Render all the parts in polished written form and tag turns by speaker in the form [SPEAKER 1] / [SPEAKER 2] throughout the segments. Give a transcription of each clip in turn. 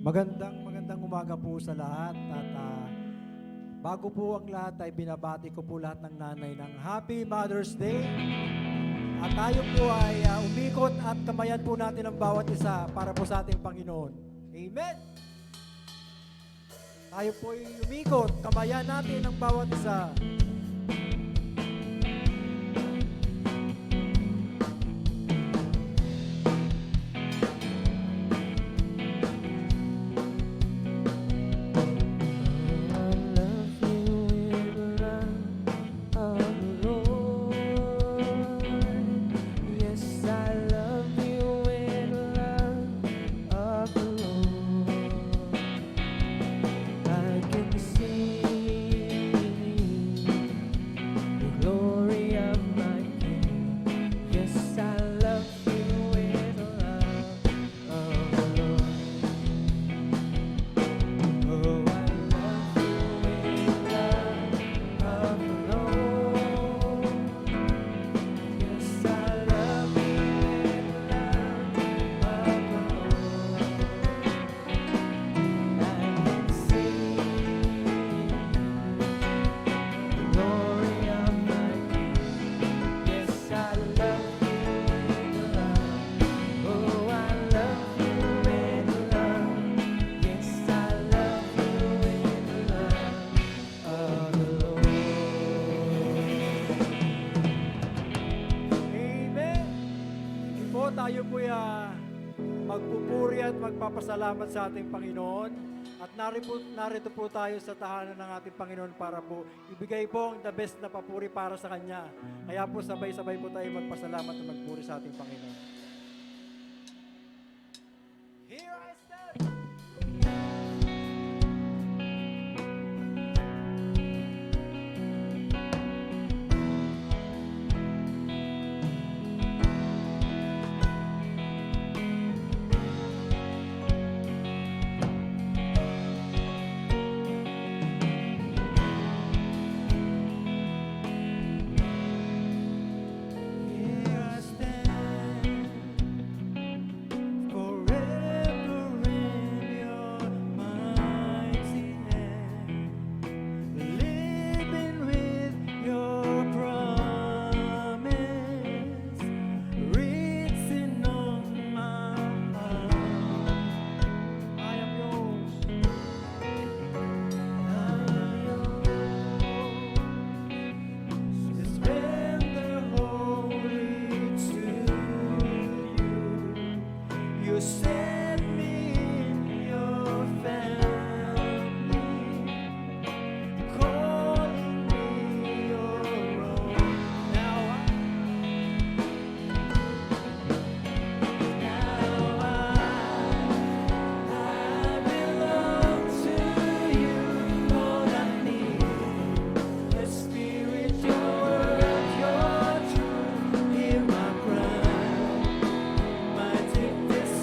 [SPEAKER 1] Magandang umaga po sa lahat at bago po ang lahat ay binabati ko po lahat ng nanay ng Happy Mother's Day. At tayo po ay umikot at kamayan po natin ang bawat isa para po sa ating Panginoon. Amen! Tayo po ay umikot, kamayan natin ang bawat isa. Tayo po magpupuri at magpapasalamat sa ating Panginoon. At narito po tayo sa tahanan ng ating Panginoon para po ibigay po ang the best na papuri para sa Kanya. Kaya po sabay-sabay po tayo magpasalamat at magpuri sa ating Panginoon. Here I stand!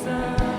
[SPEAKER 1] Sun.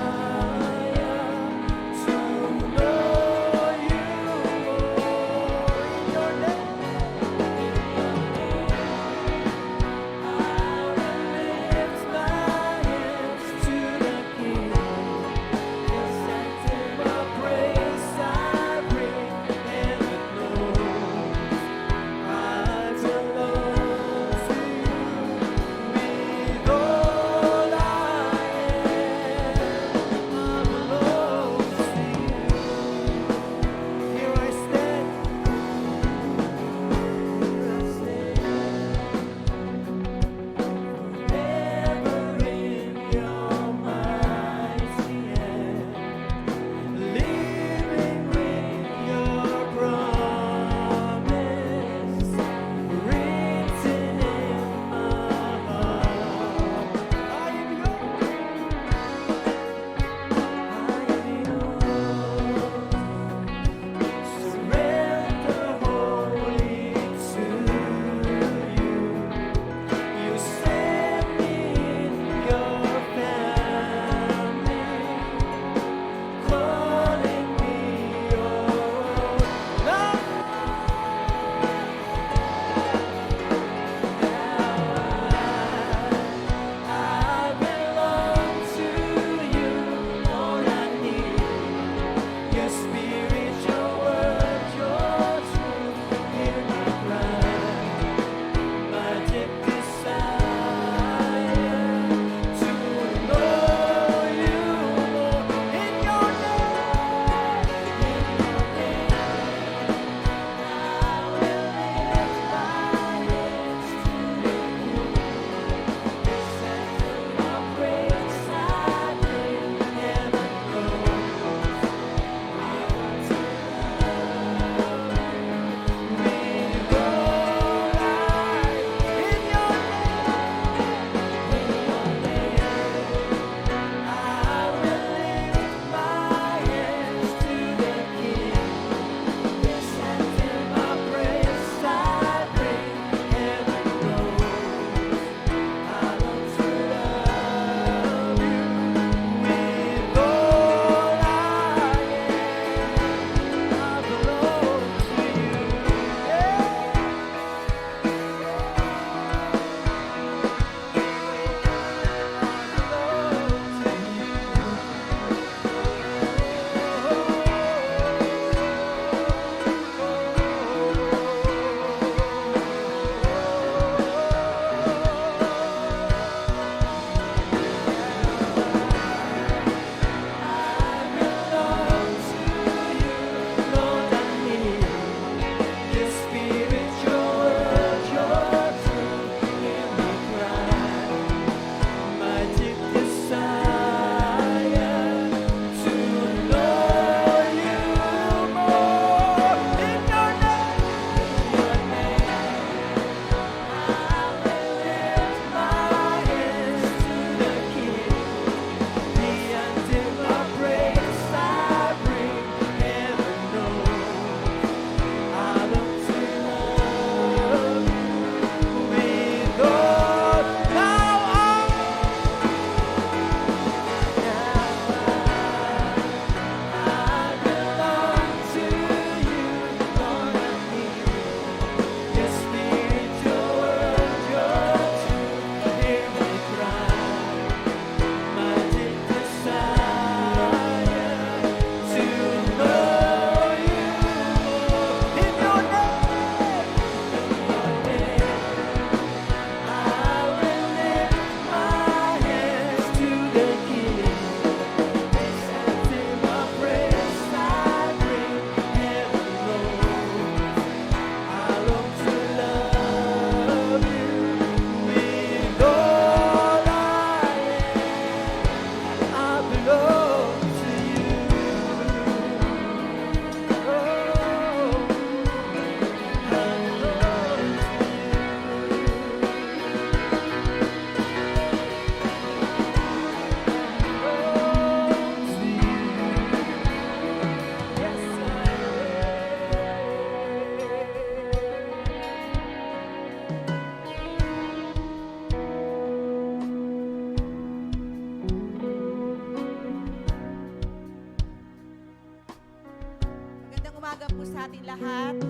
[SPEAKER 2] po sa ating lahat.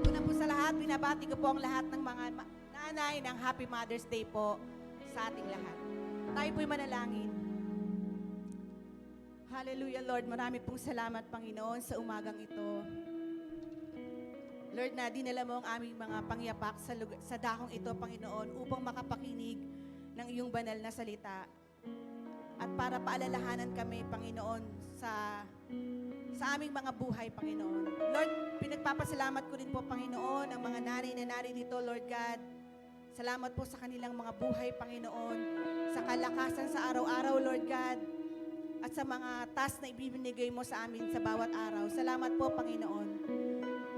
[SPEAKER 2] Una po sa lahat, binabati ko po ang lahat ng mga nanay ng Happy Mother's Day po sa ating lahat. Tayo po'y manalangin. Hallelujah, Lord. Marami pong salamat, Panginoon, sa umagang ito. Lord, na dinala mo ang aming mga pangyapak sa dakong ito, Panginoon, upang makapakinig ng iyong banal na salita. At para paalalahanan kami, Panginoon, sa aming mga buhay, Panginoon. Lord, pinagpapasalamat ko rin po, Panginoon, ang mga nanay na narito, Lord God. Salamat po sa kanilang mga buhay, Panginoon, sa kalakasan sa araw-araw, Lord God, at sa mga task na ibibinigay mo sa amin sa bawat araw. Salamat po, Panginoon.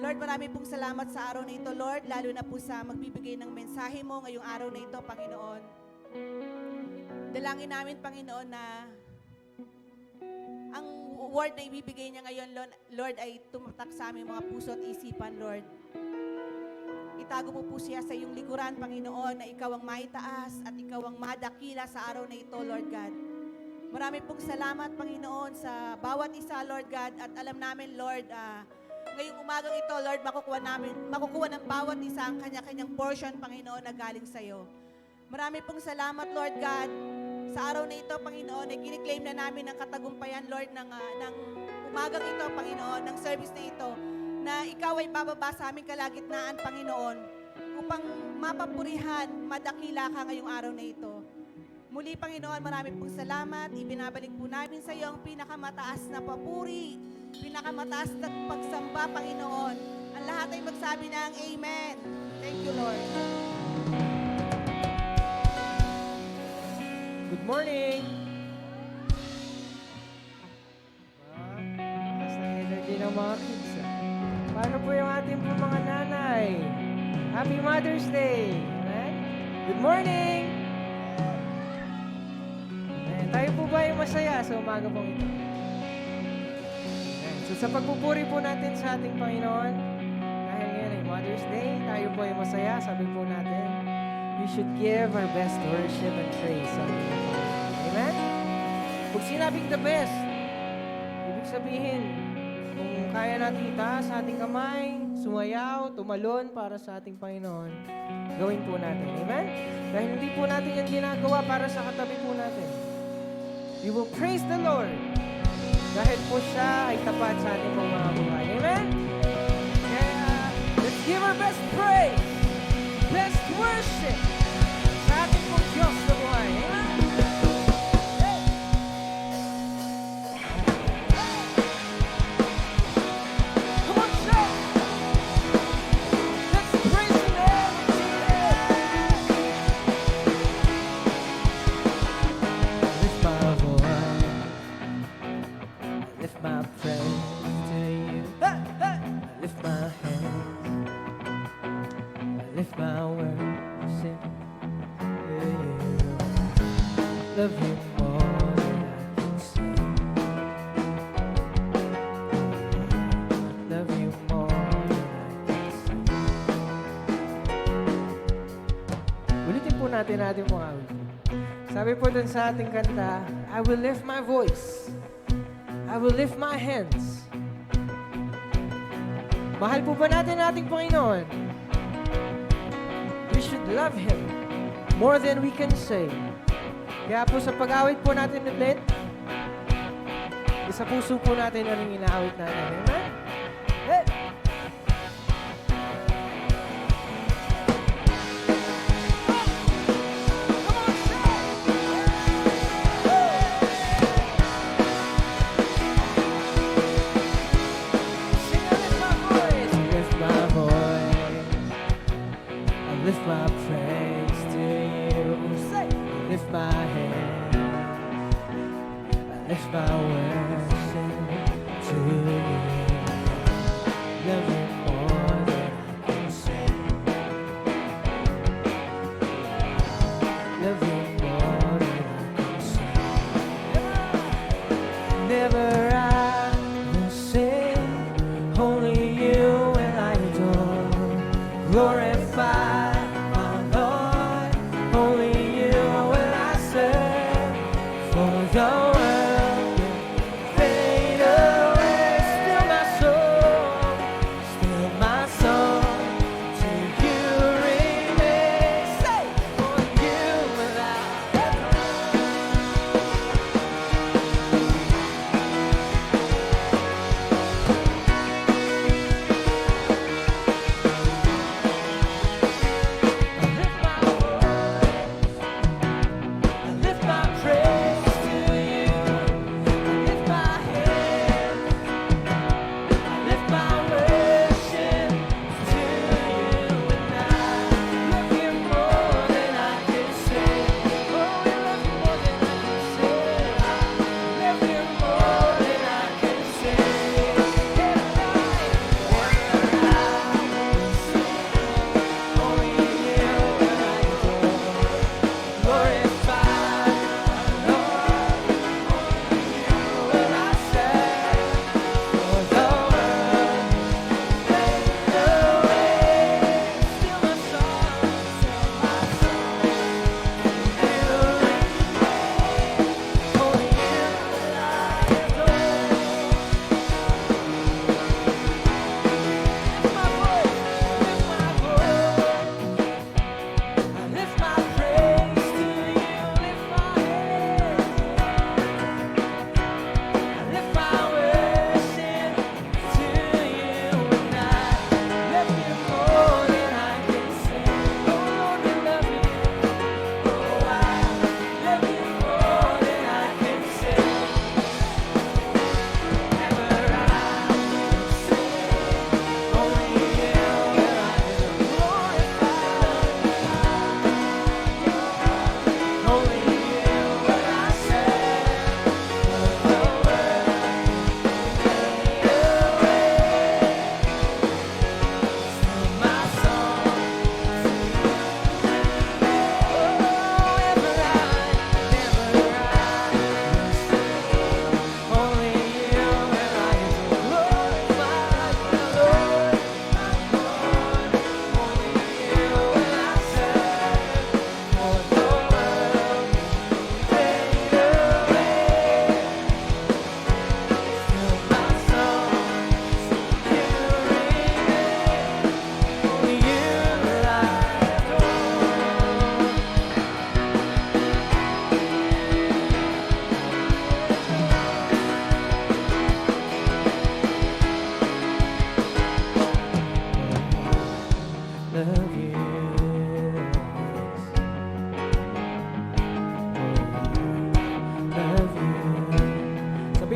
[SPEAKER 2] Lord, marami pong salamat sa araw na ito, Lord, lalo na po sa magbibigay ng mensahe mo ngayong araw na ito, Panginoon. Dalangin namin, Panginoon, na ang word na ibibigay niya ngayon, Lord, ay tumatak sa aming mga puso at isipan, Lord. Itago mo po siya sa iyong likuran, Panginoon, na ikaw ang maitaas at ikaw ang madakila sa araw na ito, Lord God. Marami pong salamat, Panginoon, sa bawat isa, Lord God, at alam namin, Lord, ngayong umagang ito, Lord, makukuha ng bawat isa ang kanya-kanyang portion, Panginoon, na galing sa iyo. Marami pong salamat, Lord God, sa araw na ito, Panginoon, ay kiniklaim na namin ang katagumpayan, Lord, ng umagang ito, Panginoon, ng service na ito, na ikaw ay bababa sa aming kalagitnaan, Panginoon, upang mapapurihan, madakila ka ngayong araw na ito. Muli, Panginoon, marami pong salamat. Ibinabalik po namin sa iyo ang pinakamataas na papuri, pinakamataas na pagsamba, Panginoon. Ang lahat ay magsabi ng Amen. Thank you, Lord.
[SPEAKER 3] Good morning! Taas ng energy ng mga kids. Paano po yung ating po mga nanay? Happy Mother's Day! Amen? Good morning! Amen. Tayo po ba yung masaya sa umaga pong ito? Amen. So sa pagpupuri po natin sa ating Panginoon, dahil ngayon ay Mother's Day, tayo po ay masaya, sabi po natin, we should give our best worship and praise sa ating Panginoon. Amen? Pag sinabing the best, ibig sabihin, kung kaya natin itaas sa ating kamay, sumayaw, tumalon para sa ating Panginoon, gawin po natin. Amen? Dahil hindi po natin yan ginagawa para sa katabi po natin. We will praise the Lord dahil po siya ay tapat sa ating mga buhay. Amen? Kaya, let's give our best praise, best worship sa ating pong Diyos na buhay. Amen? Love you more than I can say. Love you more than I can say. Ulitin po natin ating mga awit. Sabi po dun sa ating kanta, I will lift my voice. I will lift my hands. Mahal po ba natin ating Panginoon? We should love Him more than we can say. Kaya po sa pag-awit po natin ulit, isa puso po natin ang inaawit natin. Amen? Hey! Lift my praise to you. Say, lift my hand. I lift my worship to you. Love you more than I can say. Love you more than I can say. Never I will say, only you will I adore. Glorify. The world can fade away, still my soul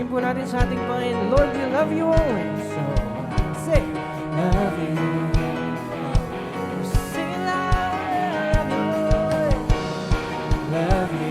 [SPEAKER 3] po natin sa ating Panginoon. Lord, we love you always. So, say, love you. Sing it loud, love you, Lord. Love you.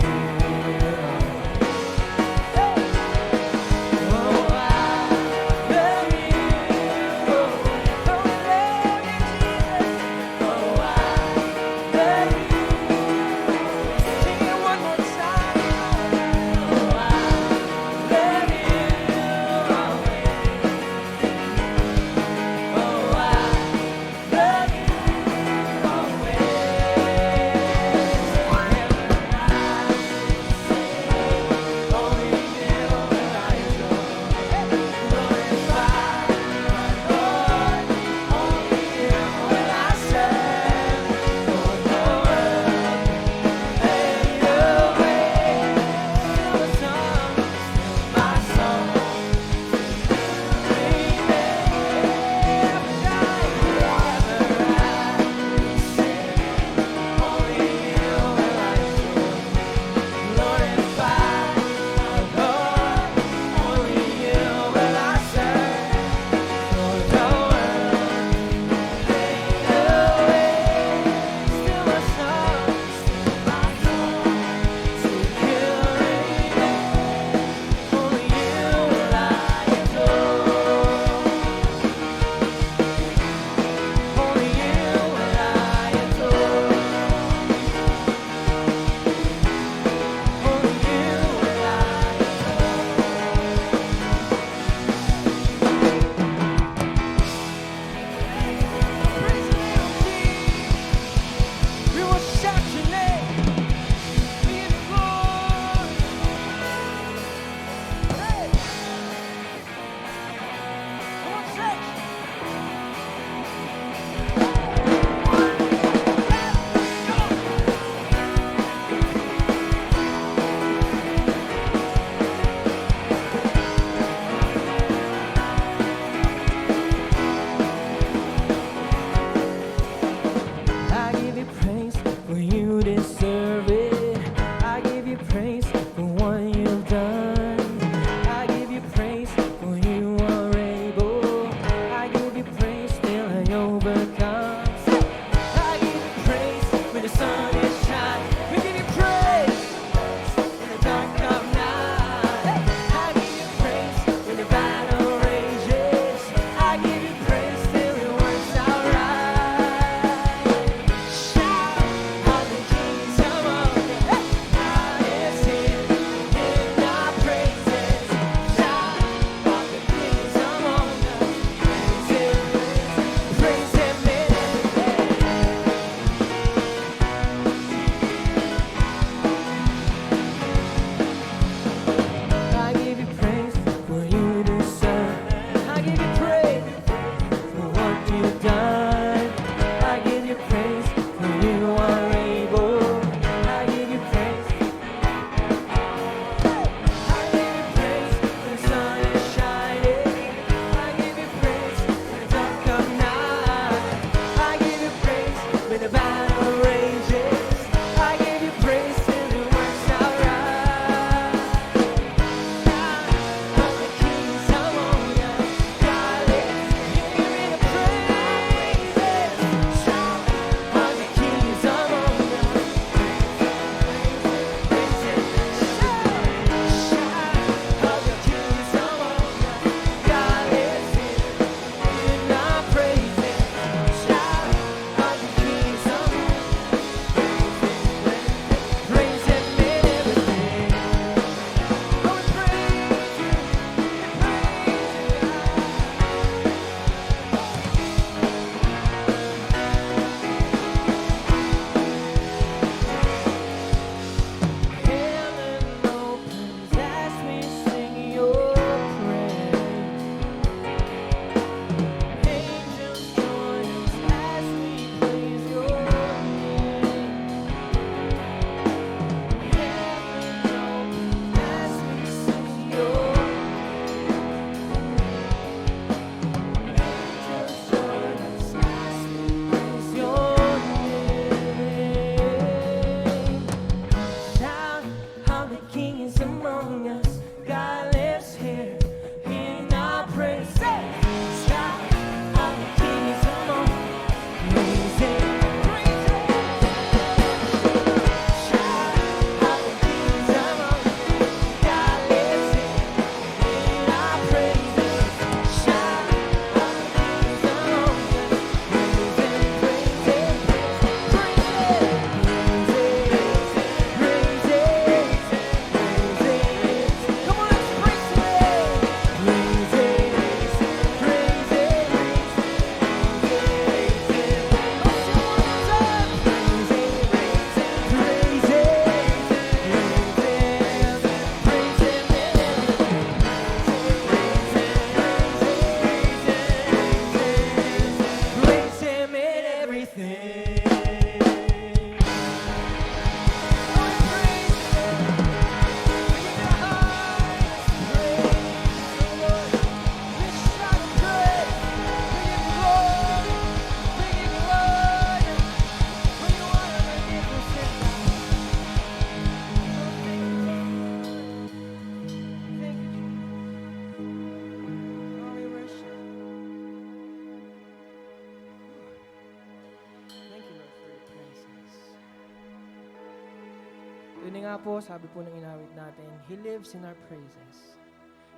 [SPEAKER 3] nga po, sabi po ng inawit natin, He lives in our praises.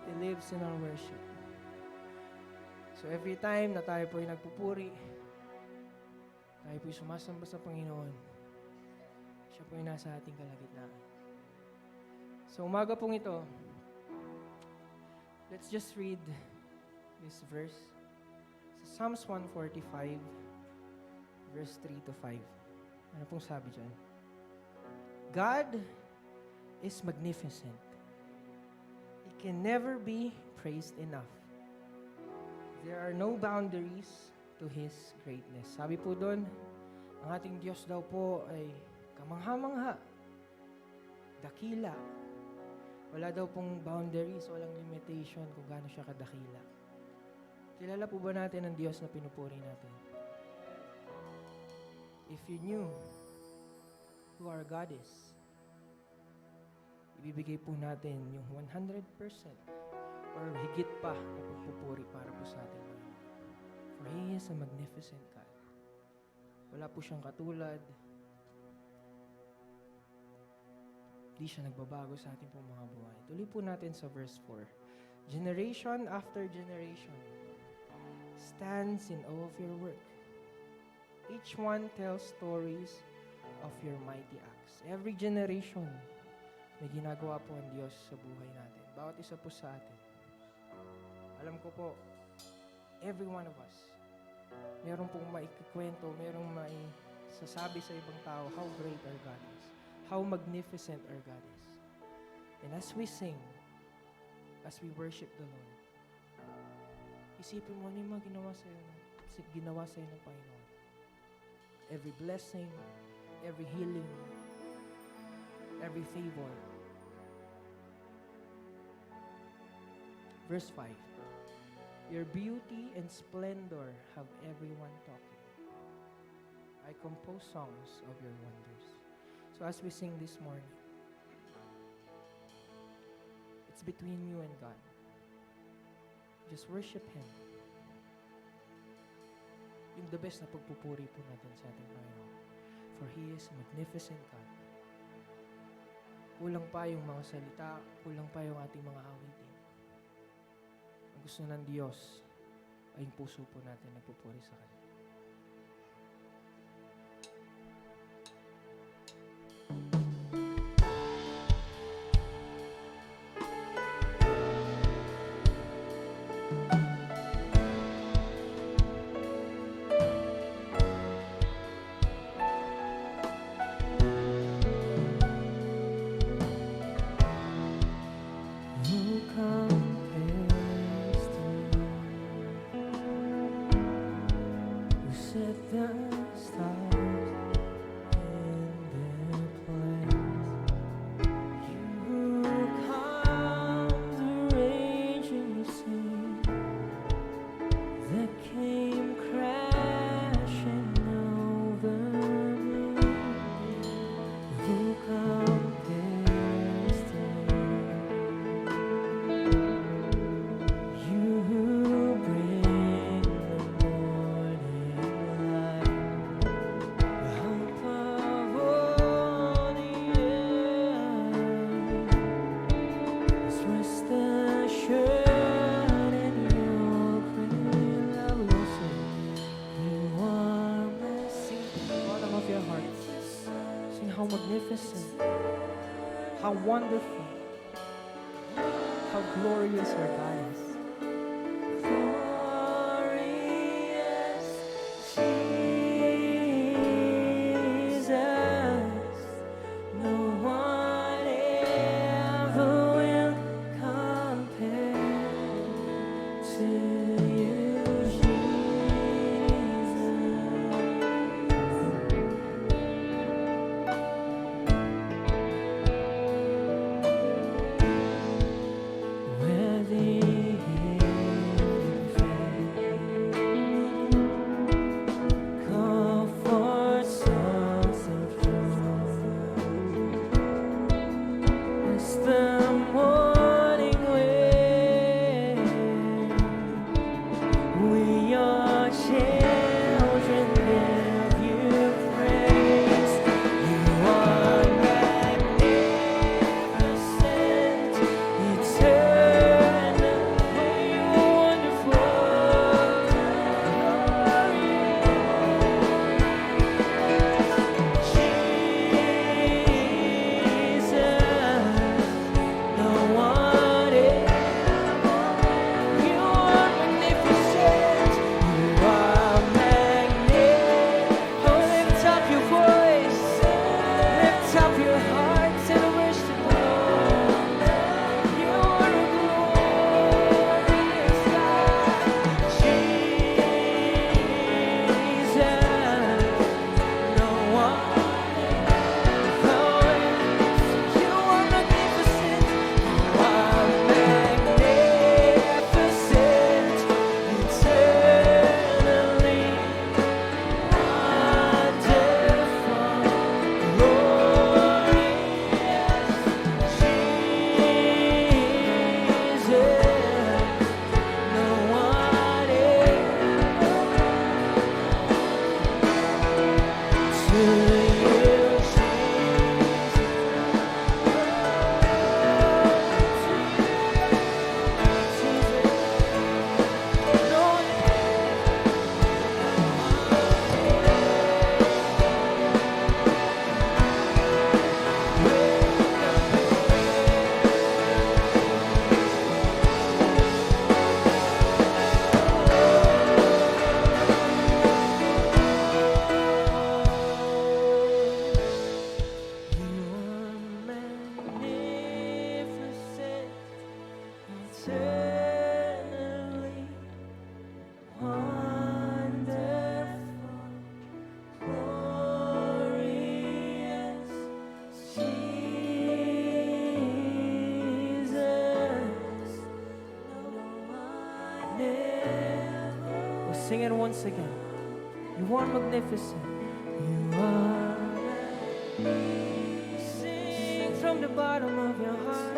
[SPEAKER 3] He lives in our worship. So every time na tayo po ay nagpupuri, tayo po ay sumasamba sa Panginoon, siya po ay nasa ating kalagitnaan. So umaga pong ito, let's just read this verse. Sa Psalms 145, verse 3 to 5. Ano pong sabi dyan? God is magnificent. He can never be praised enough. There are no boundaries to His greatness. Sabi po doon, ang ating Diyos daw po ay kamangha-mangha, dakila. Wala daw pong boundaries, walang limitation kung gaano siya kadakila. Kilala po ba natin ang Diyos na pinupuri natin? If you knew who our God is, ibibigay po natin yung 100% or higit pa na pagpupuri para po sa ating Panginoon. For He is a magnificent God. Wala po siyang katulad. Di siya nagbabago sa ating pong mga buhay. Tuloy po natin sa verse 4. Generation after generation stands in awe of your work. Each one tells stories of your mighty acts. Every generation, may ginagawa po ang Diyos sa buhay natin. Bawat isa po sa atin. Alam ko po, every one of us, meron pong maikikwento, merong maisasabi sa ibang tao how great our God is, how magnificent our God is. And as we sing, as we worship the Lord, isipin mo ano yung mga ginawa sa'yo ng Panginoon. Every blessing, every healing, every favor. Verse 5. Your beauty and splendor have everyone talking. I compose songs of your wonders. So as we sing this morning, it's between you and God. Just worship Him. Yung the best na pagpupuri po natin sa ating Panginoon. For He is a magnificent God. Kulang pa yung mga salita, kulang pa yung ating mga awitin. Ang gusto ng Diyos ay yung puso po natin nagpupuri sa Kanya. Who compares to you? Who set the stars in their place? You calmed the raging sea that came crashing over me. Who compares to you? You who bring the morning light, the hope of all the earth, let's rest assured in your great love. We'll sing, you are my sing, bottom of your heart. Sing how magnificent, how wonderful, how glorious our God is. Glorious Jesus, no one ever will compare to you, Jesus. Where the comfort songs of joy as the morning wind eternally wonderful, glorious Jesus. We'll sing it once again. You are magnificent. You are. Sing from the bottom of your heart.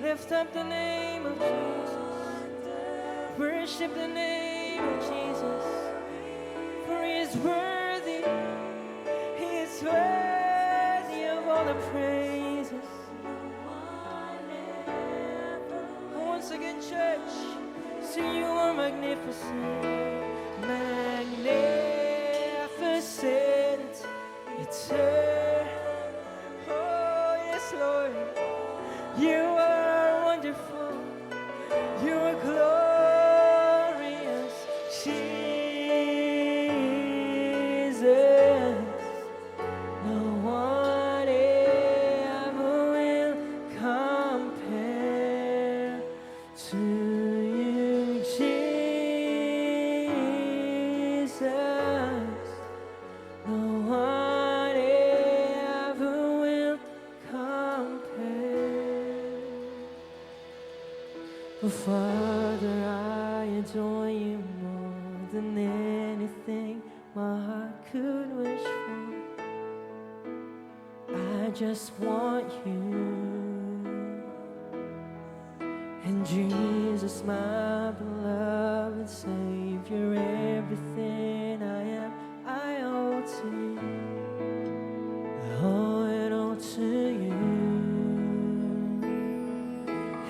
[SPEAKER 3] Lift up the name of Jesus. Worship the name of Jesus. For He is worthy. He is worthy of all the praises. Once again, church, sing you are magnificent. Magnificent, eternal. Oh, yes, Lord. You are wonderful. You are glorious, Jesus. No one ever will compare to you, Jesus. No one ever will compare. Oh, Father, I adore you more than anything my heart could wish for. I just want you. And Jesus, my beloved Savior, everything I am, I owe to you. I owe it all to you.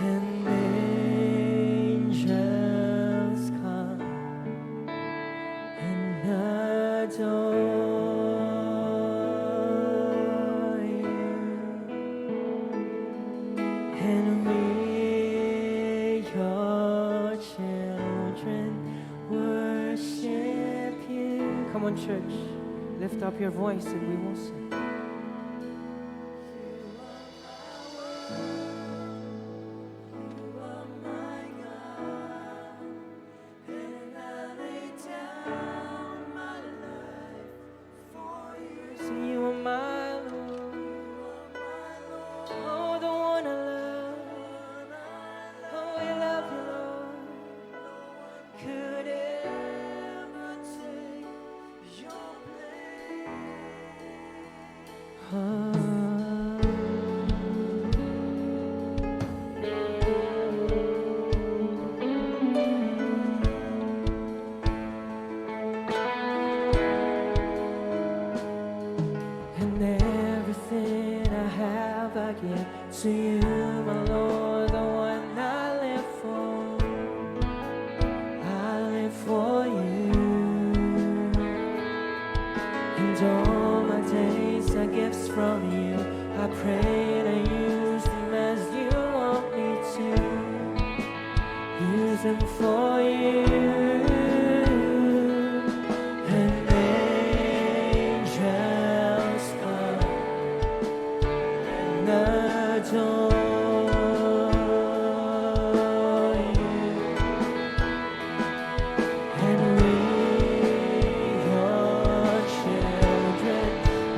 [SPEAKER 3] And angels come and adore you. And we, your children, worship you. Come on, church, lift up your voice and we will sing. Sing, you are my Lord. Oh, the one I love. Oh, I love you, Lord. Could ever take your place. Oh. And everything I have, I give to you, my Lord, the one I live for. I live for you. And all my days are gifts from you. I pray to use them as you want me to. Use them for you. And angels come and adore you. And we, your children,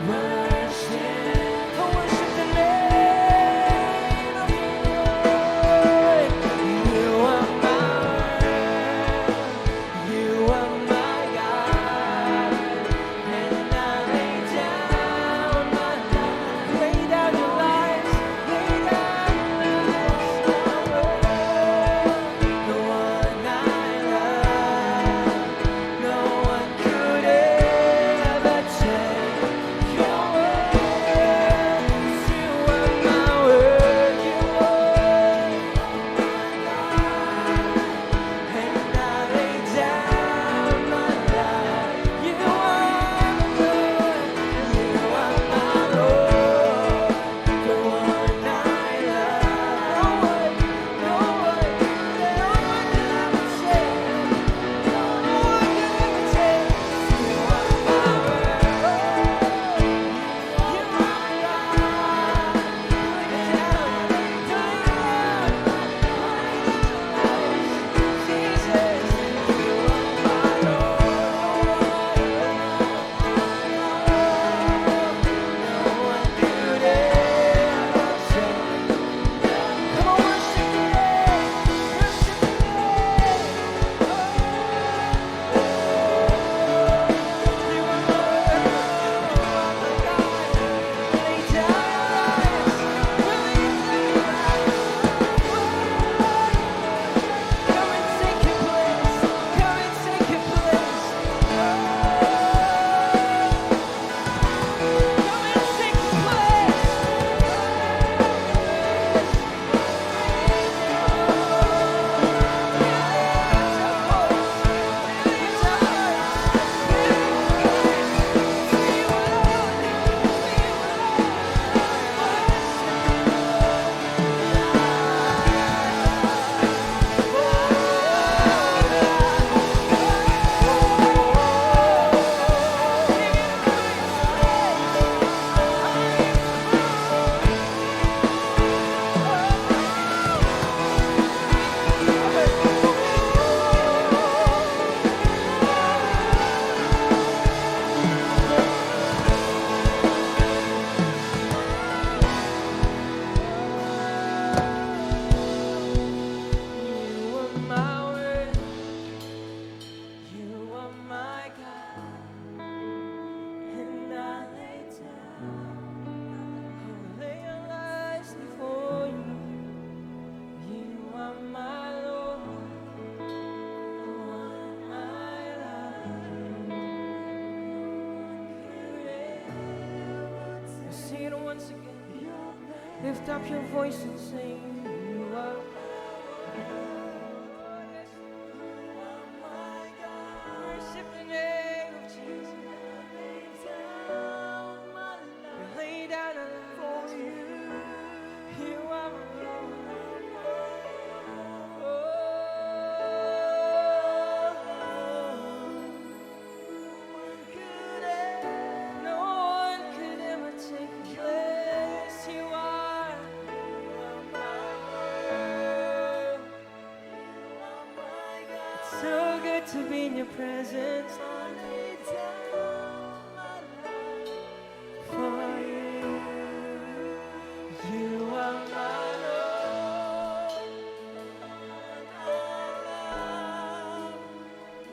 [SPEAKER 3] worship. Oh, worship the name of the Lord. You are my Lift up your voice and sing. You are worship the name of Jesus. We lay down our lives for you. You are my Lord. No one could ever take your place. You are It's so good to be in your presence. For you, you are my Lord.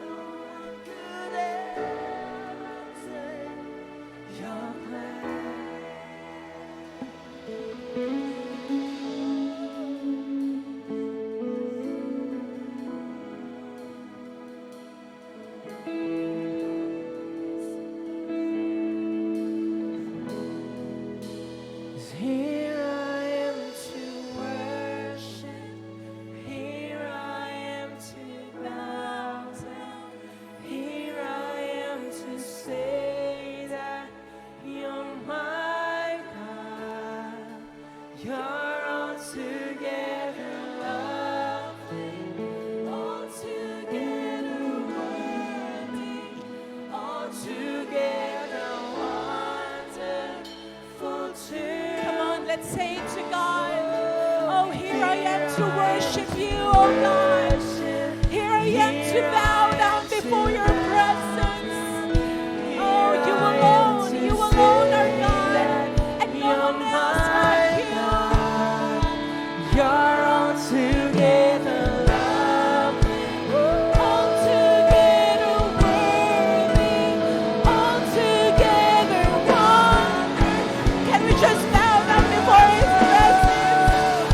[SPEAKER 3] No one could ever take your Here I am to worship. Here I am to bow down. Here I am to say that you're my God. You're altogether lovely, altogether worthy, altogether wonderful to
[SPEAKER 2] Come on, let's say it to God. Oh, here I am to worship you, oh God. Here I am to bow down before your presence. Oh, you alone are God, and no one else like you.
[SPEAKER 3] You're altogether lovely,
[SPEAKER 2] Altogether worthy, altogether wonderful. Can we just bow down before His presence?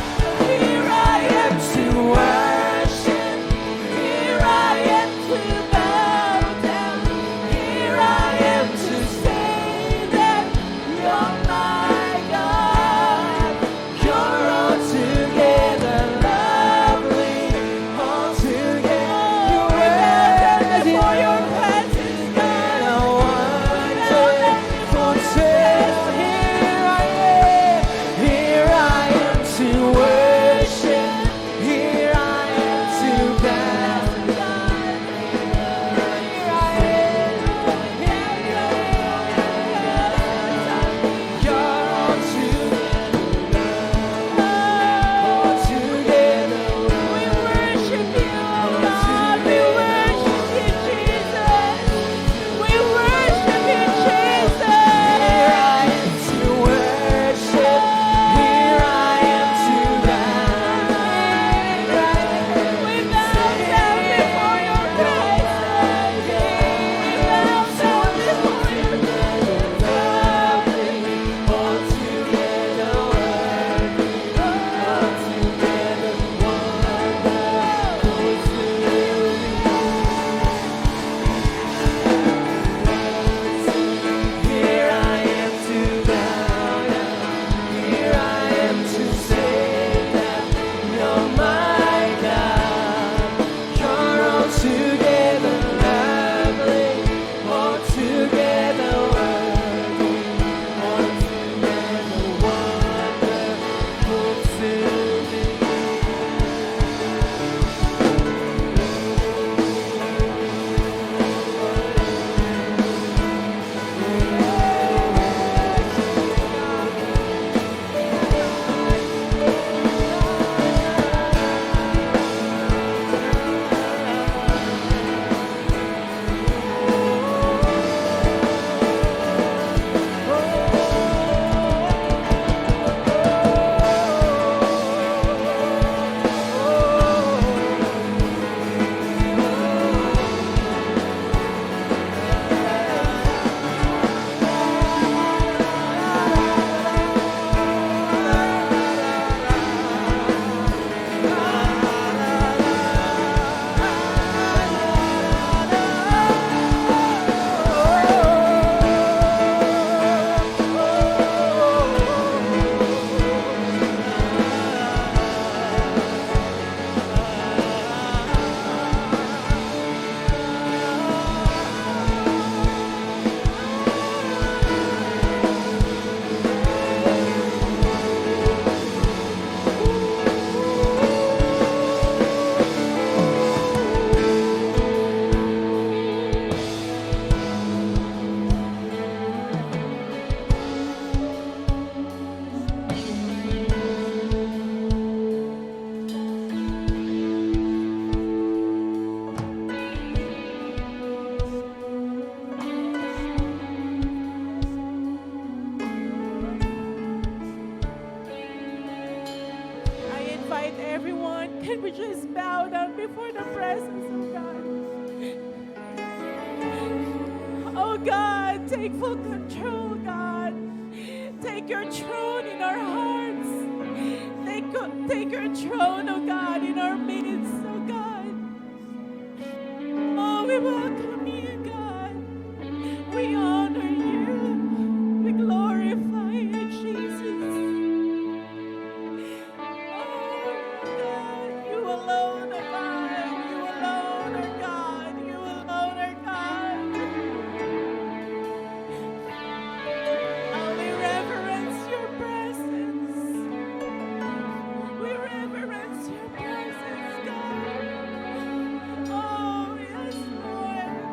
[SPEAKER 2] Here I am to worship. Here I am to bow down. Here I am to say that you're my God.
[SPEAKER 3] you're altogether lovely.
[SPEAKER 2] Can we just bow down before the presence of God? Oh God, take full control, God. Take your throne in our hearts. Take your throne, oh God, in our midst, oh God. Oh, we welcome you, God. We honor you. We glorify you, Jesus. Oh, God, you alone are God. You alone are God. You alone are God. Oh, we reverence your presence. We reverence your presence, God. Oh, yes, Lord.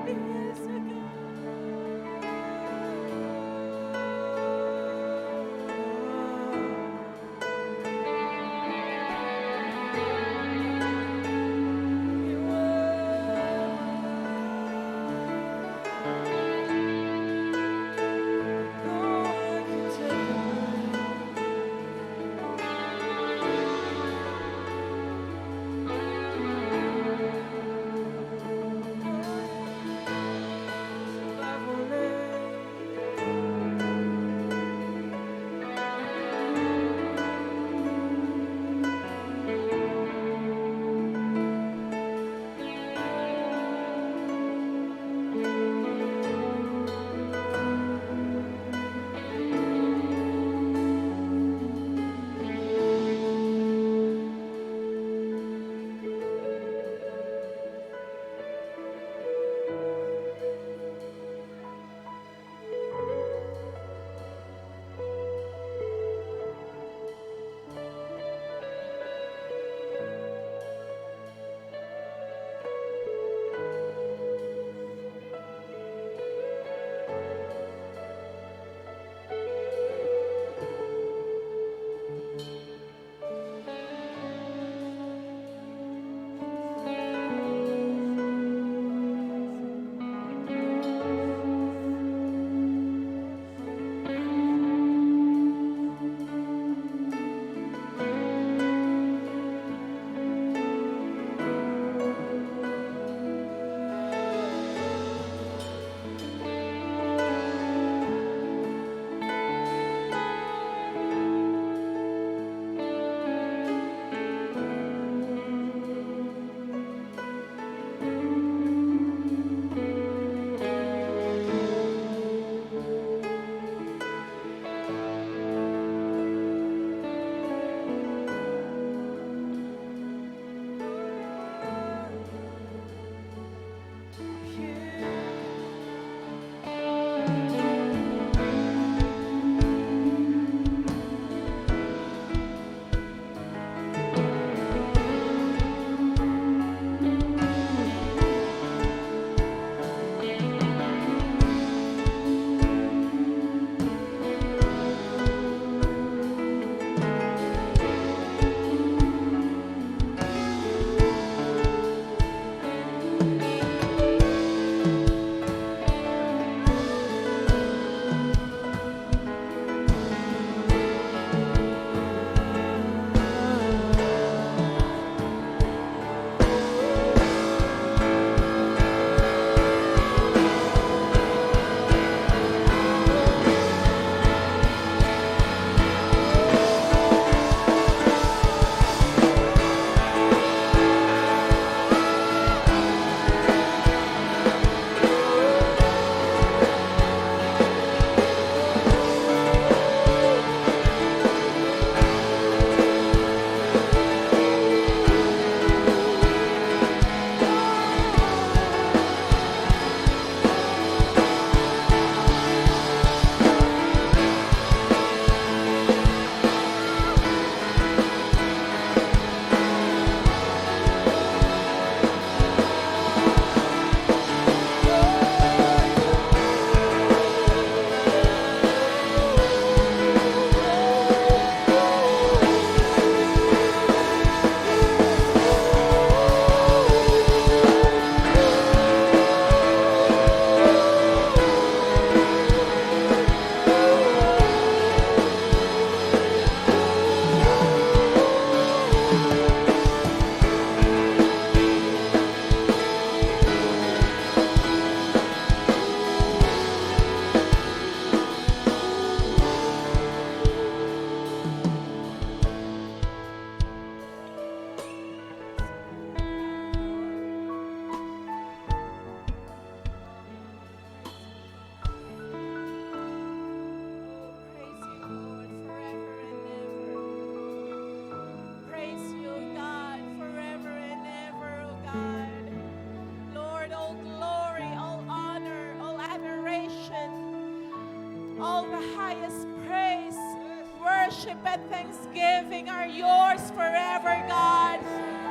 [SPEAKER 2] worship and thanksgiving are yours forever, God,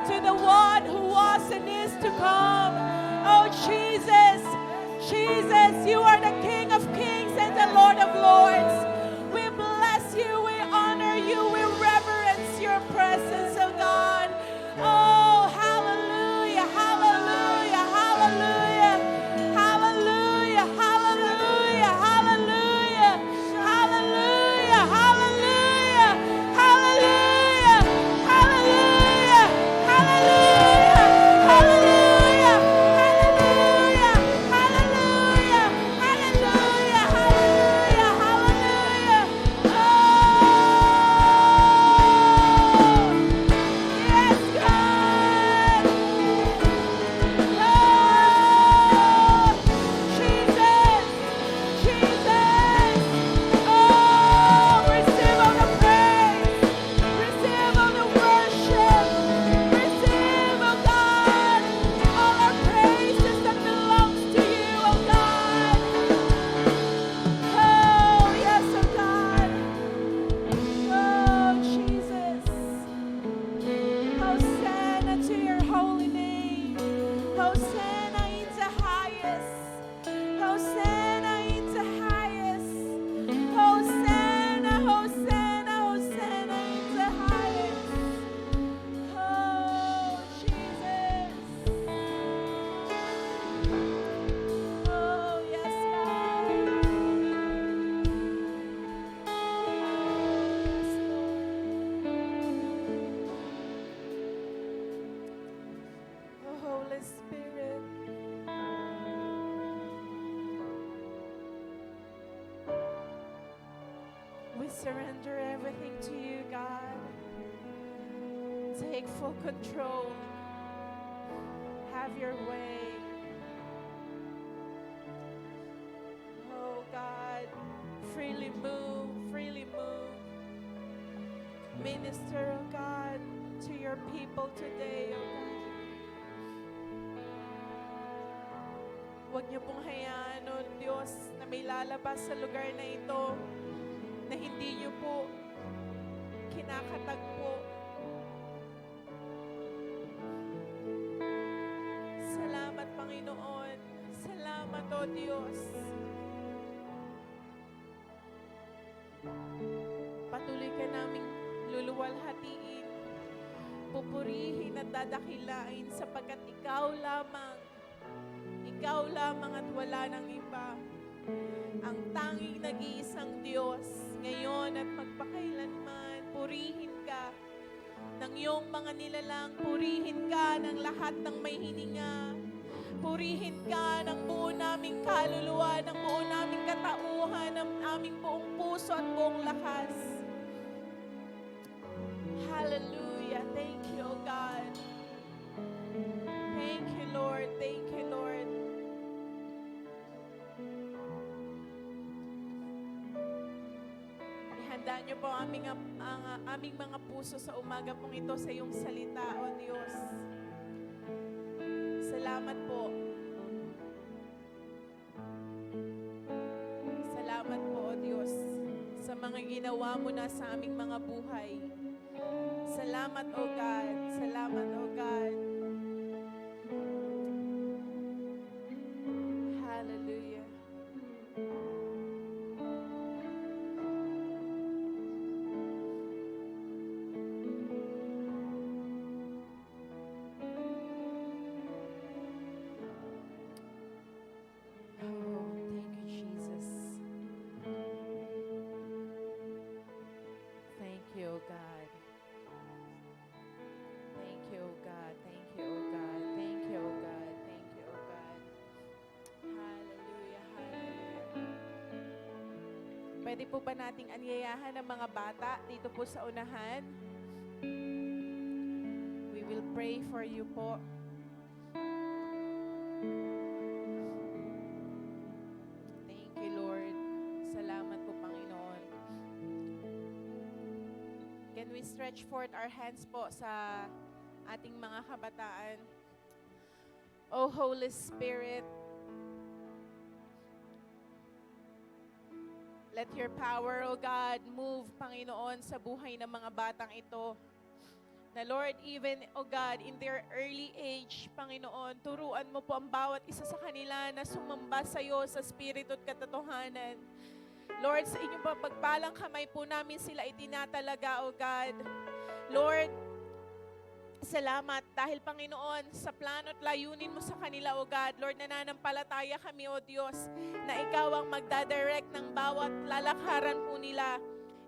[SPEAKER 2] to the one who was and is to come. Oh, Jesus, Jesus, you are the King of kings and the Lord of lords. We bless you, we honor you, we reverence your presence, oh God. Oh, hallelujah, hallelujah, hallelujah, hallelujah, hallelujah, hallelujah, hallelujah, hallelujah, hallelujah, hallelujah, hallelujah, hallelujah, hallelujah, hallelujah, hallelujah, hallelujah, hallelujah. Oh, yes, God. Oh, Jesus, Jesus. Oh, receive all the praise. Receive all the worship. Receive, oh God, all our praises that belongs to you, oh God. Oh, yes, oh God. Oh, Jesus. Hosanna to your holy name. Hosanna in the highest. Hosanna in the highest. Hosanna, Hosanna, Hosanna in the highest. Oh, Jesus. Oh, yes, God. Yes, Lord. Oh, Holy Spirit. We surrender everything to you, God. Take full control. Have your way. Oh, God. Freely move, freely move. Minister, oh God, to your people today, oh God. Huwag niyo pong hayaan, oh Diyos, na may lalabas sa lugar na ito na hindi niyo po kinakatagpo. Salamat, Panginoon. Salamat, O Diyos. Patuloy ka naming luluwalhatiin, pupurihin at dadakilain sapagkat ikaw lamang at wala nang iba. Ang tanging nag-iisang Diyos, ngayon at magpakailanman, purihin ka ng iyong mga nilalang, purihin ka ng lahat ng may hininga, purihin ka ng buo naming kaluluwa, ng buo naming katauhan, ng aming buong puso at buong lakas. Hallelujah. Thank you, O God. Thank you, Lord. Thank you, Lord. Ihanda niyo po ang aming mga puso sa umaga pong ito sa iyong salita, O Diyos. Salamat po. Salamat po, O Diyos, sa mga ginawa mo na sa aming mga buhay. Salamat, O God. Salamat, O God. Hallelujah. Oh, thank you, Jesus. Thank you, O God. Thank you, O God. Thank you, O God. Thank you, O God. Thank you, O God. Hallelujah, hallelujah. Pwede po ba nating anyayahan ng mga bata dito po sa unahan? We will pray for you po. Thank you, Lord. Salamat po, Panginoon. Can we stretch forth our hands po sa ating mga kabataan? Oh, Holy Spirit,
[SPEAKER 4] Let your power, O God, move, Panginoon, sa buhay ng mga batang ito. Na Lord, even, O God, in their early age, Panginoon, turuan mo po ang bawat isa sa kanila na sumamba sa iyo sa spirito at katotohanan. Lord, sa inyong pagpalang kamay po namin sila itinatalaga, O God. Lord, salamat dahil, Panginoon, sa plano at layunin mo sa kanila, O God. Lord, nananampalataya kami, O Diyos, na Ikaw ang magdadirect ng bawat lalakaran po nila.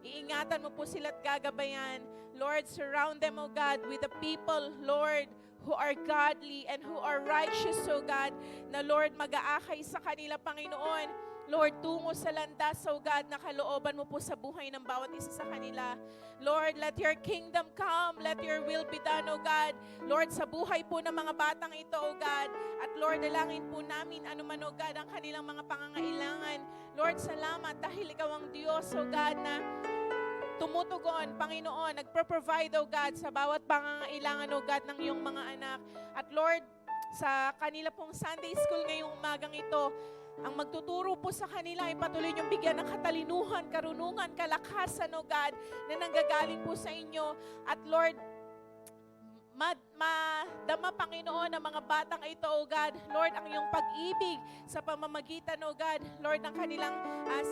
[SPEAKER 4] Iingatan mo po sila at gagabayan. Lord, surround them, O God, with the people, Lord, who are godly and who are righteous, O God, na Lord, mag-aakay sa kanila, Panginoon. Lord, tungo sa landas, O God, na kalooban mo po sa buhay ng bawat isa sa kanila. Lord, let your kingdom come. Let your will be done, O God. Lord, sa buhay po ng mga batang ito, O God. At Lord, dalangin po namin anuman, O God, ang kanilang mga pangangailangan. Lord, salamat dahil Ikaw ang Diyos, O God, na tumutugon, Panginoon, nagpro-provide, O God, sa bawat pangangailangan, O God, ng iyong mga anak. At Lord, sa kanila pong Sunday School ngayong umagang ito, ang magtuturo po sa kanila ay patuloy niyong bigyan ng katalinuhan, karunungan, kalakasan, O God, na nanggagaling po sa inyo. At Lord, madama, Panginoon, ang mga batang ito, O God. Lord, ang iyong pag-ibig sa pamamagitan, O God, Lord, ng kanilang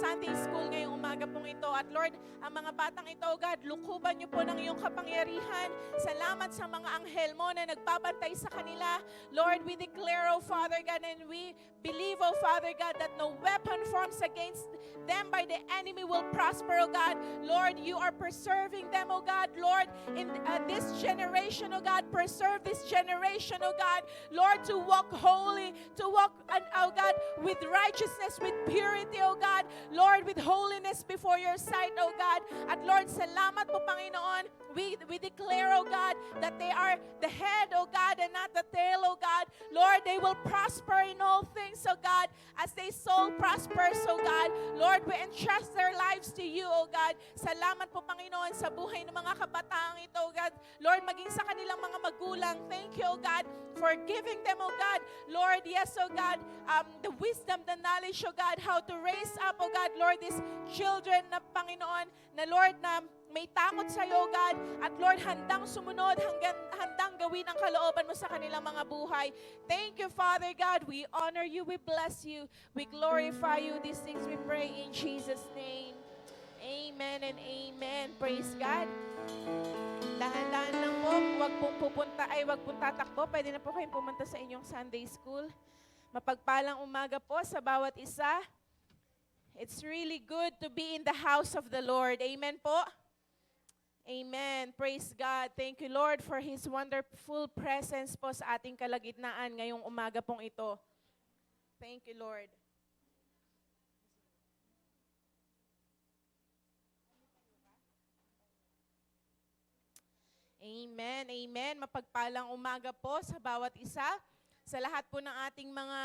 [SPEAKER 4] Sunday School ngayong umaga pong ito. At Lord, ang mga batang ito, O God, lukuban niyo po ng iyong kapangyarihan. Salamat sa mga anghel mo na nagbabantay sa kanila. Lord, we declare, O Father God, and we believe, O Father God, that no weapon forms against them by the enemy will prosper, O God. Lord, you are preserving them, O God. Lord, in this generation, O God, preserve this generation, O God. Lord, to walk holy, to walk, O God, with righteousness, with purity, O God. Lord, with holiness before your sight, O God. At Lord, salamat po, Panginoon. We declare, O God, that they are the head, O God, and not the tail, O God. Lord, they will prosper in all things, O God, as they soul prospers, O God. Lord, we entrust their lives to you, O God. Salamat po, Panginoon, sa buhay ng mga kabataang ito, O God. Lord, maging sa kanilang mga magulang, thank you, O God, for giving them, O God. Lord, yes, O God, the wisdom, the knowledge, O God, how to raise up, O God, Lord, these children na, Panginoon, na Lord, na may takot sa iyo, God. At Lord, handang sumunod, handang gawin ang kalooban mo sa kanilang mga buhay. Thank you, Father God. We honor you, we bless you, we glorify you. These things we pray in Jesus' name. Amen and amen. Praise God. Dahan-dahan lang po, wag pong tatakbo. Pwede na po kayong pumunta sa inyong Sunday School. Mapagpalang umaga po sa bawat isa. It's really good to be in the house of the Lord. Amen po. Amen. Praise God. Thank you, Lord, for His wonderful presence po sa ating kalagitnaan ngayong umaga pong ito. Thank you, Lord. Amen. Amen. Mapagpalang umaga po sa bawat isa. Sa lahat po ng ating mga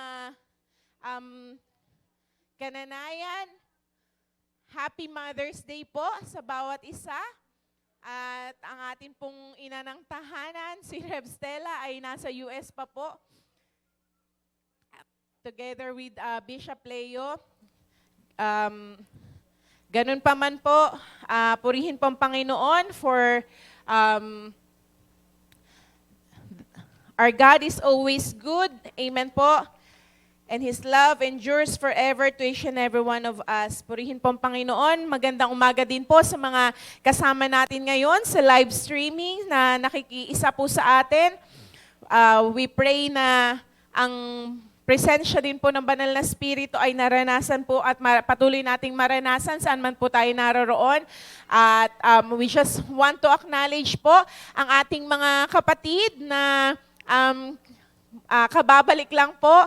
[SPEAKER 4] kananayan. Happy Mother's Day po sa bawat isa. At ang atin pong ina ng tahanan, si Rev Stella, ay nasa US pa po. Together with Bishop Leo. Ganun pa man po, purihin po ang Panginoon for our God is always good. Amen po. And His love endures forever to each and every one of us. Purihin po ang Panginoon. Magandang umaga din po sa mga kasama natin ngayon sa live streaming na nakikiisa po sa atin. We pray na ang presensya din po ng Banal na Espiritu ay naranasan po at patuloy nating maranasan saan man po tayo naroroon. At we just want to acknowledge po ang ating mga kapatid na kababalik lang po,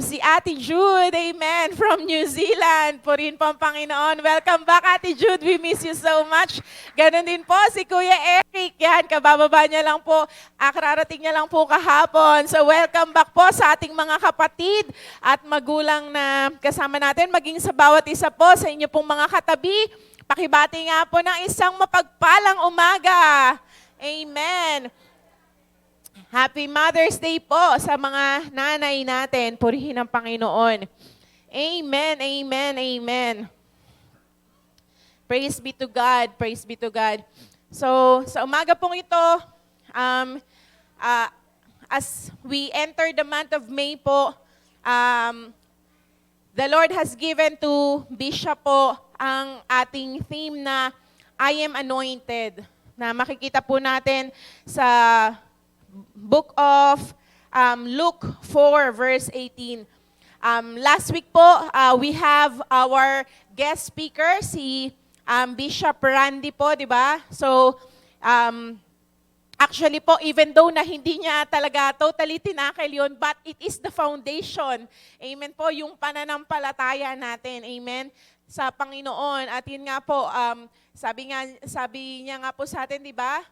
[SPEAKER 4] si Ate Jude, amen, from New Zealand. Purihin po ang Panginoon. Welcome back, Ate Jude. We miss you so much. Ganon din po si Kuya Eric. Yan, kabababa niya lang po. Kararating niya lang po kahapon. So welcome back po sa ating mga kapatid at magulang na kasama natin. Maging sa bawat isa po sa inyo pong mga katabi. Pakibati nga po ng isang mapagpalang umaga. Amen. Happy Mother's Day po sa mga nanay natin. Purihin ang Panginoon. Amen, amen, amen. Praise be to God. Praise be to God. So, sa umaga pong ito, as we enter the month of May po, the Lord has given to Bishop po ang ating theme na I am anointed, na makikita po natin sa book of Luke 4 verse 18. Last week po, we have our guest speaker, si Bishop Randy po, di ba? So, actually po, even though na hindi niya talaga totally tinakil yun, but it is the foundation. Amen po, yung pananampalataya natin. Amen? Sa Panginoon. At yun nga po, sabi niya nga po sa atin, di ba?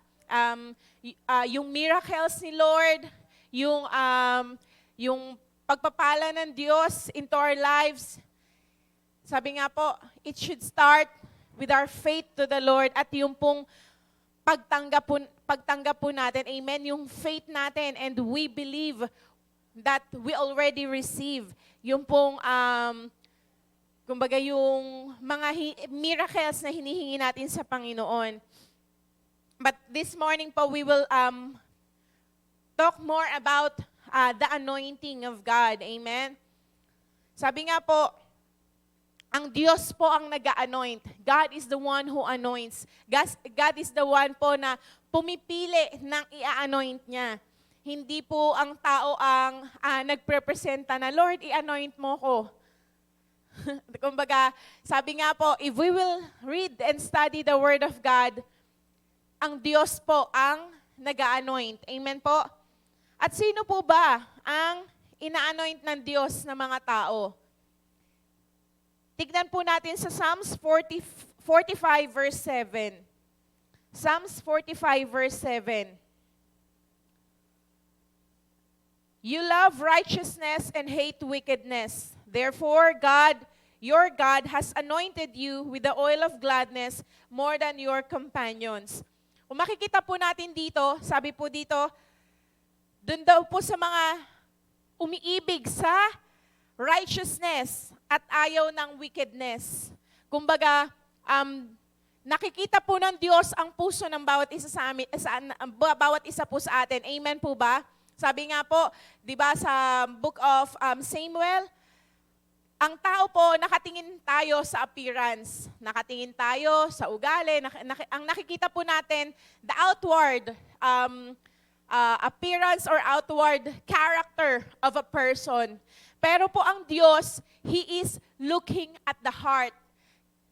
[SPEAKER 4] Yung miracles ni Lord, yung pagpapala ng Diyos into our lives, sabi nga po, it should start with our faith to the Lord at yung pong pagtanggap po natin, amen, yung faith natin, and we believe that we already receive yung pong, kumbaga yung mga miracles na hinihingi natin sa Panginoon. But this morning po, we will talk more about the anointing of God, amen. Sabi nga po, ang Diyos po ang nag-anoint. God is the one who anoints. God is the one po na pumipili ng i-anoint niya. Hindi po ang tao ang nagprepresenta na, Lord, i-anoint mo ko. Kumbaga, sabi nga po, if we will read and study the Word of God, ang Diyos po ang nag-anoint. Amen po? At sino po ba ang ina-anoint ng Diyos na mga tao? Tignan po natin sa Psalms 45 verse 7. Psalms 45 verse 7. You love righteousness and hate wickedness. Therefore, God, your God, has anointed you with the oil of gladness more than your companions. Kung makikita po natin dito, sabi po dito, dun daw po sa mga umiibig sa righteousness at ayaw ng wickedness. Kumbaga, nakikita po ng Diyos ang puso ng bawat isa sa amin, bawat isa po sa atin. Amen po ba? Sabi nga po, 'di ba sa book of Samuel, ang tao po, nakatingin tayo sa appearance, nakatingin tayo sa ugali, ang nakikita po natin, the outward appearance or outward character of a person. Pero po ang Diyos, He is looking at the heart.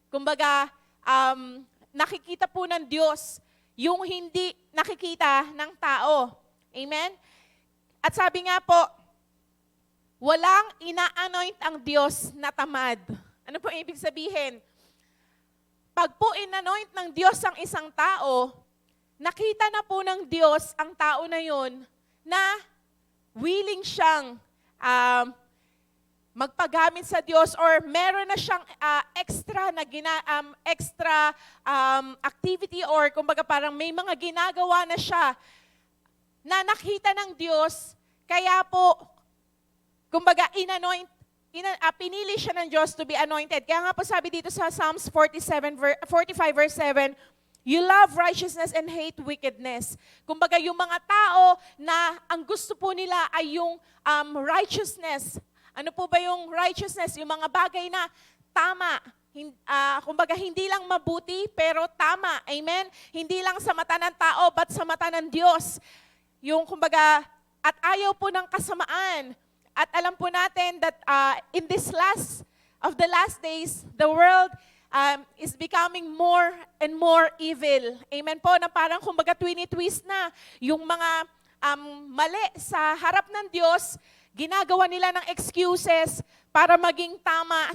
[SPEAKER 4] Kumbaga, nakikita po ng Diyos yung hindi nakikita ng tao. Amen? At sabi nga po, walang ina-anoint ang Diyos na tamad. Ano po ibig sabihin? Pag po in-anoint ng Diyos ang isang tao, nakita na po ng Diyos ang tao na yon na willing siyang magpagamit sa Diyos, or meron na siyang extra activity, or kumbaga parang may mga ginagawa na siya na nakita ng Diyos, kaya po kumbaga pinili siya ng Diyos to be anointed. Kaya nga po sabi dito sa Psalms 45 verse 7, you love righteousness and hate wickedness. Kumbaga yung mga tao na ang gusto po nila ay yung righteousness. Ano po ba yung righteousness? Yung mga bagay na tama. Kumbaga hindi lang mabuti, pero tama. Amen? Hindi lang sa mata ng tao, but sa mata ng Diyos. Yung kumbaga, at ayaw po ng kasamaan. At alam po natin that in this last days, the world is becoming more and more evil. Amen po, na parang kumbaga twist na yung mga mali sa harap ng Diyos, ginagawa nila ng excuses para maging tama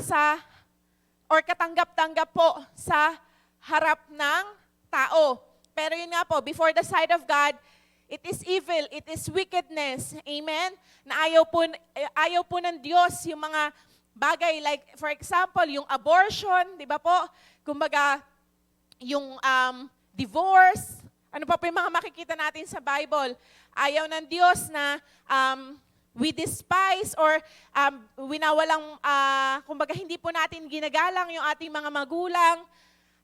[SPEAKER 4] or katanggap-tanggap po sa harap ng tao. Pero yun nga po, before the sight of God, it is evil, it is wickedness. Amen? Na ayaw po ng Diyos yung mga bagay like, for example, yung abortion, di ba po? Kumbaga, yung divorce, ano pa po yung mga makikita natin sa Bible? Ayaw ng Diyos na we despise or winawalang, kumbaga hindi po natin ginagalang yung ating mga magulang.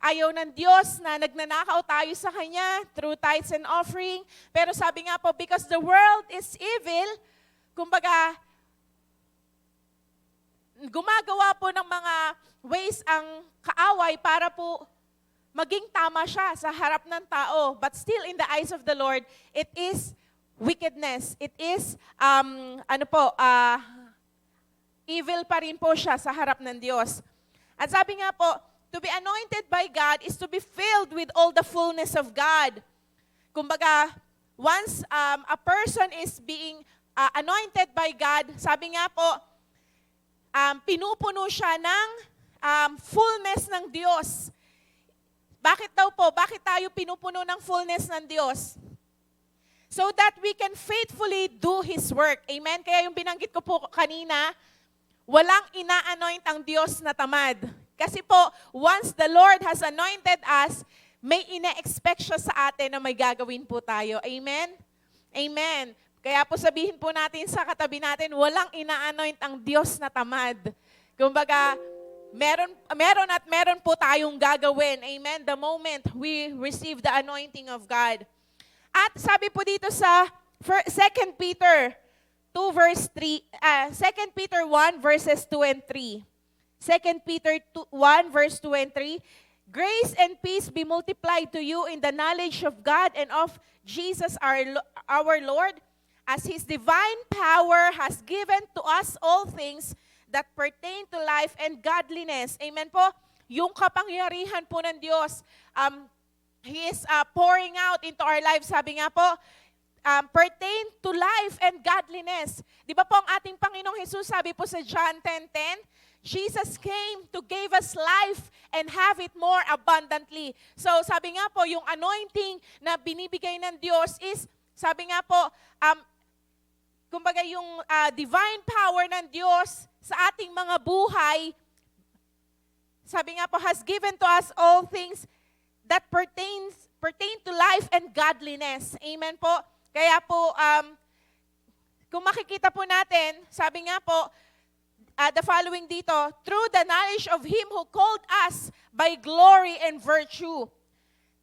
[SPEAKER 4] Ayaw ng Diyos na nagnanakaw tayo sa Kanya through tithes and offering. Pero sabi nga po, because the world is evil, kumbaga, gumagawa po ng mga ways ang kaaway para po maging tama siya sa harap ng tao. But still in the eyes of the Lord, it is wickedness. It is, evil pa rin po siya sa harap ng Diyos. At sabi nga po, to be anointed by God is to be filled with all the fullness of God. Kumbaga, once a person is being anointed by God, sabi nga po, pinupuno siya ng fullness ng Diyos. Bakit daw po? Bakit tayo pinupuno ng fullness ng Diyos? So that we can faithfully do His work. Amen? Kaya yung binanggit ko po kanina, walang ina-anoint ang Diyos na tamad. Kasi po, once the Lord has anointed us, may ina-expect siya sa atin na may gagawin po tayo. Amen? Amen. Kaya po sabihin po natin sa katabi natin, walang ina-anoint ang Diyos na tamad. Kumbaga, meron po tayong gagawin. Amen? The moment we receive the anointing of God. At sabi po dito sa 2 Peter 2 verse 3, 2 Peter 1 verses 2 and 3. 2 Peter 1 verse 2 and 3, grace and peace be multiplied to you in the knowledge of God and of Jesus our Lord, as His divine power has given to us all things that pertain to life and godliness. Amen po? Yung kapangyarihan po ng Diyos, He is pouring out into our lives. Sabi nga po, pertain to life and godliness. Di ba po ang ating Panginoong Jesus, sabi po sa John 10:10, Jesus came to give us life and have it more abundantly. So sabi nga po, yung anointing na binibigay ng Diyos is, sabi nga po, kumbaga yung divine power ng Diyos sa ating mga buhay, sabi nga po, has given to us all things that pertain to life and godliness. Amen po? Kaya po, kung makikita po natin, sabi nga po, the following dito, through the knowledge of Him who called us by glory and virtue,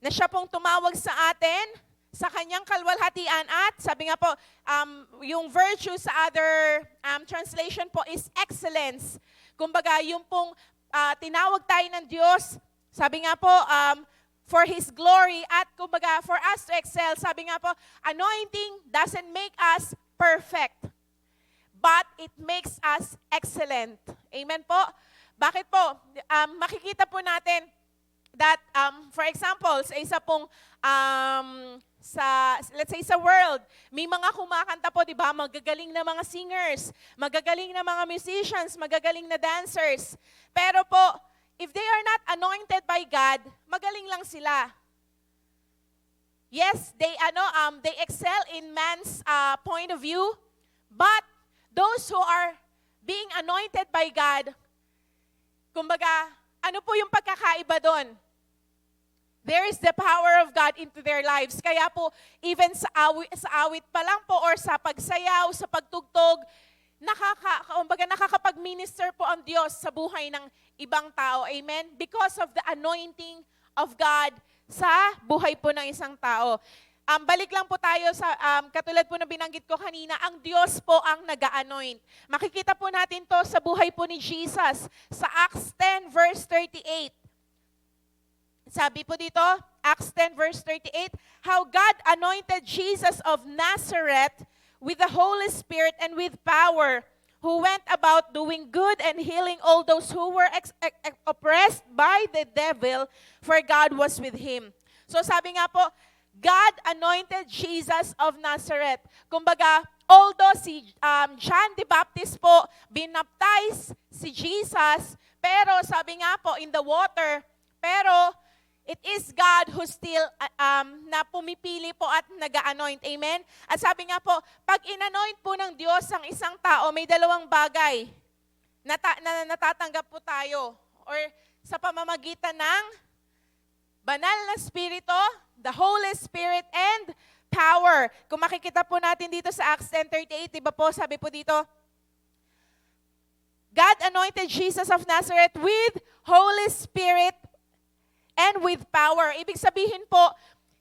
[SPEAKER 4] na siya pong tumawag sa atin, sa kanyang kalwalhatian at, sabi nga po, yung virtue sa other translation po is excellence. Kumbaga, yung pong tinawag tayo ng Diyos, sabi nga po, for His glory at kumbaga, for us to excel, sabi nga po, anointing doesn't make us perfect, but it makes us excellent. Amen po? Bakit po? Makikita po natin that, for example, sa isa pong, let's say sa world, may mga kumakanta po, di ba? Magagaling na mga singers, magagaling na mga musicians, magagaling na dancers. Pero po, if they are not anointed by God, magaling lang sila. Yes, they excel in man's point of view, but those who are being anointed by God, kumbaga, ano po yung pagkakaiba doon? There is the power of God into their lives. Kaya po, even sa awit pa lang po or sa pagsayaw, sa pagtugtog, nakakapag-minister po ang Diyos sa buhay ng ibang tao. Amen? Because of the anointing of God sa buhay po ng isang tao. Balik lang po tayo sa, katulad po na binanggit ko kanina, ang Diyos po ang nag-anoint. Makikita po natin to sa buhay po ni Jesus sa Acts 10 verse 38. Sabi po dito, Acts 10 verse 38, how God anointed Jesus of Nazareth with the Holy Spirit and with power, who went about doing good and healing all those who were oppressed by the devil, for God was with him. So sabi nga po, God anointed Jesus of Nazareth. Kumbaga, although si John the Baptist po, binaptize si Jesus, pero sabi nga po, in the water, pero it is God who still na pumipili po at nag-anoint. Amen? At sabi nga po, pag inanoint po ng Diyos ang isang tao, may dalawang bagay na natatanggap po tayo. Or sa pamamagitan ng banal na Espiritu, the Holy Spirit, and power. Kung makikita po natin dito sa Acts 10:38, di ba po, sabi po dito, God anointed Jesus of Nazareth with Holy Spirit and with power. Ibig sabihin po,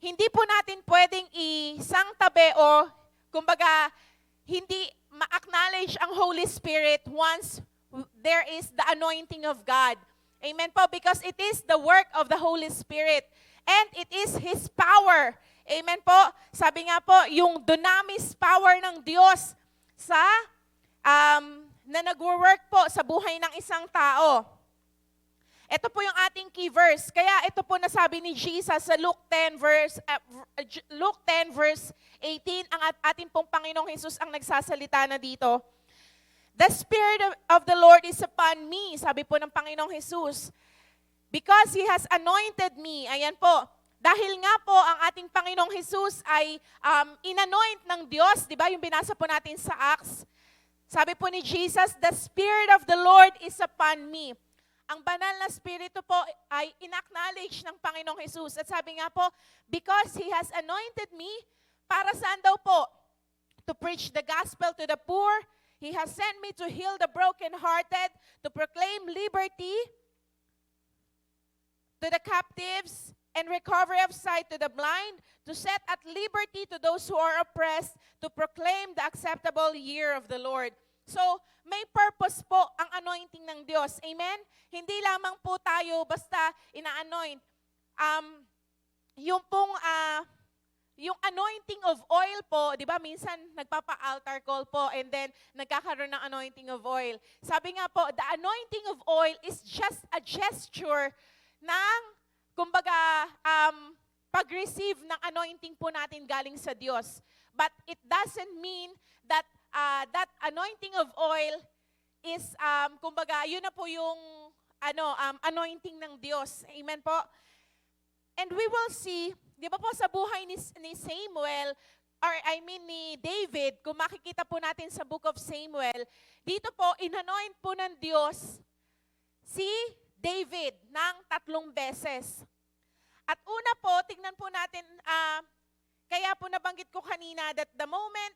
[SPEAKER 4] hindi po natin pwedeng isang tabi o kumbaga hindi ma-acknowledge ang Holy Spirit once there is the anointing of God. Amen po, because it is the work of the Holy Spirit and it is His power. Amen po. Sabi nga po, yung dunamis power ng Diyos sa na nagwo-work po sa buhay ng isang tao. Ito po yung ating key verse. Kaya ito po nasabi ni Jesus sa Luke 10 verse 18, ang ating pong Panginoong Jesus ang nagsasalita na dito. The Spirit of the Lord is upon me, sabi po ng Panginoong Jesus, because He has anointed me. Ayan po. Dahil nga po ang ating Panginoong Jesus ay inanoint ng Diyos, di ba? Yung binasa po natin sa Acts. Sabi po ni Jesus, the Spirit of the Lord is upon me. Ang banal na Espiritu po ay in-acknowledge ng Panginoong Jesus. At sabi nga po, because He has anointed me, para saan daw po? To preach the gospel to the poor. He has sent me to heal the brokenhearted, to proclaim liberty to the captives, and recovery of sight to the blind, to set at liberty to those who are oppressed, to proclaim the acceptable year of the Lord. So, may purpose po ang anointing ng Diyos. Amen? Hindi lamang po tayo basta ina-anoint. Yung pong, yung anointing of oil po, di ba, minsan nagpapa-altar call po and then nagkakaroon ng anointing of oil. Sabi nga po, the anointing of oil is just a gesture ng, kumbaga, pag-receive ng anointing po natin galing sa Diyos. But it doesn't mean that that anointing of oil is, kumbaga, yun na po yung anointing ng Diyos. Amen po? And we will see, di ba po sa buhay ni Samuel, or ni David, kung makikita po natin sa book of Samuel, dito po, inanoint po ng Diyos si David ng 3 beses. At una po, tingnan po natin, kaya po nabanggit ko kanina that the moment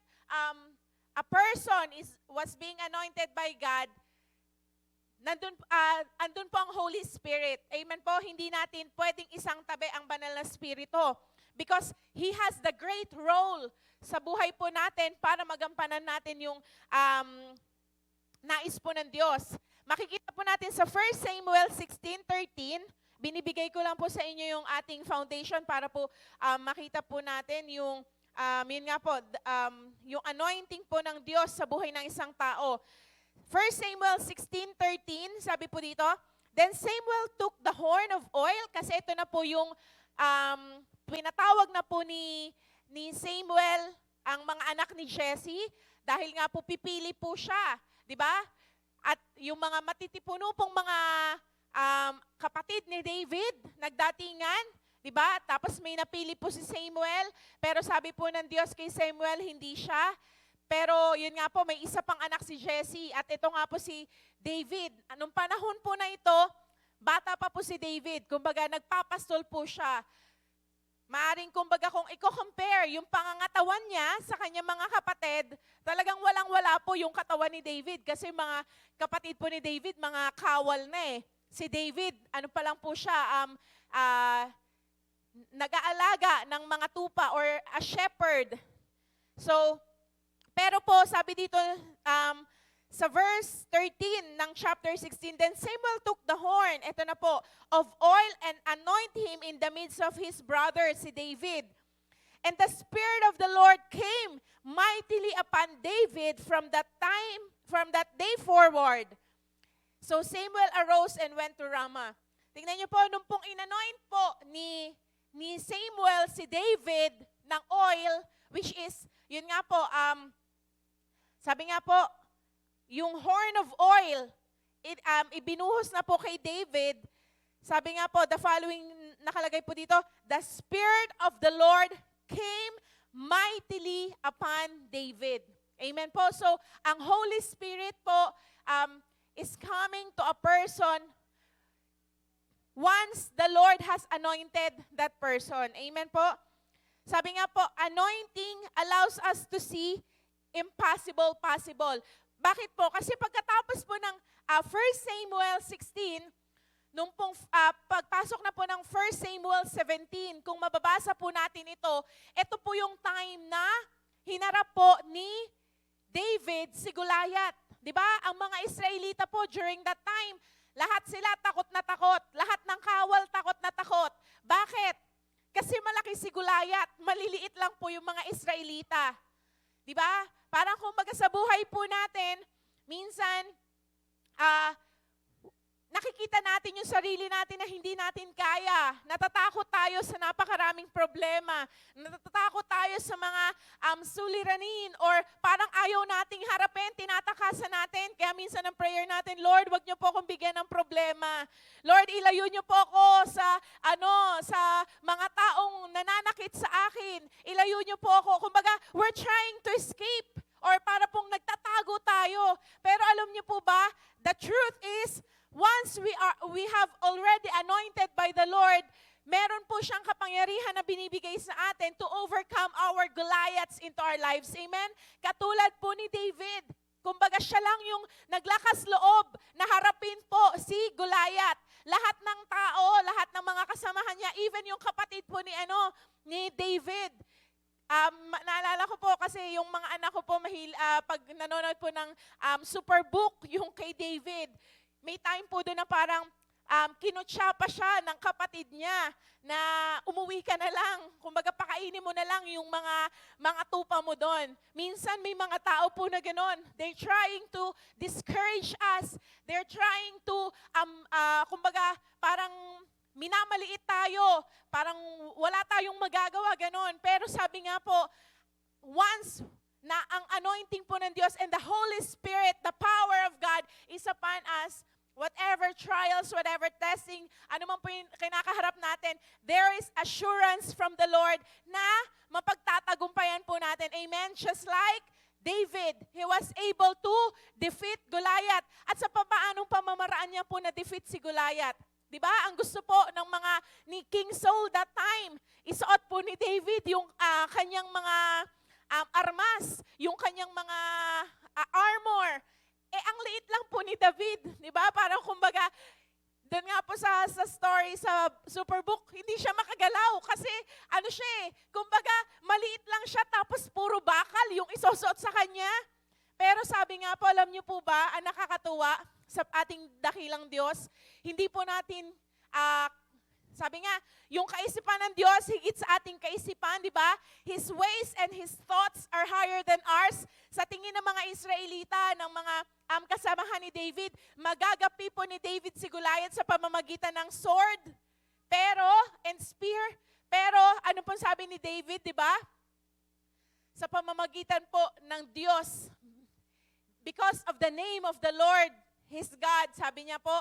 [SPEAKER 4] a person was being anointed by God, andun po ang Holy Spirit. Amen po, hindi natin pwedeng isang tabi ang banal na Espiritu. Because He has the great role sa buhay po natin para magampanan natin yung nais po ng Diyos. Makikita po natin sa 1 Samuel 16:13, binibigay ko lang po sa inyo yung ating foundation para po makita po natin yung, yun nga po, yung anointing po ng Diyos sa buhay ng isang tao. 1 Samuel 16:13, sabi po dito, then Samuel took the horn of oil, kasi ito na po yung pinatawag na po ni Samuel ang mga anak ni Jesse, dahil nga po pipili po siya, di ba? At yung mga matitipuno pong mga kapatid ni David, nagdatingan, di ba? Tapos may napili po si Samuel, pero sabi po ng Diyos kay Samuel, hindi siya. Pero yun nga po, may isa pang anak si Jesse, at ito nga po si David. Anong panahon po na ito, bata pa po si David, kumbaga nagpapastol po siya. Maaring kumbaga kung i-compare yung pangangatawan niya sa kanyang mga kapatid, talagang walang-wala po yung katawan ni David kasi mga kapatid po ni David, mga kawal na eh. Si David, ano pa lang po siya, nag-aalaga ng mga tupa or a shepherd. So, pero po sabi dito sa verse 13 ng chapter 16, then Samuel took the horn, eto na po, of oil and anoint him in the midst of his brothers, si David. And the Spirit of the Lord came mightily upon David from that day forward. So Samuel arose and went to Ramah. Tingnan niyo po, nung pong inanoint po ni Samuel si David ng oil, which is, yun nga po, sabi nga po, yung horn of oil, ibinuhos na po kay David. Sabi nga po, the following, nakalagay po dito, the Spirit of the Lord came mightily upon David. Amen po. So, ang Holy Spirit po is coming to a person once the Lord has anointed that person. Amen po. Sabi nga po, anointing allows us to see impossible possible. Bakit po? Kasi pagkatapos po ng 1 Samuel 16, nung pong pagpasok na po ng 1 Samuel 17, kung mababasa po natin ito po yung time na hinarap po ni David si Goliath. 'Di ba? Ang mga Israelita po during that time, lahat sila takot na takot. Lahat ng kawal takot na takot. Bakit? Kasi malaki si Goliath, maliliit lang po yung mga Israelita. 'Di ba? Parang kumbaga sa buhay po natin, minsan nakikita natin yung sarili natin na hindi natin kaya. Natatakot tayo sa napakaraming problema. Natatakot tayo sa mga suliranin or parang ayaw nating harapin, tinatakasan natin. Kaya minsan ang prayer natin, Lord, wag niyo po akong bigyan ng problema. Lord, ilayo niyo po ako sa mga taong nananakit sa akin. Ilayo niyo po ako. Kumbaga, we're trying to escape or para pong nagtatago tayo. Pero alam niyo po ba, the truth is, once we have already anointed by the Lord, meron po siyang kapangyarihan na binibigay sa atin to overcome our Goliaths into our lives. Amen? Katulad po ni David. Kumbaga siya lang yung naglakas loob na harapin po si Goliath. Lahat ng tao, lahat ng mga kasamahan niya, even yung kapatid po ni David. Naalala ko po kasi yung mga anak ko po pag nanonood po ng Superbook, yung kay David, may time po doon na parang kinutsa pa siya ng kapatid niya na umuwi ka na lang. Kumbaga pakainin mo na lang yung mga tupa mo doon. Minsan may mga tao po na gano'n. They're trying to discourage us. They're trying to, kumbaga parang minamaliit tayo. Parang wala tayong magagawa, gano'n. Pero sabi nga po, once na ang anointing po ng Diyos and the Holy Spirit, the power of God is upon us, whatever trials, whatever testing, ano man po yung kinakaharap natin, there is assurance from the Lord na mapagtatagumpayan po natin. Amen? Just like David, he was able to defeat Goliath. At sa papaanong pamamaraan niya po na defeat si Goliath. Diba? Ang gusto po ng ni King Saul that time, isuot po ni David yung kanyang mga armas, yung kanyang mga armor. Ang liit lang po ni David, di ba? Parang kumbaga, doon nga po sa story sa Superbook, hindi siya makagalaw kasi kumbaga maliit lang siya tapos puro bakal yung isusuot sa kanya. Pero sabi nga po, alam niyo po ba, ang nakakatuwa sa ating dakilang Diyos, hindi po natin sabi nga, yung kaisipan ng Diyos, higit sa ating kaisipan, di ba? His ways and His thoughts are higher than ours. Sa tingin ng mga Israelita, ng mga kasamahan ni David, magagapi po ni David si Goliath sa pamamagitan ng sword, and spear. Pero, ano pong sabi ni David, di ba? Sa pamamagitan po ng Diyos, because of the name of the Lord, His God, sabi niya po,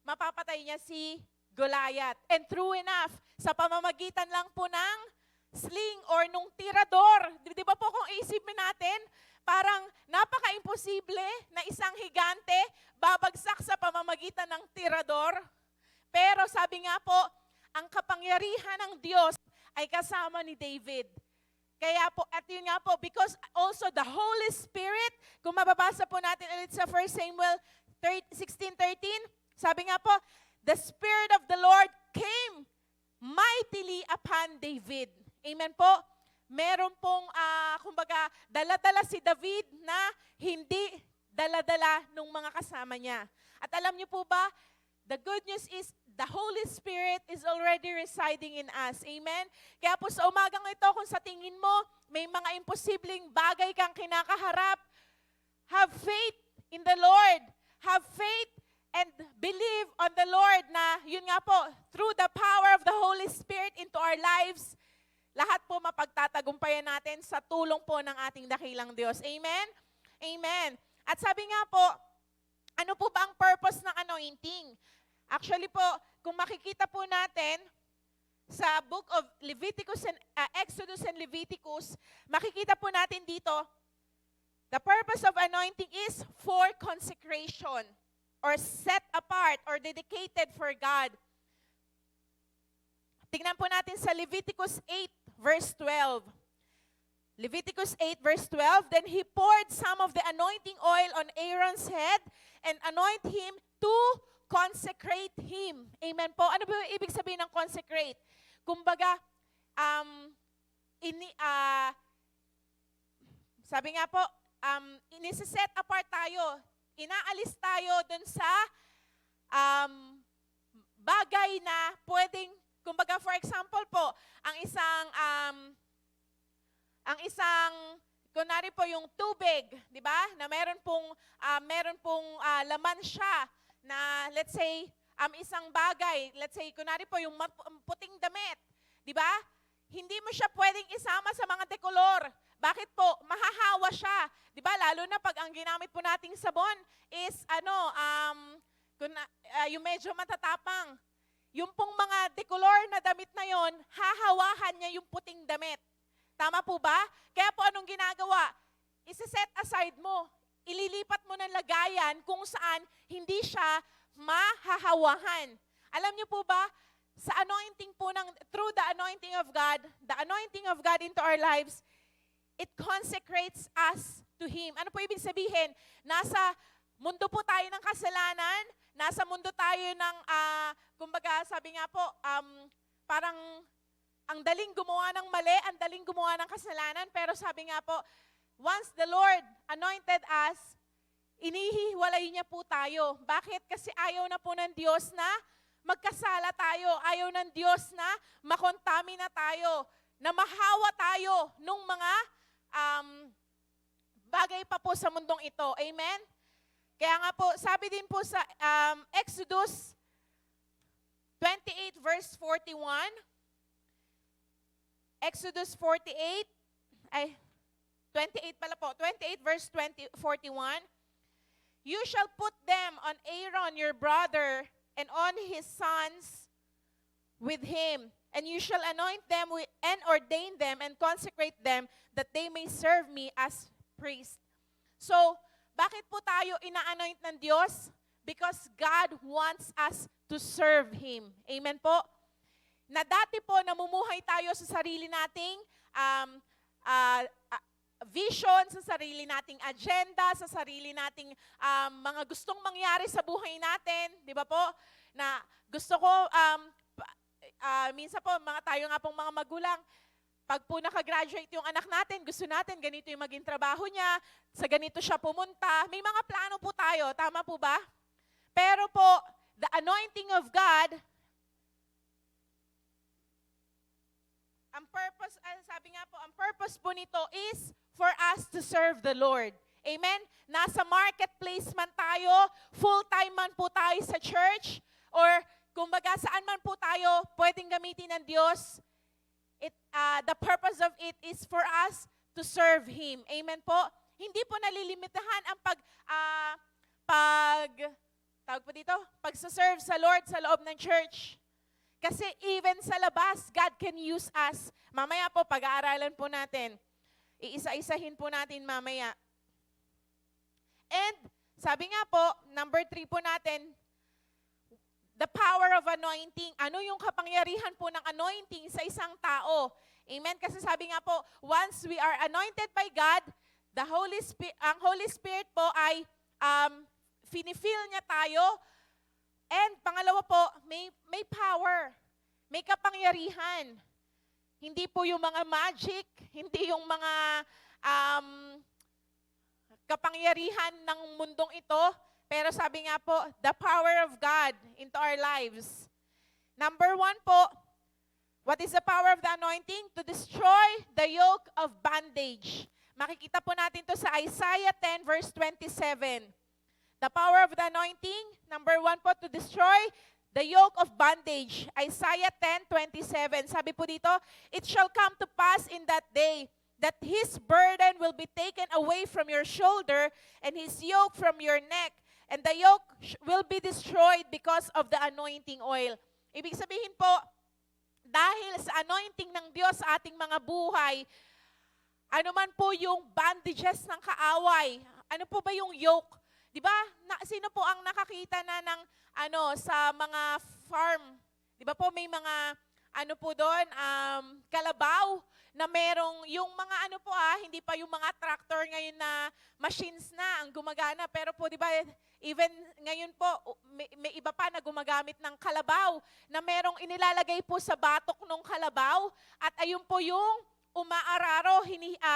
[SPEAKER 4] mapapatay niya si Goliath. And true enough, sa pamamagitan lang po ng sling or nung tirador. Di ba po kung isipin natin, parang napaka-imposible na isang higante babagsak sa pamamagitan ng tirador. Pero sabi nga po, ang kapangyarihan ng Diyos ay kasama ni David. Kaya po, at yun nga po, because also the Holy Spirit, kung mababasa po natin ulit sa 1 Samuel 16:13, sabi nga po, the Spirit of the Lord came mightily upon David. Amen po? Meron pong, kumbaga, dala-dala si David na hindi dala-dala ng mga kasama niya. At alam niyo po ba, the good news is the Holy Spirit is already residing in us. Amen? Kaya po sa umagang ito, kung sa tingin mo, may mga imposibleng bagay kang kinakaharap, have faith in the Lord. Have faith and believe on the Lord na, yun nga po, through the power of the Holy Spirit into our lives, lahat po mapagtatagumpayan natin sa tulong po ng ating dakilang Diyos. Amen? Amen. At sabi nga po, ano po ba ang purpose ng anointing? Actually po, kung makikita po natin sa book of Leviticus and Exodus and Leviticus, makikita po natin dito, the purpose of anointing is for consecration or set apart or dedicated for God. Tingnan po natin sa Leviticus 8 verse 12. Leviticus 8 verse 12, then he poured some of the anointing oil on Aaron's head and anointed him to consecrate Him. Amen po. Ano ba yung ibig sabihin ng consecrate? Kumbaga, sabi nga po, inisiset apart tayo. Inaalis tayo dun sa bagay na pwedeng, kumbaga for example po, kunwari po yung tubig, di ba? Na meron pong laman siya na let's say isang bagay, let's say kunwari po yung puting damit, di ba? Hindi mo siya pwedeng isama sa mga dekolor. Bakit po? Mahahawa siya. Di ba? Lalo na pag ang ginamit po nating sabon is yung medyo matatapang. Yung pong mga decolor na damit na yon, hahawahan niya yung puting damit. Tama po ba? Kaya po anong ginagawa? Isi-set aside mo. Ililipat mo ng lagayan kung saan hindi siya mahahawahan. Alam niyo po ba, sa anointing po through the anointing of God into our lives, it consecrates us to Him. Ano po ibig sabihin? Nasa mundo po tayo ng kasalanan, nasa mundo tayo ng, kumbaga sabi nga po, parang ang daling gumawa ng mali, ang daling gumawa ng kasalanan, pero sabi nga po, once the Lord anointed us, inihiwalay niya po tayo. Bakit? Kasi ayaw na po ng Diyos na magkasala tayo. Ayaw ng Diyos na makontamina tayo, na mahawa tayo nung mga bagay pa po sa mundong ito. Amen? Kaya nga po, sabi din po sa Exodus 28 verse 41, Exodus 28 verse 41, you shall put them on Aaron your brother and on his sons with him, and you shall anoint them and ordain them and consecrate them that they may serve me as priests. So, bakit po tayo ina-anoint ng Diyos? Because God wants us to serve Him. Amen po? Na dati po namumuhay tayo sa sarili nating vision, sa sarili nating agenda, sa sarili nating mga gustong mangyari sa buhay natin. Di ba po? Na gusto ko, minsan po, tayo nga pong mga magulang, pag po nakagraduate yung anak natin, gusto natin, ganito yung maging trabaho niya, sa ganito siya pumunta. May mga plano po tayo, tama po ba? Pero po, the anointing of God, ang purpose, sabi nga po, ang purpose po nito is for us to serve the Lord. Amen? Nasa marketplace man tayo, full-time man po tayo sa church, or kumbaga saan man po tayo pwedeng gamitin ng Diyos, the purpose of it is for us to serve Him. Amen po? Hindi po nalilimitahan ang pagsaserve sa Lord sa loob ng church. Kasi even sa labas, God can use us. Mamaya po, pag-aaralan po natin. Iisa-isahin po natin mamaya. And, sabi nga po, number 3 po natin, the power of anointing. Ano yung kapangyarihan po ng anointing sa isang tao? Amen? Kasi sabi nga po, once we are anointed by God, ang Holy Spirit po ay fini-fill niya tayo. And pangalawa po, may power. May kapangyarihan. Hindi po yung mga magic, hindi yung mga kapangyarihan ng mundong ito, pero sabi nga po, the power of God into our lives. Number 1 po, what is the power of the anointing? To destroy the yoke of bondage. Makikita po natin to sa Isaiah 10 verse 27. The power of the anointing, number 1 po, to destroy the yoke of bondage. Isaiah 10:27. Sabi po dito, it shall come to pass in that day that his burden will be taken away from your shoulder and his yoke from your neck. And the yoke will be destroyed because of the anointing oil. Ibig sabihin po, dahil sa anointing ng Diyos sa ating mga buhay, ano man po yung bandages ng kaaway, ano po ba yung yoke? Di ba? Sino po ang nakakita na ng sa mga farm? Di ba po may mga po doon, kalabaw na merong yung mga hindi pa yung mga tractor ngayon na machines na ang gumagana. Pero po, di ba, Even ngayon po, may iba pa na gumagamit ng kalabaw na merong inilalagay po sa batok ng kalabaw at ayun po yung umaararo,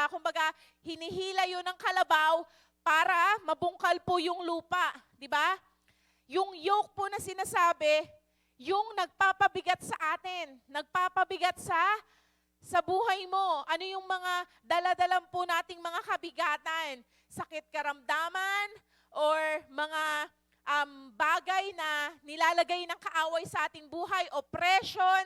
[SPEAKER 4] kumbaga hinihila yun ng kalabaw para mabungkal po yung lupa, di ba? Yung yoke po na sinasabi, yung nagpapabigat sa atin, nagpapabigat sa buhay mo. Ano yung mga daladalan po nating mga kabigatan? Sakit karamdaman or mga bagay na nilalagay ng kaaway sa ating buhay, oppression,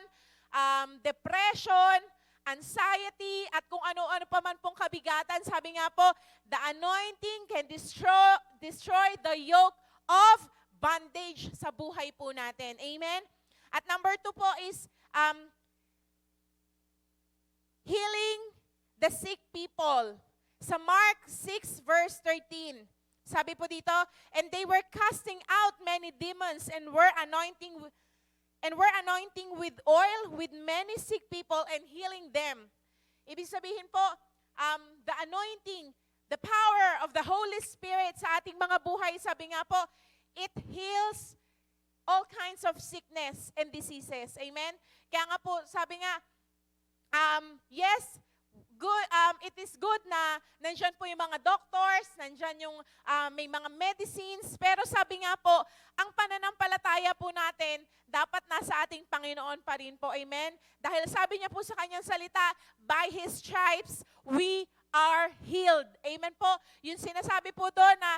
[SPEAKER 4] depression, anxiety, at kung ano-ano pa man pong kabigatan. Sabi nga po, the anointing can destroy the yoke of bondage sa buhay po natin. Amen? At number 2 po is healing the sick people. Sa Mark 6 verse 13, sabi po dito, and they were casting out many demons and were anointing with oil with many sick people and healing them. Ibig sabihin po, the anointing, the power of the Holy Spirit sa ating mga buhay, sabi nga po, it heals all kinds of sickness and diseases. Amen? Kaya nga po, sabi nga, yes, good, it is good na nandyan po yung mga doctors, nandyan yung may mga medicines, pero sabi nga po, ang pananampalataya po natin, dapat nasa ating Panginoon pa rin po. Amen? Dahil sabi niya po sa kanyang salita, by His stripes, we are healed. Amen po? Yung sinasabi po doon na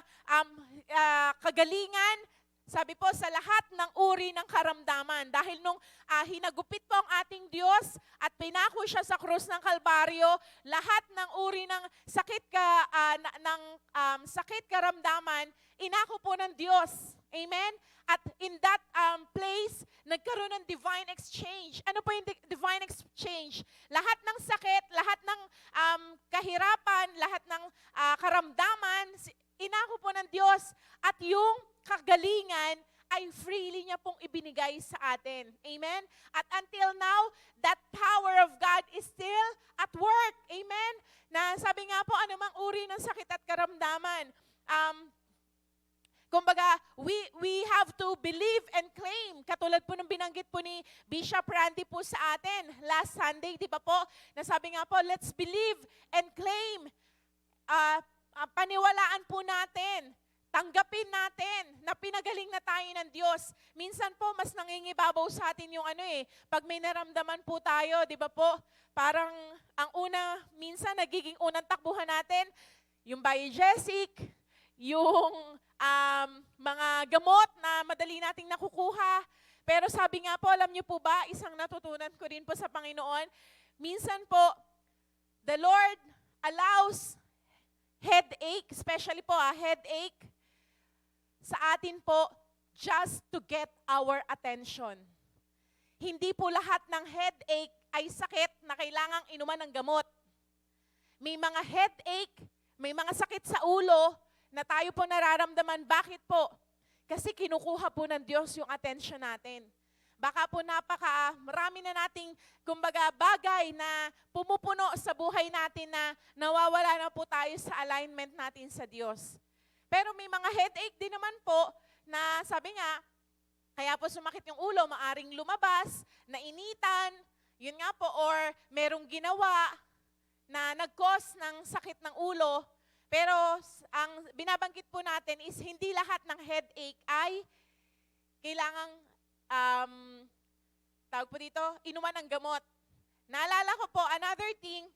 [SPEAKER 4] kagalingan, sabi po, sa lahat ng uri ng karamdaman. Dahil nung hinagupit po ang ating Diyos at pinako siya sa krus ng Kalbaryo, lahat ng uri ng sakit karamdaman, inako po ng Diyos. Amen? At in that place, nagkaroon ng divine exchange. Ano po yung divine exchange? Lahat ng sakit, lahat ng kahirapan, lahat ng karamdaman, inako po ng Diyos. At yung kagalingan ay freely niya pong ibinigay sa atin. Amen? At until now, that power of God is still at work. Amen? Na sabi nga po, anumang uri ng sakit at karamdaman, kumbaga, we have to believe and claim. Katulad po ng binanggit po ni Bishop Randy po sa atin last Sunday, di ba po? Nasabi nga po, let's believe and claim. Paniwalaan po natin, tanggapin natin na pinagaling na tayo ng Diyos. Minsan po, mas nangingibabaw sa atin yung pag may naramdaman po tayo, di ba po? Parang ang minsan nagiging unang takbuhan natin, yung biogesic, yung mga gamot na madali nating nakukuha. Pero sabi nga po, alam niyo po ba, isang natutunan ko rin po sa Panginoon, minsan po, the Lord allows headache, especially po headache, sa atin po, just to get our attention. Hindi po lahat ng headache ay sakit na kailangang inuman ng gamot. May mga headache, may mga sakit sa ulo, na tayo po nararamdaman. Bakit po? Kasi kinukuha po ng Diyos yung attention natin. Baka po marami na nating, kumbaga, bagay na pumupuno sa buhay natin na nawawala na po tayo sa alignment natin sa Diyos. Pero may mga headache din naman po na sabi nga, kaya po sumakit yung ulo, maaring lumabas, nainitan, yun nga po, or merong ginawa na nag-cause ng sakit ng ulo. Pero ang binabanggit po natin is hindi lahat ng headache ay kailangang, tawag po dito, inuman ng gamot. Naalala ko po, another thing,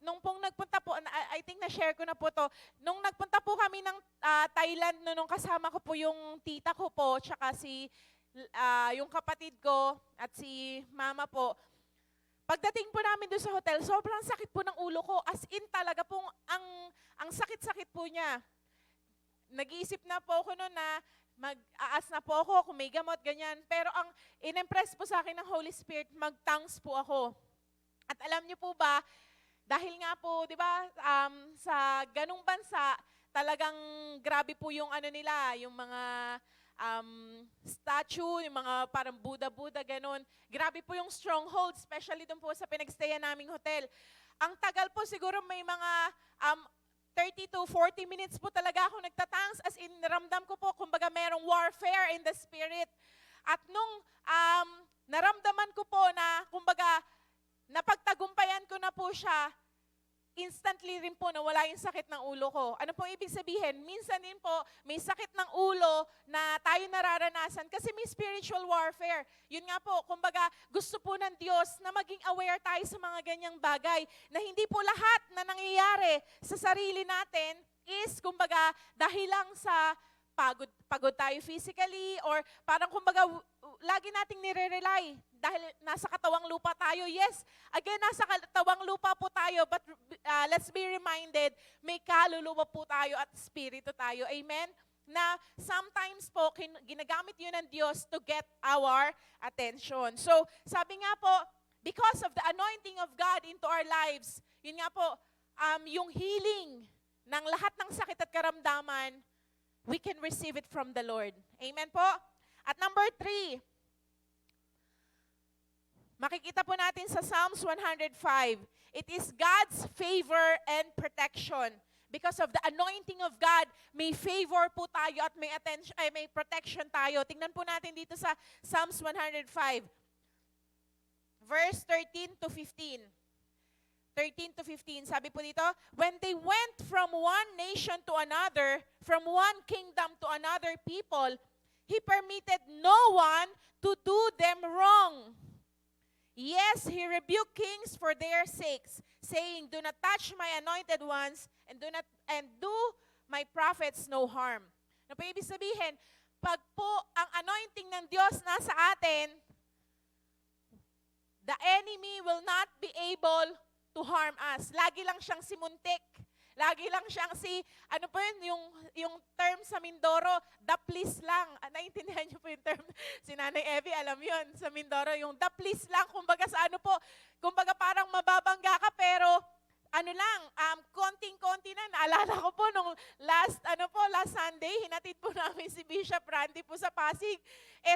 [SPEAKER 4] nung pong nagpunta po, I think na-share ko na po to, nung nagpunta po kami ng Thailand, nung kasama ko po yung tita ko po, tsaka yung kapatid ko at si mama po, pagdating po namin doon sa hotel, sobrang sakit po ng ulo ko. As in talaga pong ang sakit-sakit po niya. Nag-iisip na po ako noon na mag-aas na po ako kung may gamot, ganyan. Pero ang in-impress po sa akin ng Holy Spirit, mag-tongues po ako. At alam niyo po ba, dahil nga po, di ba, sa ganung bansa, talagang grabe po yung nila, yung mga statue, yung mga parang Buddha, ganun. Grabe po yung stronghold, especially doon po sa pinagstayan naming hotel. Ang tagal po siguro may mga 30 to 40 minutes po talaga ako nagtatangs, as in naramdam ko po, kumbaga merong warfare in the spirit. At nung naramdaman ko po na, kumbaga, napagtagumpayan ko na po siya, instantly rin po nawala yung sakit ng ulo ko. Ano pong ibig sabihin? Minsan din po, may sakit ng ulo na tayo nararanasan kasi may spiritual warfare. Yun nga po, kumbaga, gusto po ng Diyos na maging aware tayo sa mga ganyang bagay, na hindi po lahat na nangyayari sa sarili natin is, kumbaga, dahil lang sa pagod tayo physically, or parang kumbaga, lagi nating nire-rely dahil nasa katawang lupa tayo. Yes, again, nasa katawang lupa po tayo, but let's be reminded, may kaluluwa po tayo at spirito tayo. Amen? Na sometimes po, ginagamit yun ng Diyos to get our attention. So, sabi nga po, because of the anointing of God into our lives, yun nga po, yung healing ng lahat ng sakit at karamdaman, we can receive it from the Lord. Amen po? At number 3, makikita po natin sa Psalms 105, it is God's favor and protection. Because of the anointing of God, may favor po tayo at may attention, may protection tayo. Tingnan po natin dito sa Psalms 105, verse 13 to 15. 13 to 15, sabi po dito, when they went from one nation to another, from one kingdom to another people, He permitted no one to do them wrong. Yes, He rebuked kings for their sakes, saying, do not touch my anointed ones, and do my prophets no harm. Ano po ibig sabihin? Pag po ang anointing ng Diyos nasa atin, the enemy will not be able to harm us. Lagi lang siyang si muntik. Lagi lang siyang si, ano po yun, yung term sa Mindoro, the please lang. Naintindihan niyo po yung term, si Nanay Evie, alam yun, sa Mindoro, yung the please lang, kumbaga sa ano po, kumbaga parang mababangga ka, pero ano lang, konting-konti na, naalala ko po nung last Sunday, hinatid po namin si Bishop Randy po sa Pasig.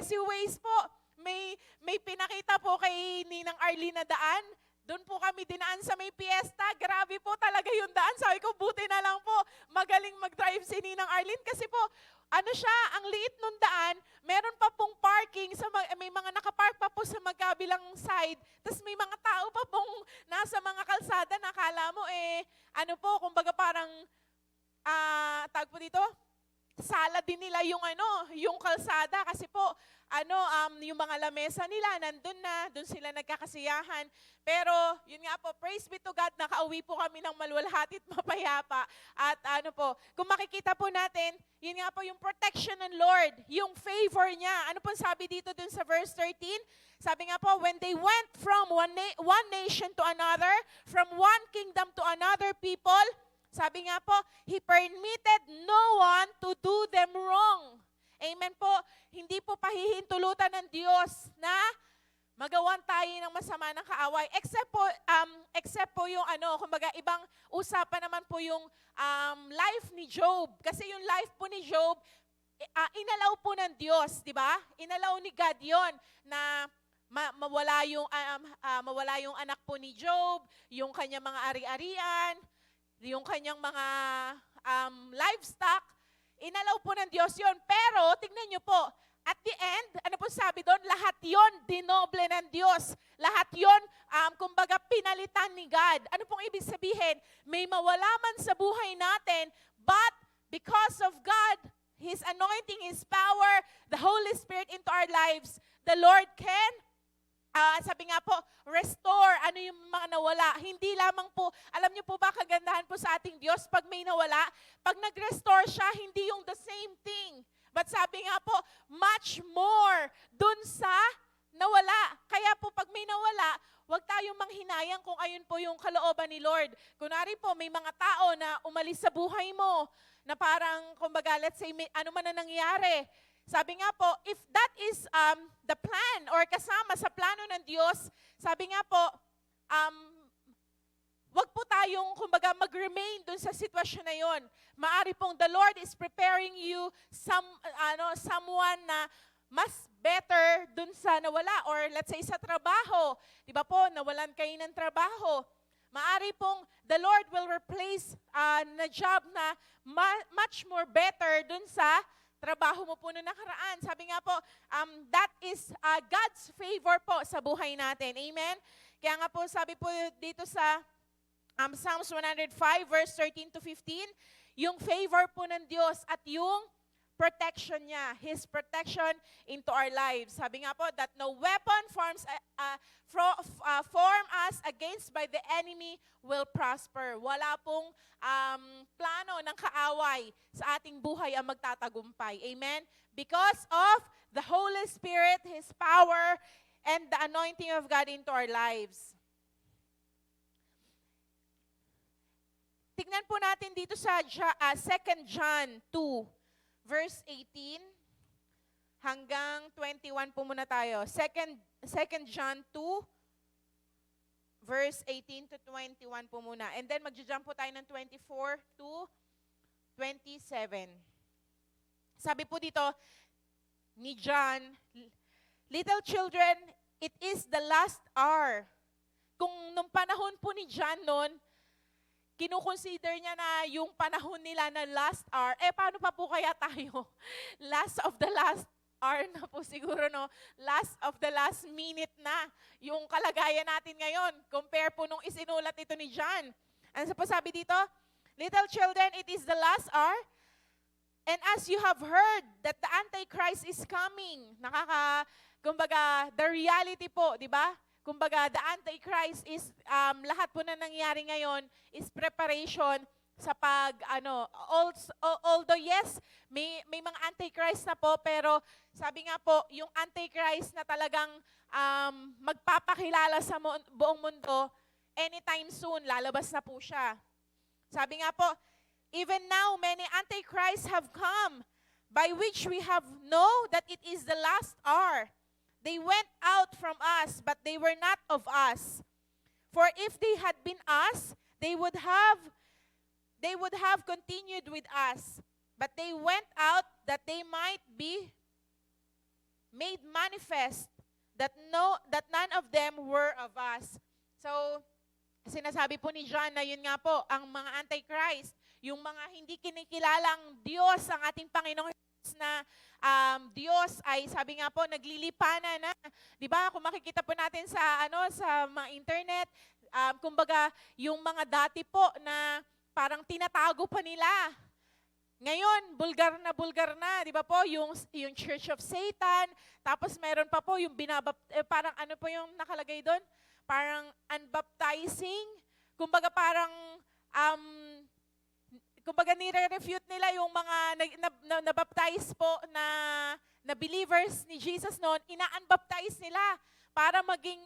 [SPEAKER 4] SU Ways po, may pinakita po kay Ninang Arlene na daan. Doon po kami dinaan sa may piyesta. Grabe po talaga yung daan. Sabi ko, buti na lang po magaling mag-drive si Ninang Arlene. Kasi po, ano siya, ang liit nung daan, meron pa pong parking, may mga nakapark pa po sa magkabilang side. Tapos may mga tao pa pong nasa mga kalsada na akala mo ano po, kumbaga parang, tawag po dito, sala din nila yung kalsada kasi po, yung mga lamesa nila, doon sila nagkakasiyahan. Pero, yun nga po, praise be to God, nakauwi po kami ng maluwalhati at mapayapa. At kung makikita po natin, yun nga po yung protection ng Lord, yung favor niya. Ano po sabi dito dun sa verse 13? Sabi nga po, when they went from one nation to another, from one kingdom to another people, sabi nga po, He permitted no one to do them wrong. Amen po. Hindi po pahihintulutan ng Diyos na magawan tayo ng masama ng kaaway. Except po yung kumbaga ibang usapan naman po yung life ni Job. Kasi yung life po ni Job, inalaw po ng Diyos, di ba? Inalaw ni God yon na mawala yung anak po ni Job, yung kanyang mga ari-arian, yung kanyang mga livestock. Inalaw po ng Diyos yon. Pero, tignan nyo po, at the end, ano po sabi doon? Lahat yon dinoble ng Diyos. Lahat yon, kumbaga, pinalitan ni God. Ano pong ibig sabihin? May mawala man sa buhay natin, but because of God, His anointing, His power, the Holy Spirit into our lives, the Lord can, sabi nga po, restore ano yung mga nawala. Hindi lamang po, alam niyo po ba kagandahan po sa ating Diyos pag may nawala? Pag nag-restore siya, hindi yung the same thing. But sabi nga po, much more dun sa nawala. Kaya po pag may nawala, huwag tayong manghinayang kung ayun po yung kalooban ni Lord. Kunwari po, may mga tao na umalis sa buhay mo, na parang, kumbaga, let's say, ano man na nangyari. Sabi nga po, if that is the plan or kasama sa plano ng Diyos, sabi nga po, wag po tayong, kumbaga, mag-remain dun sa sitwasyon na yon. Maari pong the Lord is preparing you someone na mas better dun sa nawala or let's say sa trabaho. Di ba po, nawalan kayo ng trabaho. Maari pong the Lord will replace na job na much more better dun sa trabaho mo po noong nakaraan. Sabi nga po, that is God's favor po sa buhay natin. Amen? Kaya nga po, sabi po dito sa Psalms 105 verse 13 to 15, yung favor po ng Diyos at yung protection niya, His protection into our lives. Sabi nga po, that no weapon form us against by the enemy will prosper. Wala pong plano ng kaaway sa ating buhay ang magtatagumpay. Amen? Because of the Holy Spirit, His power, and the anointing of God into our lives. Tignan po natin dito sa 2 John 2, verse 18 hanggang 21 po muna tayo. 2 John 2, verse 18 to 21 po muna. And then magja-jump po tayo ng 24 to 27. Sabi po dito ni John, little children, it is the last hour. Kung nung panahon po ni John noon, kinukonsider niya na yung panahon nila na last hour, paano pa po kaya tayo? Last of the last hour na po siguro, no? Last of the last minute na yung kalagayan natin ngayon. Compare po nung isinulat ito ni John. Ano po sabi dito? Little children, it is the last hour. And as you have heard that the Antichrist is coming, kumbaga, the reality po, di ba? Kumbaga, the Antichrist is, lahat po na nangyari ngayon is preparation sa although yes, may mga Antichrist na po, pero sabi nga po, yung Antichrist na talagang magpapakilala sa buong mundo, anytime soon, lalabas na po siya. Sabi nga po, even now, many Antichrists have come, by which we have know that it is the last hour. They went out from us, but they were not of us. For if they had been us, they would have continued with us. But they went out that they might be made manifest that none of them were of us. So, sinasabi po ni John na yun nga po, ang mga Antichrist, yung mga hindi kinikilalang Diyos ang ating Panginoong na Diyos ay sabi nga po naglilipanan na, 'di ba? Kung makikita po natin sa sa mga internet, kumbaga yung mga dati po na parang tinatago pa nila. Ngayon, bulgar na, 'di ba po? Yung Church of Satan, tapos meron pa po yung parang ano po yung nakalagay doon? Parang unbaptizing. Kumbaga parang kumbaga nire-refute nila yung mga nabaptize po na believers ni Jesus noon, ina-unbaptize nila para maging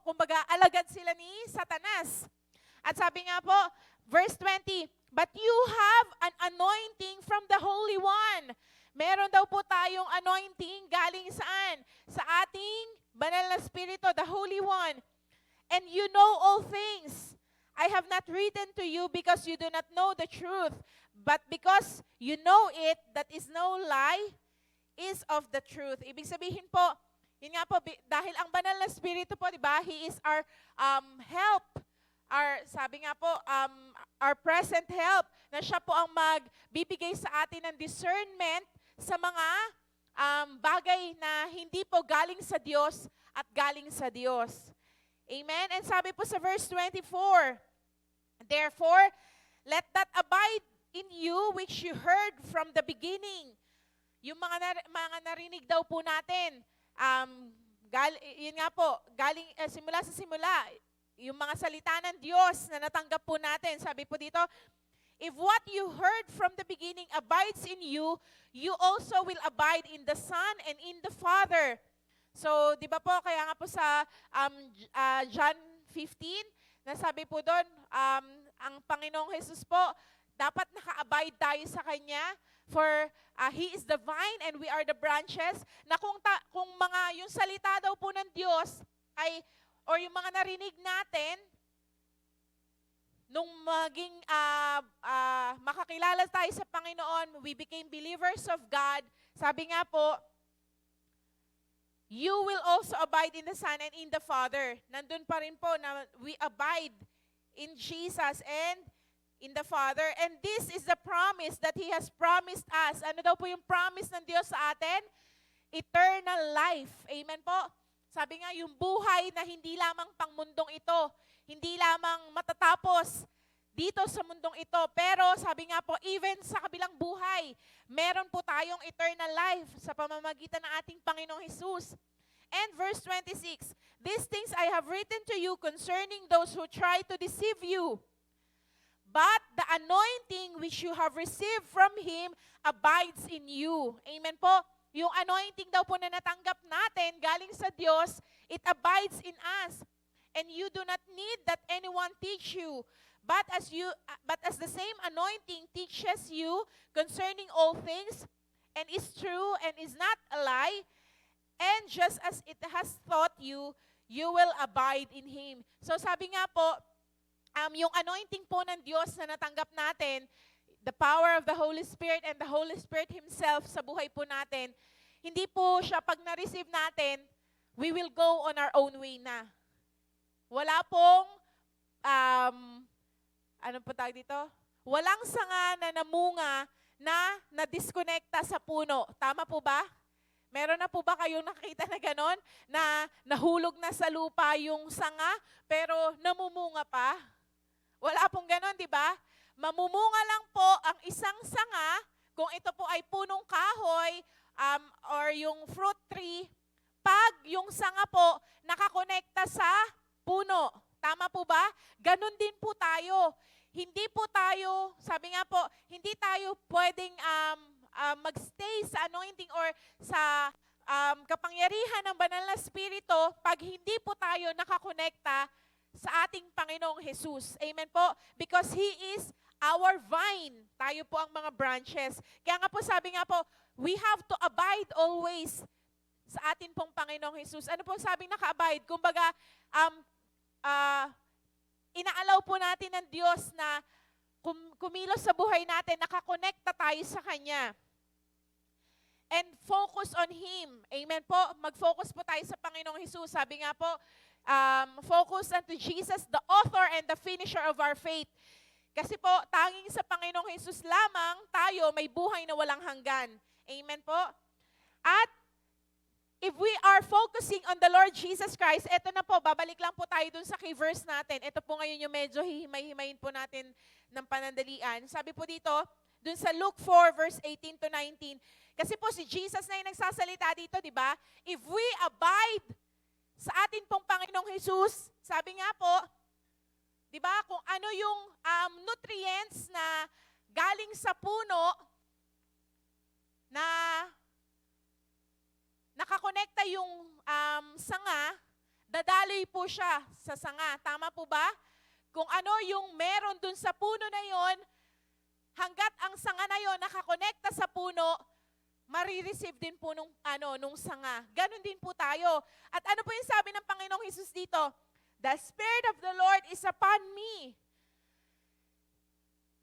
[SPEAKER 4] kumbaga alagad sila ni Satanas. At sabi nga po, verse 20, but you have an anointing from the Holy One. Meron daw po tayong anointing galing saan? Sa ating banal na Espiritu, the Holy One. And you know all things. I have not written to you because you do not know the truth, but because you know it, that is no lie, is of the truth. Ibig sabihin po, yun nga po, dahil ang banal na Espiritu po, di ba, He is our help. Sabi nga po, our present help, na siya po ang magbibigay sa atin ng discernment sa mga bagay na hindi po galing sa Diyos at galing sa Diyos. Amen? And sabi po sa verse 24, therefore, let that abide in you which you heard from the beginning. Yung mga narinig daw po natin, yun nga po, galing simula sa simula, yung mga salita ng Diyos na natanggap po natin. Sabi po dito, if what you heard from the beginning abides in you, you also will abide in the Son and in the Father. So, di ba po, kaya nga po sa John 15, nasabi po doon, ang Panginoong Jesus po, dapat naka-abide tayo sa Kanya, for He is the vine and we are the branches, na kung yung salita daw po ng Diyos, or yung mga narinig natin, nung maging makakilala tayo sa Panginoon, we became believers of God, sabi nga po, you will also abide in the Son and in the Father. Nandun pa rin po na we abide in Jesus and in the Father. And this is the promise that He has promised us. Ano daw po yung promise ng Diyos sa atin? Eternal life. Amen po. Sabi nga, yung buhay na hindi lamang pang mundong ito, hindi lamang matatapos dito sa mundong ito, pero sabi nga po, even sa kabilang buhay, meron po tayong eternal life sa pamamagitan ng ating Panginoong Jesus. And verse 26, these things I have written to you concerning those who try to deceive you. But the anointing which you have received from Him abides in you. Amen po. Yung anointing daw po na natanggap natin galing sa Diyos, it abides in us. And you do not need that anyone teach you. But as the same anointing teaches you concerning all things, and is true and is not a lie, and just as it has taught you, you will abide in Him. So sabi nga po, yung anointing po ng Diyos na natanggap natin, the power of the Holy Spirit and the Holy Spirit Himself sa buhay po natin, hindi po siya pag na-receive natin, we will go on our own way na. Wala pong, anong po tawag dito? Walang sanga na namunga na na-disconnecta sa puno. Tama po ba? Meron na po ba kayong nakita na ganon? Na nahulog na sa lupa yung sanga, pero namumunga pa? Wala pong ganon, di ba? Mamumunga lang po ang isang sanga, kung ito po ay punong kahoy, or yung fruit tree, pag yung sanga po nakakonekta sa puno. Tama po ba? Ganon din po tayo. Hindi po tayo, sabi nga po, hindi tayo pwedeng magstay sa anointing or sa kapangyarihan ng banal na spirito pag hindi po tayo nakakonekta sa ating Panginoong Jesus. Amen po? Because He is our vine. Tayo po ang mga branches. Kaya nga po, sabi nga po, we have to abide always sa atin pong Panginoong Jesus. Ano po sabing naka-abide? Kumbaga, inaalaw po natin ng Diyos na kumilos sa buhay natin, nakakonekta tayo sa Kanya. And focus on Him. Amen po? Mag-focus po tayo sa Panginoong Jesus. Sabi nga po, focus unto Jesus, the author and the finisher of our faith. Kasi po, tanging sa Panginoong Jesus lamang tayo may buhay na walang hanggan. Amen po? At if we are focusing on the Lord Jesus Christ, eto na po, babalik lang po tayo dun sa key verse natin. Ito po ngayon yung medyo hihimay-himayin po natin ng panandalian. Sabi po dito, dun sa Luke 4 verse 18 to 19, kasi po si Jesus na yung nagsasalita dito, di ba? If we abide sa atin pong Panginoong Jesus, sabi nga po, di ba, kung ano yung nutrients na galing sa puno na nakakonekta yung sanga, dadaloy po siya sa sanga. Tama po ba? Kung ano yung meron dun sa puno na yon, hanggat ang sanga na yon nakakonekta sa puno, marireceive din po nung sanga. Ganon din po tayo. At ano po yung sabi ng Panginoong Jesus dito? The Spirit of the Lord is upon me.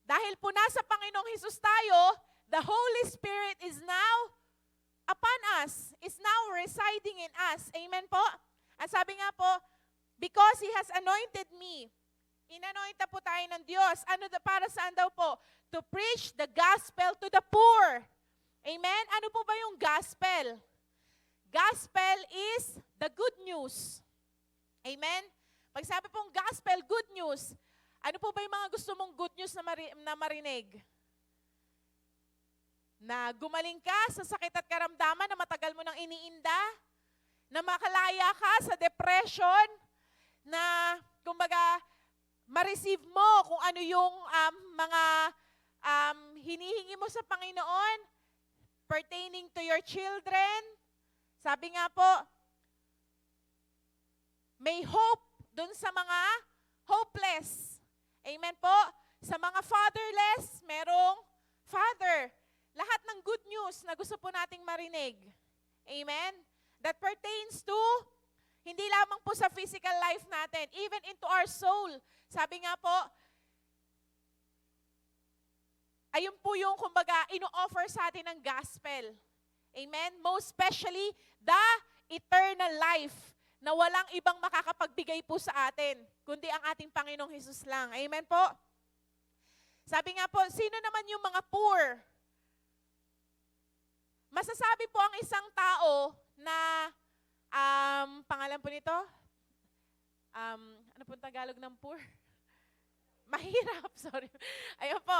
[SPEAKER 4] Dahil po nasa Panginoong Jesus tayo, the Holy Spirit is now upon us, is now residing in us. Amen po? At sabi nga po, because He has anointed me, inanointa po tayo ng Diyos. Para saan daw po? To preach the gospel to the poor. Amen? Ano po ba yung gospel? Gospel is the good news. Amen? Pag sabi pong gospel, good news, ano po ba yung mga gusto mong good news na marinig? Na gumaling ka sa sakit at karamdaman na matagal mo nang iniinda, na makalaya ka sa depression, na kumbaga ma-receive mo kung ano yung mga hinihingi mo sa Panginoon pertaining to your children. Sabi nga po, may hope dun sa mga hopeless. Amen po? Sa mga fatherless, merong father. Lahat ng good news na gusto po nating marinig. Amen? That pertains to, hindi lamang po sa physical life natin, even into our soul. Sabi nga po, ayun po yung, kumbaga, ino-offer sa atin ng gospel. Amen? Most especially, the eternal life na walang ibang makakapagbigay po sa atin, kundi ang ating Panginoong Hesus lang. Amen po? Sabi nga po, sino naman yung mga poor? Masasabi po ang isang tao na, pangalan po nito? Ano po ang Tagalog ng poor? Mahirap, sorry. Ayun po.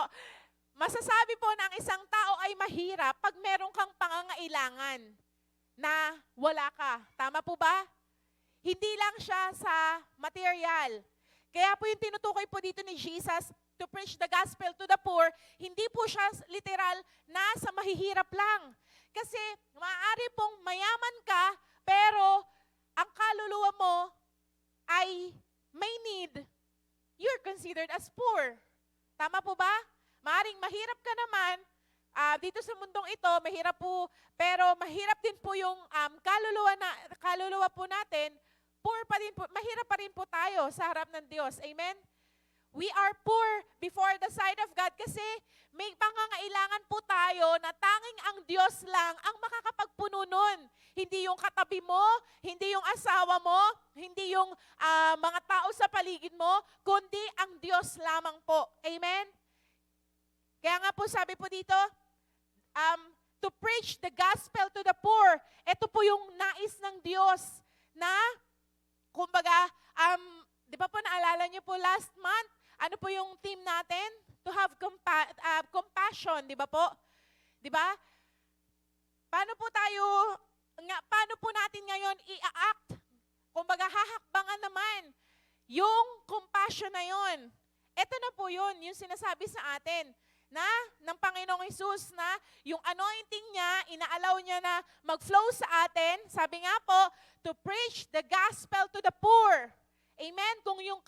[SPEAKER 4] Masasabi po na ang isang tao ay mahirap pag meron kang pangangailangan na wala ka. Tama po ba? Hindi lang siya sa material. Kaya po yung tinutukoy po dito ni Jesus to preach the gospel to the poor, hindi po siya literal na sa mahihirap lang. Kasi maaari pong mayaman ka, pero ang kaluluwa mo ay may need. You're considered as poor. Tama po ba? Maaring mahirap ka naman, dito sa mundong ito, mahirap po, pero mahirap din po yung kaluluwa po natin, poor pa din po, mahirap pa rin po tayo sa harap ng Diyos. Amen? We are poor before the sight of God kasi may pangangailangan po tayo na tanging ang Diyos lang ang makakapagpuno nun. Hindi yung katabi mo, hindi yung asawa mo, hindi yung mga tao sa paligid mo, kundi ang Diyos lamang po. Amen? Kaya nga po sabi po dito, to preach the gospel to the poor, ito po yung nais ng Diyos na, kumbaga, di ba po naalala niyo po last month, ano po yung theme natin? To have compassion, di ba po? Di ba? Paano po natin ngayon i-act? Kumbaga, hahakbangan naman yung compassion na yon. Ito na po yun, yung sinasabi sa atin na ng Panginoong Hesus na yung anointing niya, inaalaw niya na mag-flow sa atin. Sabi nga po, to preach the gospel to the poor. Amen? Kung yung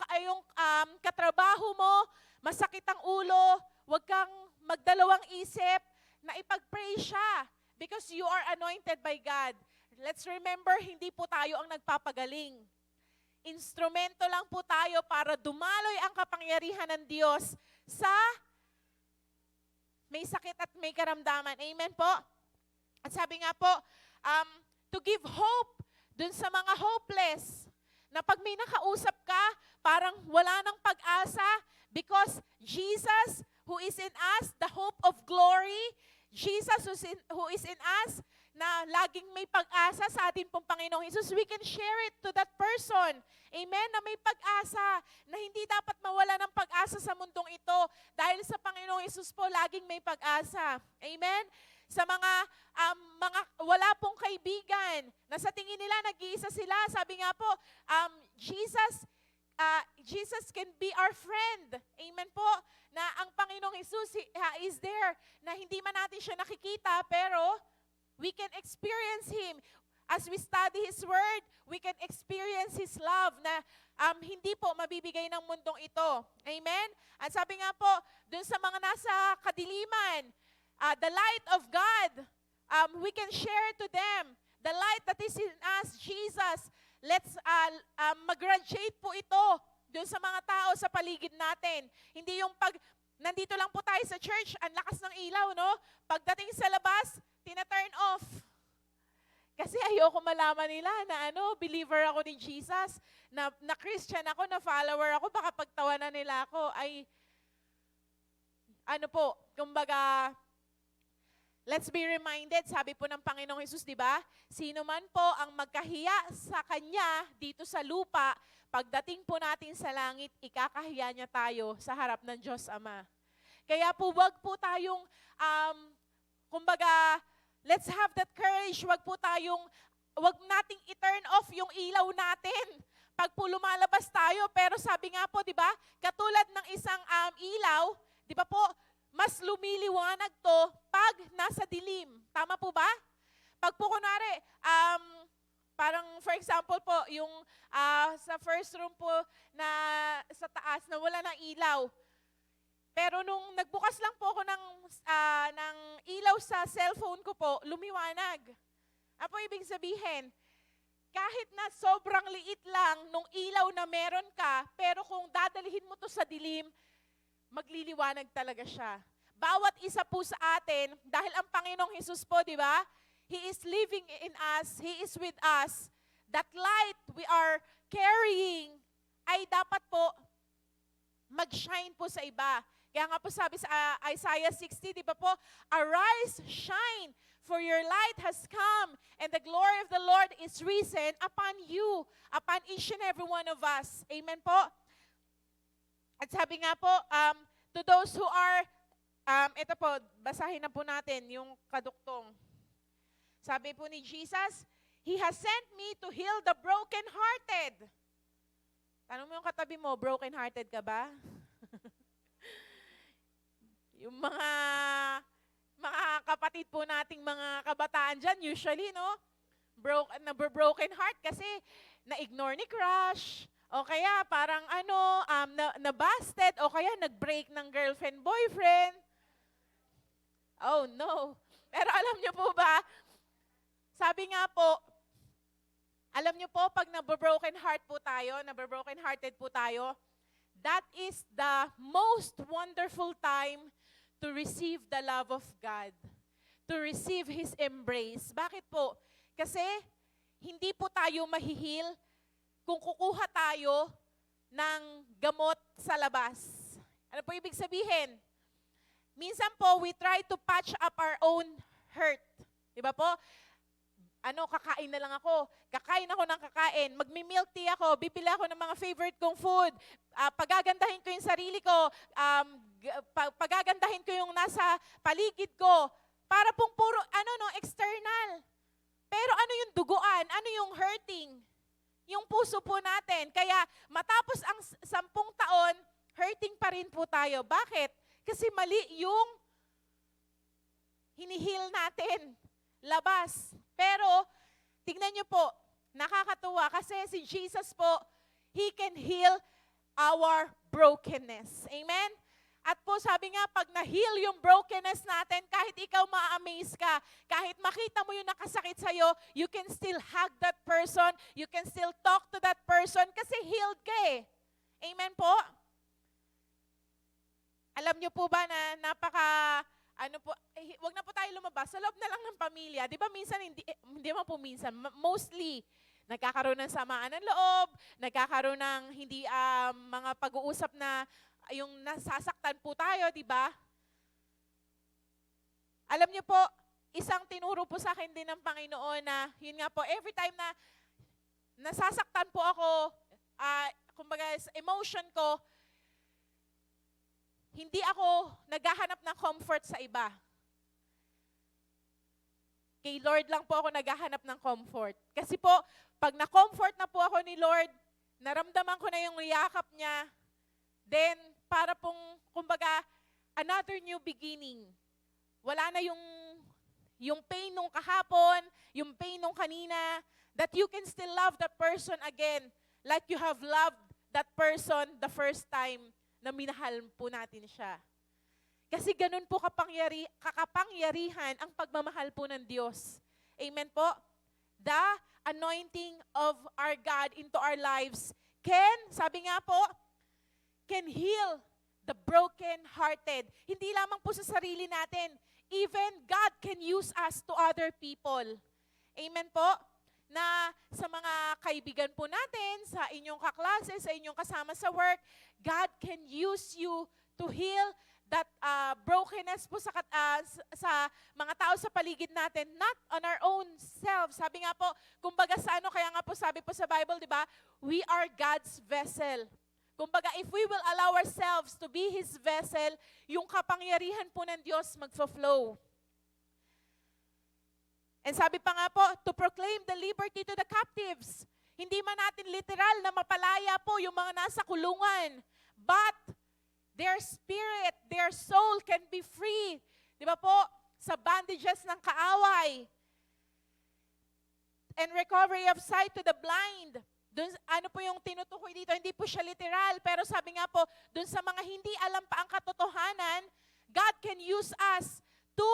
[SPEAKER 4] katrabaho mo, masakit ang ulo, huwag kang magdalawang isip na ipag-pray siya because you are anointed by God. Let's remember, hindi po tayo ang nagpapagaling. Instrumento lang po tayo para dumaloy ang kapangyarihan ng Diyos sa may sakit at may karamdaman. Amen po? At sabi nga po, to give hope dun sa mga hopeless, na pag may nakausap ka, parang wala ng pag-asa because Jesus who is in us, the hope of glory, Jesus who is in us, na laging may pag-asa sa atin pong Panginoong Hesus, we can share it to that person. Amen? Na may pag-asa, na hindi dapat mawala ng pag-asa sa mundong ito dahil sa Panginoong Hesus po, laging may pag-asa. Amen? Sa mga wala pong kaibigan, na sa tingin nila nag-iisa sila, sabi nga po, Jesus can be our friend. Amen po? Na ang Panginoong Hesus is there, na hindi man natin siya nakikita, pero we can experience Him. As we study His Word, we can experience His love na hindi po mabibigay ng mundong ito. Amen? At sabi nga po, dun sa mga nasa kadiliman, the light of God, we can share to them. The light that is in us, Jesus. Let's mag-radiate po ito dun sa mga tao sa paligid natin. Hindi yung pag nandito lang po tayo sa church, ang lakas ng ilaw, no? Pagdating sa labas, tina-turn off. Kasi ayoko malaman nila na believer ako ni Jesus, na Christian ako, na follower ako, baka pagtawanan nila ako, ay, kumbaga, let's be reminded, sabi po ng Panginoong Hesus, di ba? Sino man po ang magkahiya sa Kanya dito sa lupa, pagdating po natin sa langit, ikakahiya niya tayo sa harap ng Diyos Ama. Kaya po, wag po tayong, kumbaga, let's have that courage. Wag nating i-turn off yung ilaw natin pag po lumalabas tayo. Pero sabi nga po, di ba, katulad ng isang ilaw, di ba po, mas lumiliwanag to pag nasa dilim. Tama po ba? Pag po kunwari, parang for example po, yung sa first room po na sa taas na wala ng ilaw. Pero nung nagbukas lang po ako ng ilaw sa cellphone ko po, lumiwanag. Ano po ibig sabihin? Kahit na sobrang liit lang nung ilaw na meron ka, pero kung dadalhin mo to sa dilim, magliliwanag talaga siya. Bawat isa po sa atin, dahil ang Panginoong Hesus po, di ba? He is living in us, He is with us. that light we are carrying ay dapat po mag-shine po sa iba. Kaya nga po sabi sa Isaiah 60, di ba po? Arise, shine, for your light has come, and the glory of the Lord is risen upon you, upon each and every one of us. Amen po? At sabi nga po, to those who are, ito po, basahin na po natin yung kaduktong. Sabi po ni Jesus, He has sent me to heal the brokenhearted. Tanong mo yung katabi mo, brokenhearted ka ba? Yung mga kapatid po nating mga kabataan dyan, usually, no? Broken heart kasi na-ignore ni crush, o kaya parang na-busted, o kaya nag-break ng girlfriend, boyfriend. Oh, no. Pero alam niyo po ba, sabi nga po, alam niyo po, pag nabro-broken hearted po tayo, that is the most wonderful time to receive the love of God, to receive His embrace. Bakit po? Kasi hindi po tayo mahihil kung kukuha tayo ng gamot sa labas. Ano po ibig sabihin? Minsan po, we try to patch up our own hurt. Diba po? Kakain na lang ako. Kakain ako ng kakain. Magmi-milk tea ako. Bibili ako ng mga favorite kong food. Pagagandahin ko yung sarili ko. Pagagandahin ko yung nasa paligid ko. Para pong puro, external. Pero ano yung duguan? Ano yung hurting? Yung puso po natin. Kaya matapos ang 10 taon, hurting pa rin po tayo. Bakit? Kasi mali yung hinihil natin. Labas. Pero, tingnan niyo po, nakakatuwa kasi si Jesus po, He can heal our brokenness. Amen? At po sabi nga, pag na-heal yung brokenness natin, kahit ikaw ma-amaze ka, kahit makita mo yung nakasakit sa'yo, you can still hug that person, you can still talk to that person kasi healed ka eh. Amen po? Alam niyo po ba na wag na po tayo lumabas. Sa loob na lang ng pamilya. Di ba minsan, hindi man po minsan, mostly, nagkakaroon ng samaan ng loob, nagkakaroon ng hindi mga pag-uusap na yung nasasaktan po tayo, di ba? Alam niyo po, isang tinuro po sa akin din ng Panginoon na, yun nga po, every time na nasasaktan po ako, kumbaga, emotion ko, hindi ako naghahanap ng comfort sa iba. Kay Lord lang po ako naghahanap ng comfort. Kasi po, pag na-comfort na po ako ni Lord, naramdaman ko na yung yakap niya, then, para pong, kumbaga, another new beginning. Wala na yung pain nung kahapon, yung pain nung kanina, that you can still love that person again, like you have loved that person the first time na minahal po natin siya. Kasi ganun po kakapangyarihan ang pagmamahal po ng Diyos. Amen po? The anointing of our God into our lives sabi nga po, can heal the broken-hearted. Hindi lamang po sa sarili natin. Even God can use us to other people. Amen po? Na sa mga kaibigan po natin, sa inyong kaklase, sa inyong kasama sa work, God can use you to heal that brokenness po sa mga tao sa paligid natin, not on our own selves. Sabi nga po, kumbaga kaya nga po sabi po sa Bible, di ba? We are God's vessel. Kumbaga, if we will allow ourselves to be His vessel, yung kapangyarihan po ng Diyos magfo-flow. And sabi pa nga po, to proclaim the liberty to the captives. Hindi man natin literal na mapalaya po yung mga nasa kulungan. But their spirit, their soul can be free. Di ba po? Sa bandages ng kaaway. And recovery of sight to the blind. Dun, ano po yung tinutukoy dito? Hindi po siya literal. Pero sabi nga po, dun sa mga hindi alam pa ang katotohanan, God can use us to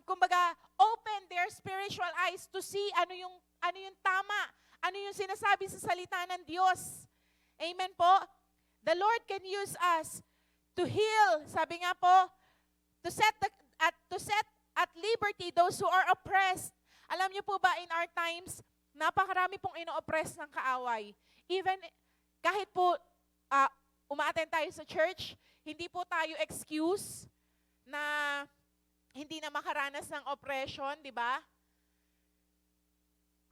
[SPEAKER 4] kumbaga, open their spiritual eyes to see ano yung tama, ano yung sinasabi sa salita ng Diyos. Amen po? The Lord can use us to heal, sabi nga po, to set at liberty those who are oppressed. Alam niyo po ba, in our times, napakarami pong ino-oppress ng kaaway. Even kahit po uma-attend tayo sa church, hindi po tayo excuse na hindi na makaranas ng oppression, di ba?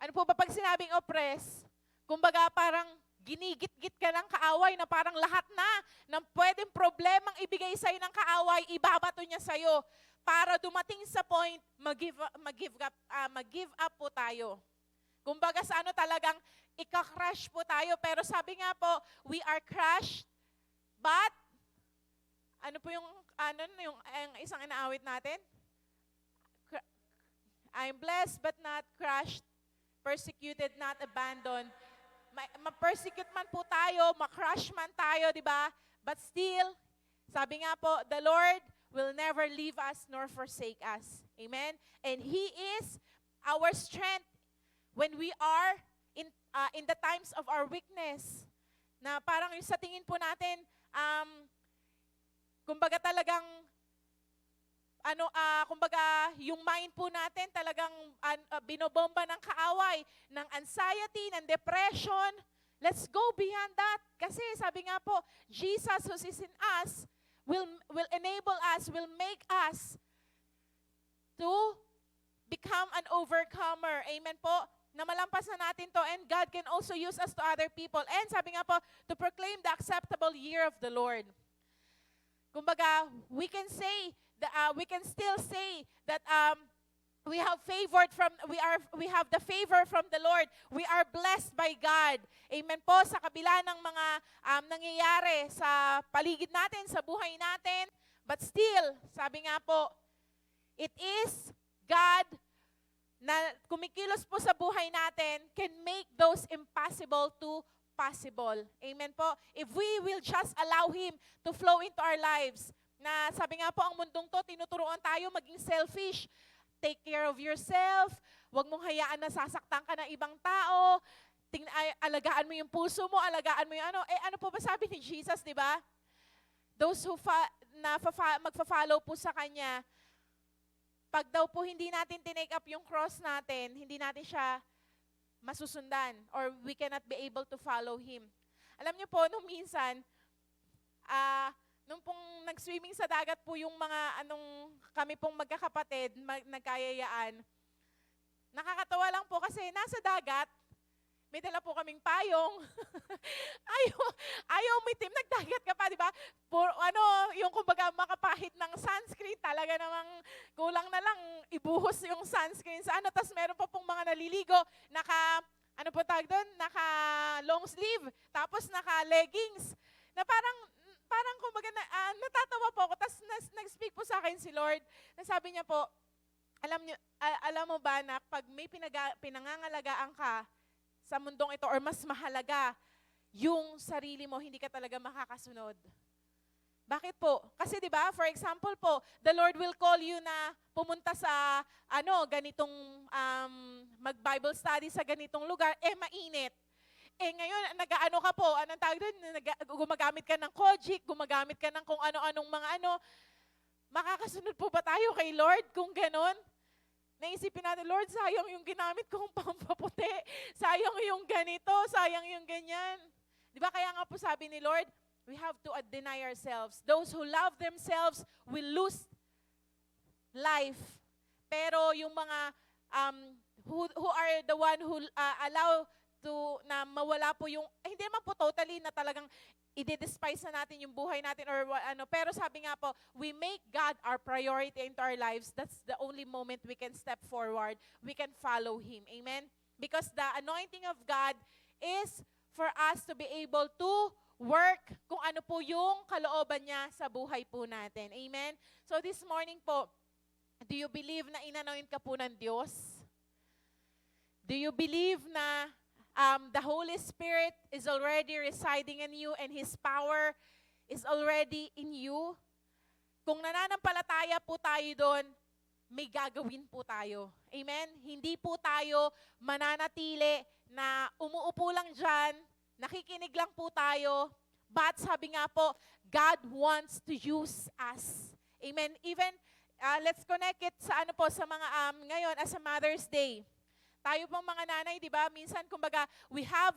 [SPEAKER 4] Ano po ba pag sinabing oppress? Kumbaga parang ginigit-git ka ng kaaway na parang lahat na ng pwedeng problemang ibigay sa'yo ng kaaway, ibabato niya sa'yo para dumating sa point, mag-give up po tayo. Kumbaga sa ano talagang ika-crush po tayo. Pero sabi nga po, we are crushed, but, ano po yung isang inaawit natin? I'm blessed but not crushed, persecuted, not abandoned. Ma-persecute man po tayo, ma-crush man tayo, di ba? But still, sabi nga po, the Lord will never leave us nor forsake us. Amen? And He is our strength when we are in the times of our weakness. Na parang yung sa tingin po natin, kumbaga talagang kumbaga, yung mind po natin talagang binobomba ng kaaway, ng anxiety, ng depression. Let's go beyond that. Kasi sabi nga po, Jesus who is in us will enable us, will make us to become an overcomer. Amen po? Na malampasan natin to, and God can also use us to other people. And sabi nga po, to proclaim the acceptable year of the Lord. Kumbaga, we can still say that we have the favor from the Lord. We are blessed by God. Amen po, sa kabila ng mga nangyayari sa paligid natin, sa buhay natin. But still, sabi nga po, it is God na kumikilos po sa buhay natin can make those impossible to possible. Amen po. If we will just allow Him to flow into our lives, na sabi nga po, ang mundong to, tinuturuan tayo maging selfish. Take care of yourself. Huwag mong hayaan na sasaktan ka ng ibang tao. Alagaan mo yung puso mo, alagaan mo yung ano. Ano po ba sabi ni Jesus, di ba? Those who magfa-follow po sa Kanya, pag daw po hindi natin tinake up yung cross natin, hindi natin siya masusundan or we cannot be able to follow Him. Alam niyo po, nung minsan, nung pong nag-swimming sa dagat po yung mga kami pong magkakapatid, nagkayayaan, nakakatawa lang po kasi nasa dagat, may dala po kaming payong. ayaw umitim, nagdagat ka pa, di ba? Yung kumbaga makapahit ng sunscreen, talaga namang kulang na lang ibuhos yung sunscreen sa tas meron pa pong mga naliligo, naka long sleeve, tapos naka leggings, na parang kumbaga natatawa po ako, tapos nag-speak po sa akin si Lord, nasabi niya po, alam mo ba na pag may pinangangalagaan ka sa mundong ito or mas mahalaga yung sarili mo, hindi ka talaga makakasunod. Bakit po? Kasi 'di ba, for example po, the Lord will call you na pumunta sa ganitong mag-Bible study sa ganitong lugar, mainit. Ngayon, nag-aano ka po, anong tawag doon? Gumagamit ka ng Kojic, gumagamit ka ng kung ano-anong mga makakasunod po ba tayo kay Lord kung ganon? Naisipin natin, Lord, sayang yung ginamit kong pampaputi. Sayang yung ganito, sayang yung ganyan. Di ba kaya nga po sabi ni Lord, we have to deny ourselves. Those who love themselves will lose life. Pero yung mga who are the one who allow na mawala po yung, hindi naman po totally na talagang i-despise na natin yung buhay natin or pero sabi nga po, we make God our priority into our lives. That's the only moment we can step forward. We can follow Him. Amen? Because the anointing of God is for us to be able to work kung ano po yung kalooban niya sa buhay po natin. Amen? So this morning po, do you believe na inanoint ka po ng Diyos? Do you believe na the Holy Spirit is already residing in you and His power is already in you? Kung nananampalataya po tayo doon, may gagawin po tayo. Amen? Hindi po tayo mananatili na umuupo lang dyan, nakikinig lang po tayo, but sabi nga po, God wants to use us. Amen? Even, let's connect it sa sa mga, ngayon, as a Mother's Day. tayo pong mga nanay, di ba, minsan kumbaga, we have,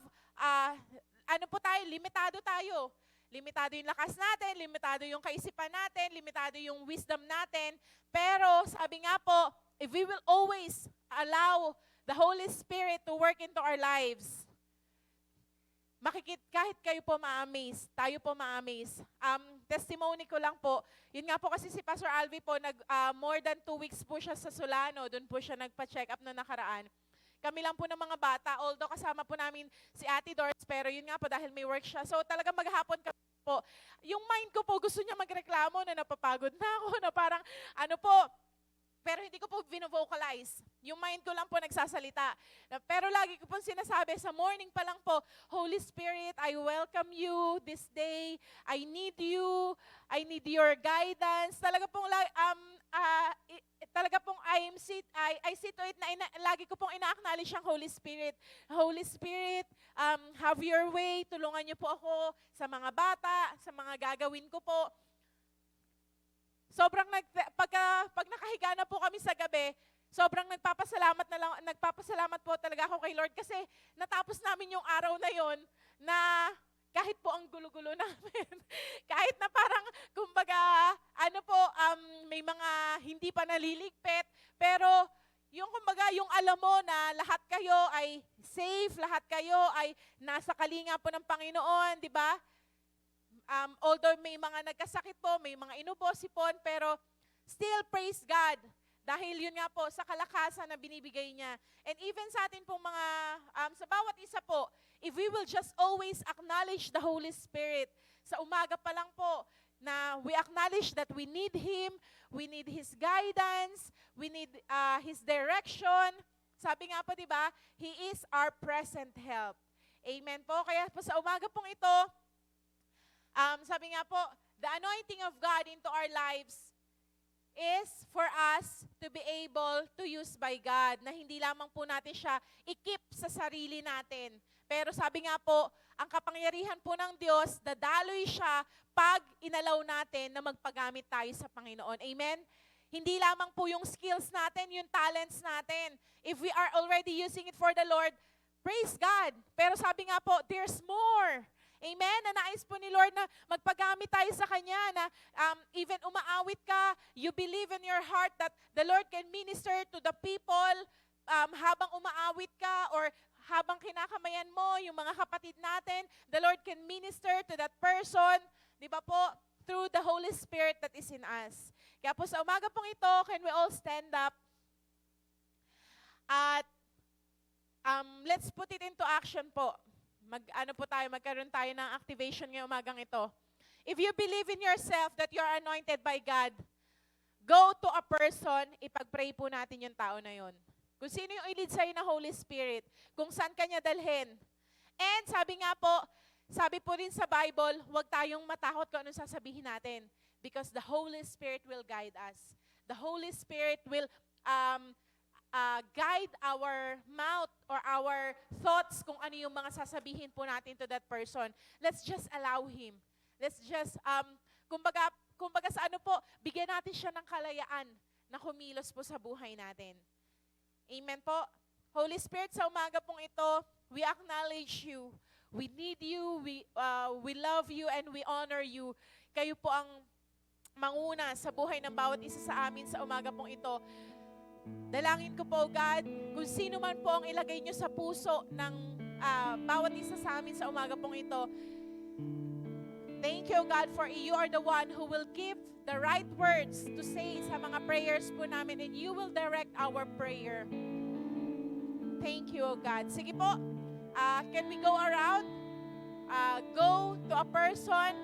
[SPEAKER 4] ano po tayo, limitado tayo. Limitado yung lakas natin, limitado yung kaisipan natin, limitado yung wisdom natin. Pero sabi nga po, if we will always allow the Holy Spirit to work into our lives, kahit kayo po ma-amaze, tayo po ma-amaze. Testimony ko lang po, yun nga po kasi si Pastor Alvi po, more than 2 weeks po siya sa Solano, doon po siya nagpa-check up na nakaraan. Kami lang po ng mga bata, although kasama po namin si Ate Doris, pero yun nga po dahil may work siya. So talaga maghapon kami po. Yung mind ko po gusto niya magreklamo na napapagod na ako, na parang ano po, pero hindi ko po vino-vocalize. Yung mind ko lang po nagsasalita. Pero lagi ko po sinasabi, sa morning pa lang po, Holy Spirit, I welcome you this day. I need you. I need your guidance. Talaga pong, I see to it na lagi ko pong ina-acknowledge ang Holy Spirit. Holy Spirit, have your way. Tulungan niyo po ako sa mga bata, sa mga gagawin ko po. Sobrang pag nakahiga na po kami sa gabi, sobrang nagpapasalamat po talaga ako kay Lord kasi natapos namin yung araw na yon na kahit po ang gulo-gulo namin, kahit na parang kumbaga may mga hindi pa naliligpit, pero yung kumbaga yung alam mo na lahat kayo ay safe, lahat kayo ay nasa kalinga po ng Panginoon, di ba? Although may mga nagkasakit po, may mga inubo, sipon, pero still praise God. Dahil yun nga po, sa kalakasan na binibigay niya. And even sa atin pong mga, sa bawat isa po, if we will just always acknowledge the Holy Spirit, sa umaga pa lang po, na we acknowledge that we need Him, we need His guidance, we need His direction. Sabi nga po, di ba, He is our present help. Amen po. Kaya po sa umaga pong ito, sabi nga po, the anointing of God into our lives is for us to be able to use by God, na hindi lamang po natin siya i-keep sa sarili natin. Pero sabi nga po, ang kapangyarihan po ng Diyos, dadaloy siya pag inalaw natin na magpagamit tayo sa Panginoon. Amen? Hindi lamang po yung skills natin, yung talents natin. If we are already using it for the Lord, praise God. Pero sabi nga po, there's more. Amen? Na nais po ni Lord na magpagamit tayo sa Kanya, na even umaawit ka, you believe in your heart that the Lord can minister to the people habang umaawit ka or habang kinakamayan mo yung mga kapatid natin, the Lord can minister to that person, di ba po, through the Holy Spirit that is in us. Kaya po sa umaga pong ito, can we all stand up? At let's put it into action po. Magkaroon tayo ng activation ngayong umagang ito. If you believe in yourself that you're anointed by God, go to a person, ipag-pray po natin yung tao na yon. Kung sino yung i-lead sa'yo na Holy Spirit, kung saan ka niya dalhin. And sabi nga po, sabi po rin sa Bible, huwag tayong matakot kung anong sasabihin natin. Because the Holy Spirit will guide us. The Holy Spirit will guide our mouth or our thoughts kung ano yung mga sasabihin po natin to that person. Let's just allow Him. Let's just, kumbaga sa ano po, bigyan natin siya ng kalayaan na kumilos po sa buhay natin. Amen po. Holy Spirit, sa umaga pong ito, we acknowledge you. We need you, we love you, and we honor you. Kayo po ang manguna sa buhay ng bawat isa sa amin sa umaga pong ito. Dalangin ko po, God, kung sino man po ang ilagay nyo sa puso ng bawat isa sa amin sa umaga pong ito. Thank you, God, for you are the one who will give the right words to say sa mga prayers po namin, and you will direct our prayer. Thank you, God. Sige po, can we go around? Go to a person,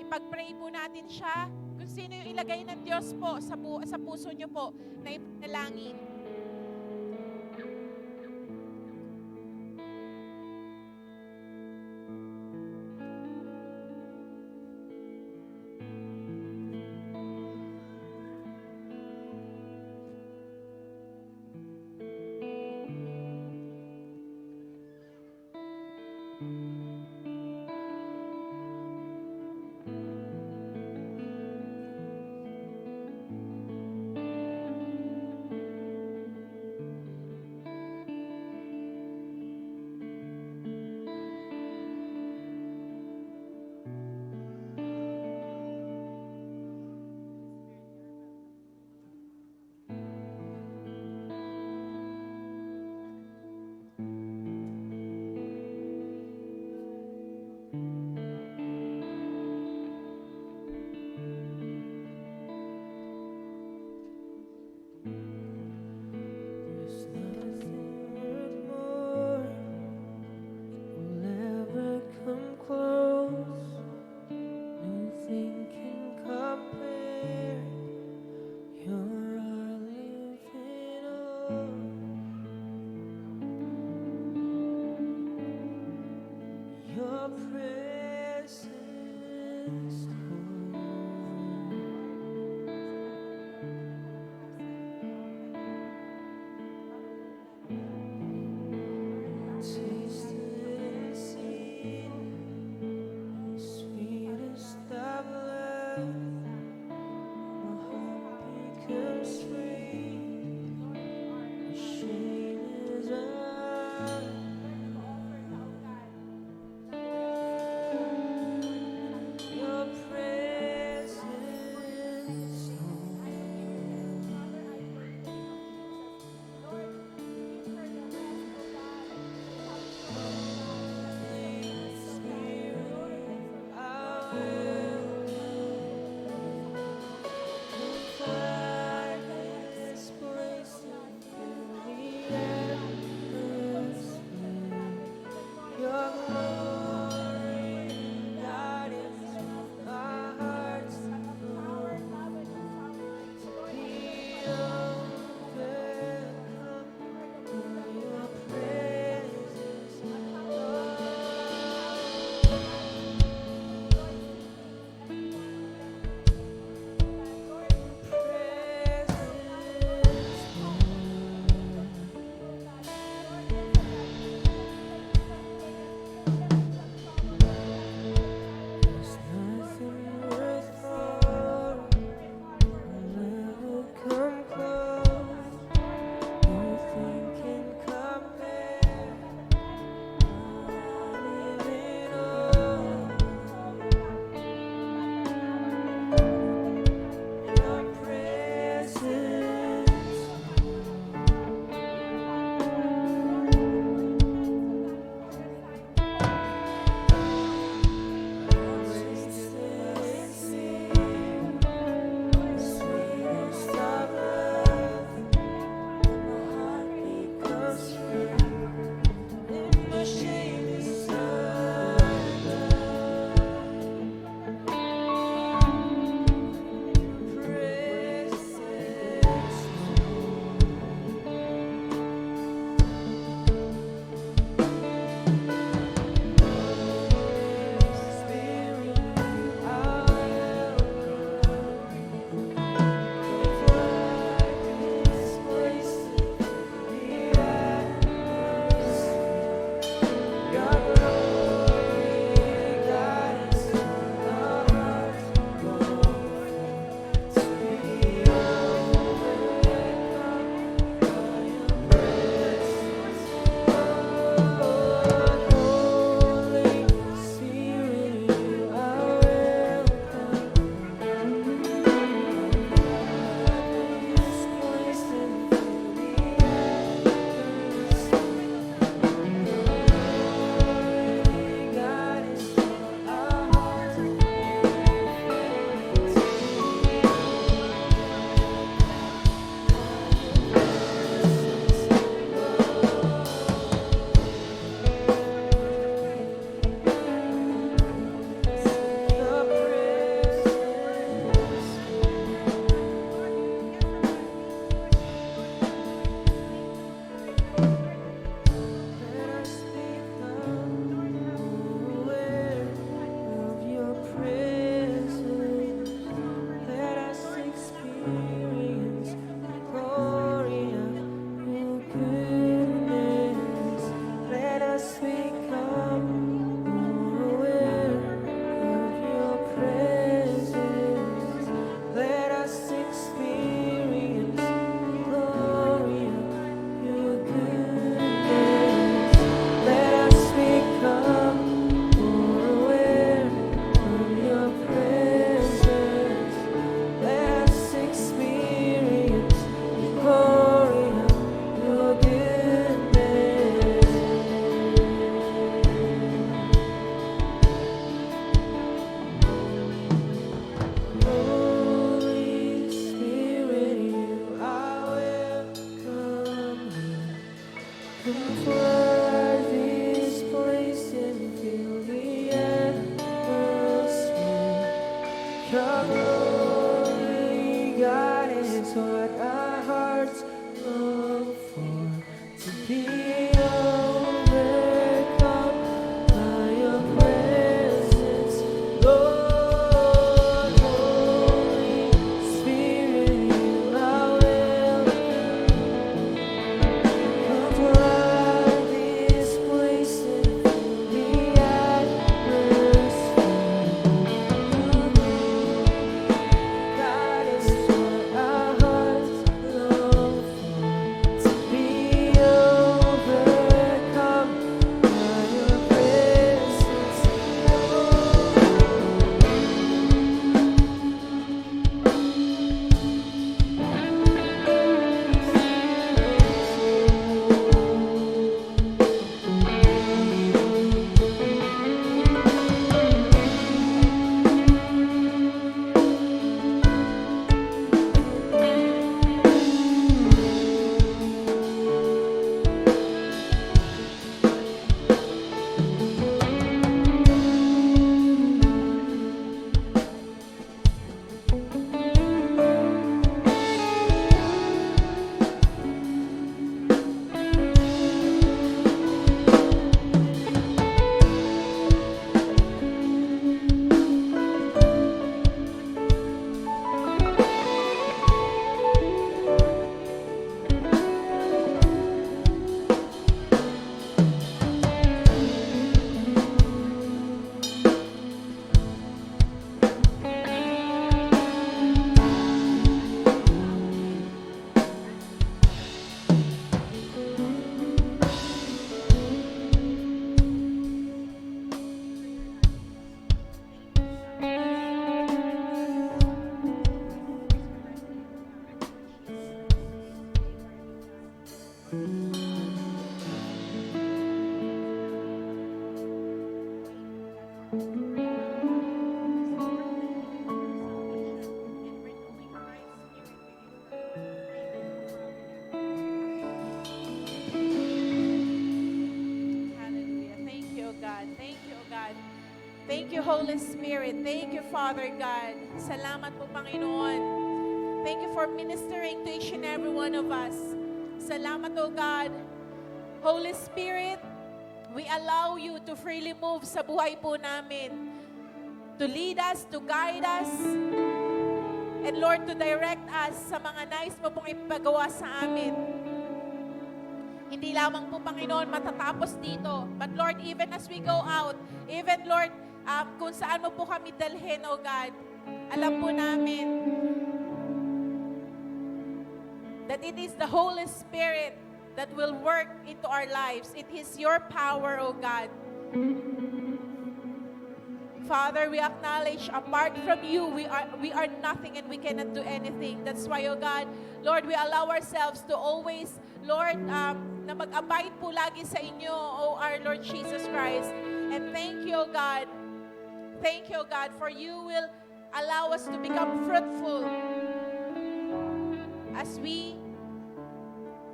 [SPEAKER 4] ipag-pray po natin siya. Kung sino yung ilagay ng Diyos po sa puso nyo po na ipanalangin.
[SPEAKER 3] There's nothing worth more will ever come close. Nothing can compare. You're our living hope. Your presence, Lord. Flood this place and fill the atmosphere. Your glory, God, is what our hearts long for. To be overcome by your presence, Lord. Holy Spirit, you are welcome. Flood this place and fill the atmosphere. God is what our hearts long for. To be overcome by your presence,
[SPEAKER 4] Hallelujah. Thank you, O God. Thank you, O God. Thank you, Holy Spirit. Thank you, Father God. Salamat po, Panginoon. Thank you for ministering to each and every one of us. Salamat, O God. Holy Spirit, we allow you to freely move sa buhay po namin. To lead us, to guide us, and Lord, to direct us sa mga nais mo pong ipagawa sa amin. Hindi lamang po, Panginoon, matatapos dito. But Lord, even as we go out, even Lord, kung saan mo po kami dalhin, O God, alam po namin that it is the Holy Spirit that will work into our lives. It is your power, O God. Father, we acknowledge apart from you, we are nothing and we cannot do anything. That's why, O God, Lord, we allow ourselves to always, Lord, na mag-abide po lagi sa inyo, O our Lord Jesus Christ. And thank you, O God. Thank you, O God, for you will allow us to become fruitful as we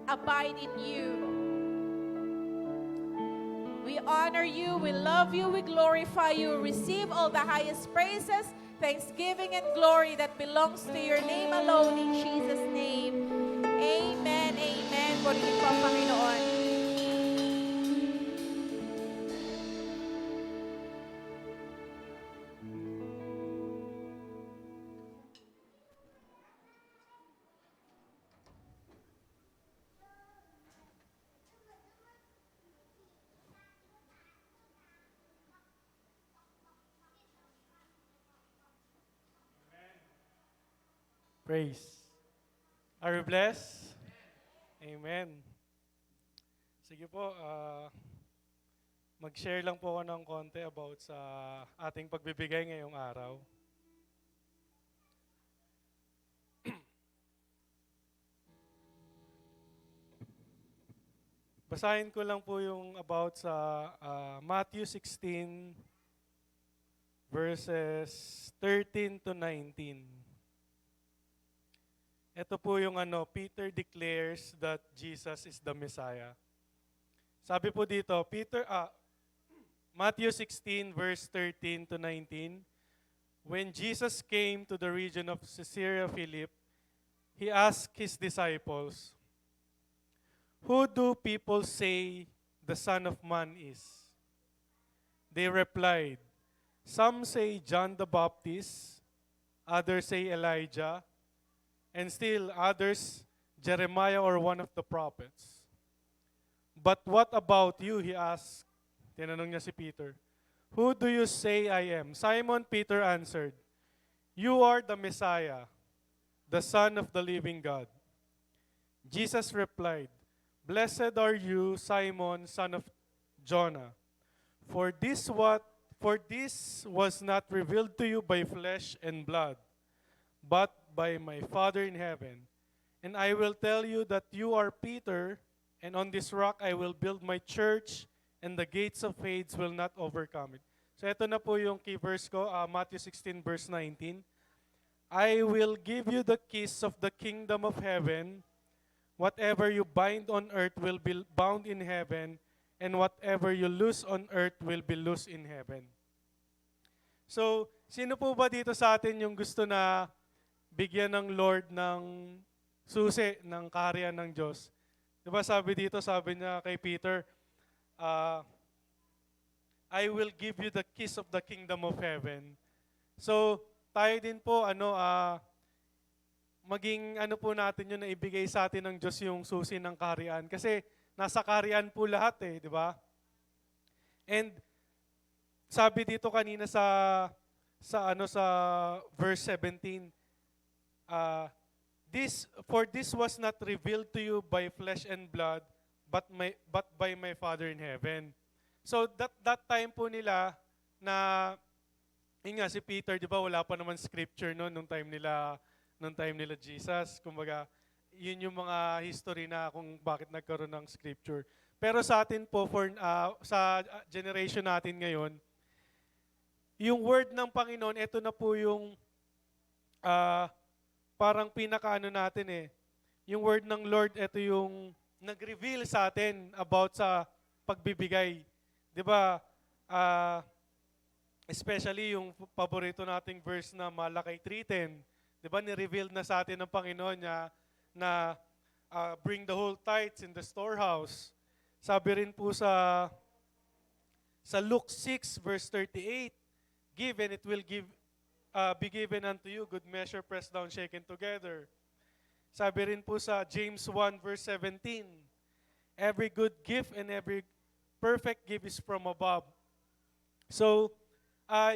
[SPEAKER 4] abide in you. We honor you, we love you, we glorify you, receive all the highest praises, thanksgiving, and glory that belongs to your name alone, in Jesus' name. Amen, amen. Purihin po ang Panginoon.
[SPEAKER 5] Praise. Are you blessed? Amen. Sige po, mag-share lang po ako ng konti about sa ating pagbibigay ngayong araw. Basahin ko lang po yung about sa Matthew 16 verses 13 to 19. Ito po yung Peter declares that Jesus is the Messiah. Sabi po dito, Matthew 16 verse 13 to 19, when Jesus came to the region of Caesarea Philip, he asked his disciples, "Who do people say the Son of Man is?" They replied, "Some say John the Baptist, others say Elijah, and still others Jeremiah or one of the prophets." "But what about you?" he asked. Tinanong niya si Peter. "Who do you say I am?" Simon Peter answered, "You are the Messiah, the Son of the living God." Jesus replied, "Blessed are you, Simon, son of Jonah, for this was not revealed to you by flesh and blood, but by my Father in heaven. And I will tell you that you are Peter, and on this rock I will build my church, and the gates of Hades will not overcome it." So ito na po yung key verse ko, Matthew 16 verse 19. "I will give you the keys of the kingdom of heaven. Whatever you bind on earth will be bound in heaven, and whatever you loose on earth will be loose in heaven." So, sino po ba dito sa atin yung gusto na bigyan ng Lord ng susi ng kaharian ng Diyos? Diba sabi dito, sabi niya kay Peter, "I will give you the keys of the kingdom of heaven." So, tayo din po, maging po natin yun na ibigay sa atin ng Diyos yung susi ng kaharian. Kasi nasa kaharian po lahat di ba? And sabi dito kanina sa verse 17, this was not revealed to you by flesh and blood, but by my Father in heaven. So that time po nila na yun nga si Peter, 'di ba, wala pa naman scripture noon nung time nila Jesus. Kumbaga, yun yung mga history na kung bakit nagkaroon ng scripture. Pero sa atin po sa generation natin ngayon, yung word ng Panginoon, ito na po yung parang pinakaano natin Yung word ng Lord, ito yung nag-reveal sa atin about sa pagbibigay. 'Di ba? Especially yung paborito nating verse na Malakay 3:10. 'Di ba? Ni-reveal na sa atin ng Panginoon niya na bring the whole tithes in the storehouse. Sabi rin po sa Luke 6 verse 38, "Give and it will be given unto you, good measure pressed down, shaken together." Sabi rin po sa James 1 verse 17, "Every good gift and every perfect gift is from above." So,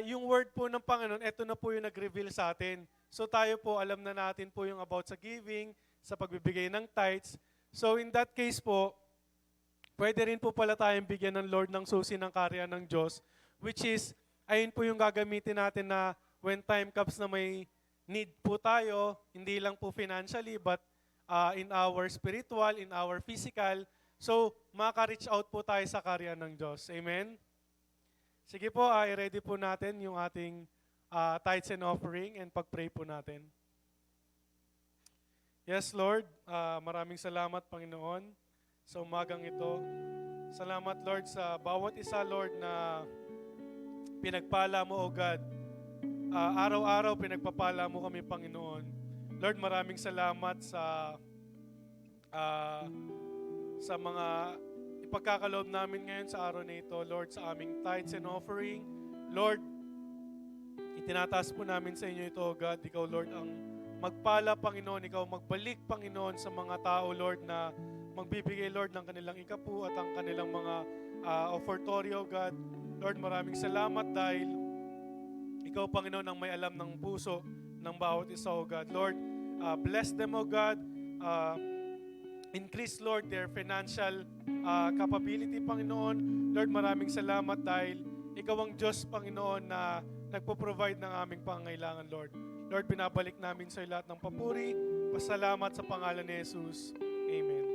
[SPEAKER 5] yung word po ng Panginoon, ito na po yung nag-reveal sa atin. So tayo po, alam na natin po yung about sa giving, sa pagbibigay ng tithes. So in that case po, pwede rin po pala tayong bigyan ng Lord ng susi ng kaharian ng Diyos, which is, ayun po yung gagamitin natin na when time comes na may need po tayo, hindi lang po financially, but in our spiritual, in our physical. So, maka-reach out po tayo sa kaharian ng Diyos. Amen? Sige po, i-ready po natin yung ating tithes and offering and pag-pray po natin. Yes, Lord, maraming salamat, Panginoon, sa umagang ito. Salamat, Lord, sa bawat isa, Lord, na pinagpala mo, O God. Araw-araw pinagpapala mo kami, Panginoon. Lord, maraming salamat sa mga ipagkakaloob namin ngayon sa araw na ito, Lord, sa aming tithes and offering. Lord, itinataas po namin sa inyo ito, O God. Ikaw, Lord, ang magpala, Panginoon. Ikaw magbalik, Panginoon, sa mga tao, Lord, na magbibigay, Lord, ng kanilang ikapu at ang kanilang mga offertory, O God. Lord, maraming salamat dahil Ikaw, Panginoon, ang may alam ng puso ng bawat isa, O God. Lord, bless them, O God. Increase, Lord, their financial capability, Panginoon. Lord, maraming salamat dahil Ikaw ang Diyos, Panginoon, na nagpo-provide ng aming pangangailangan, Lord. Lord, binabalik namin sa lahat ng papuri. Pasalamat sa pangalan ni Jesus. Amen.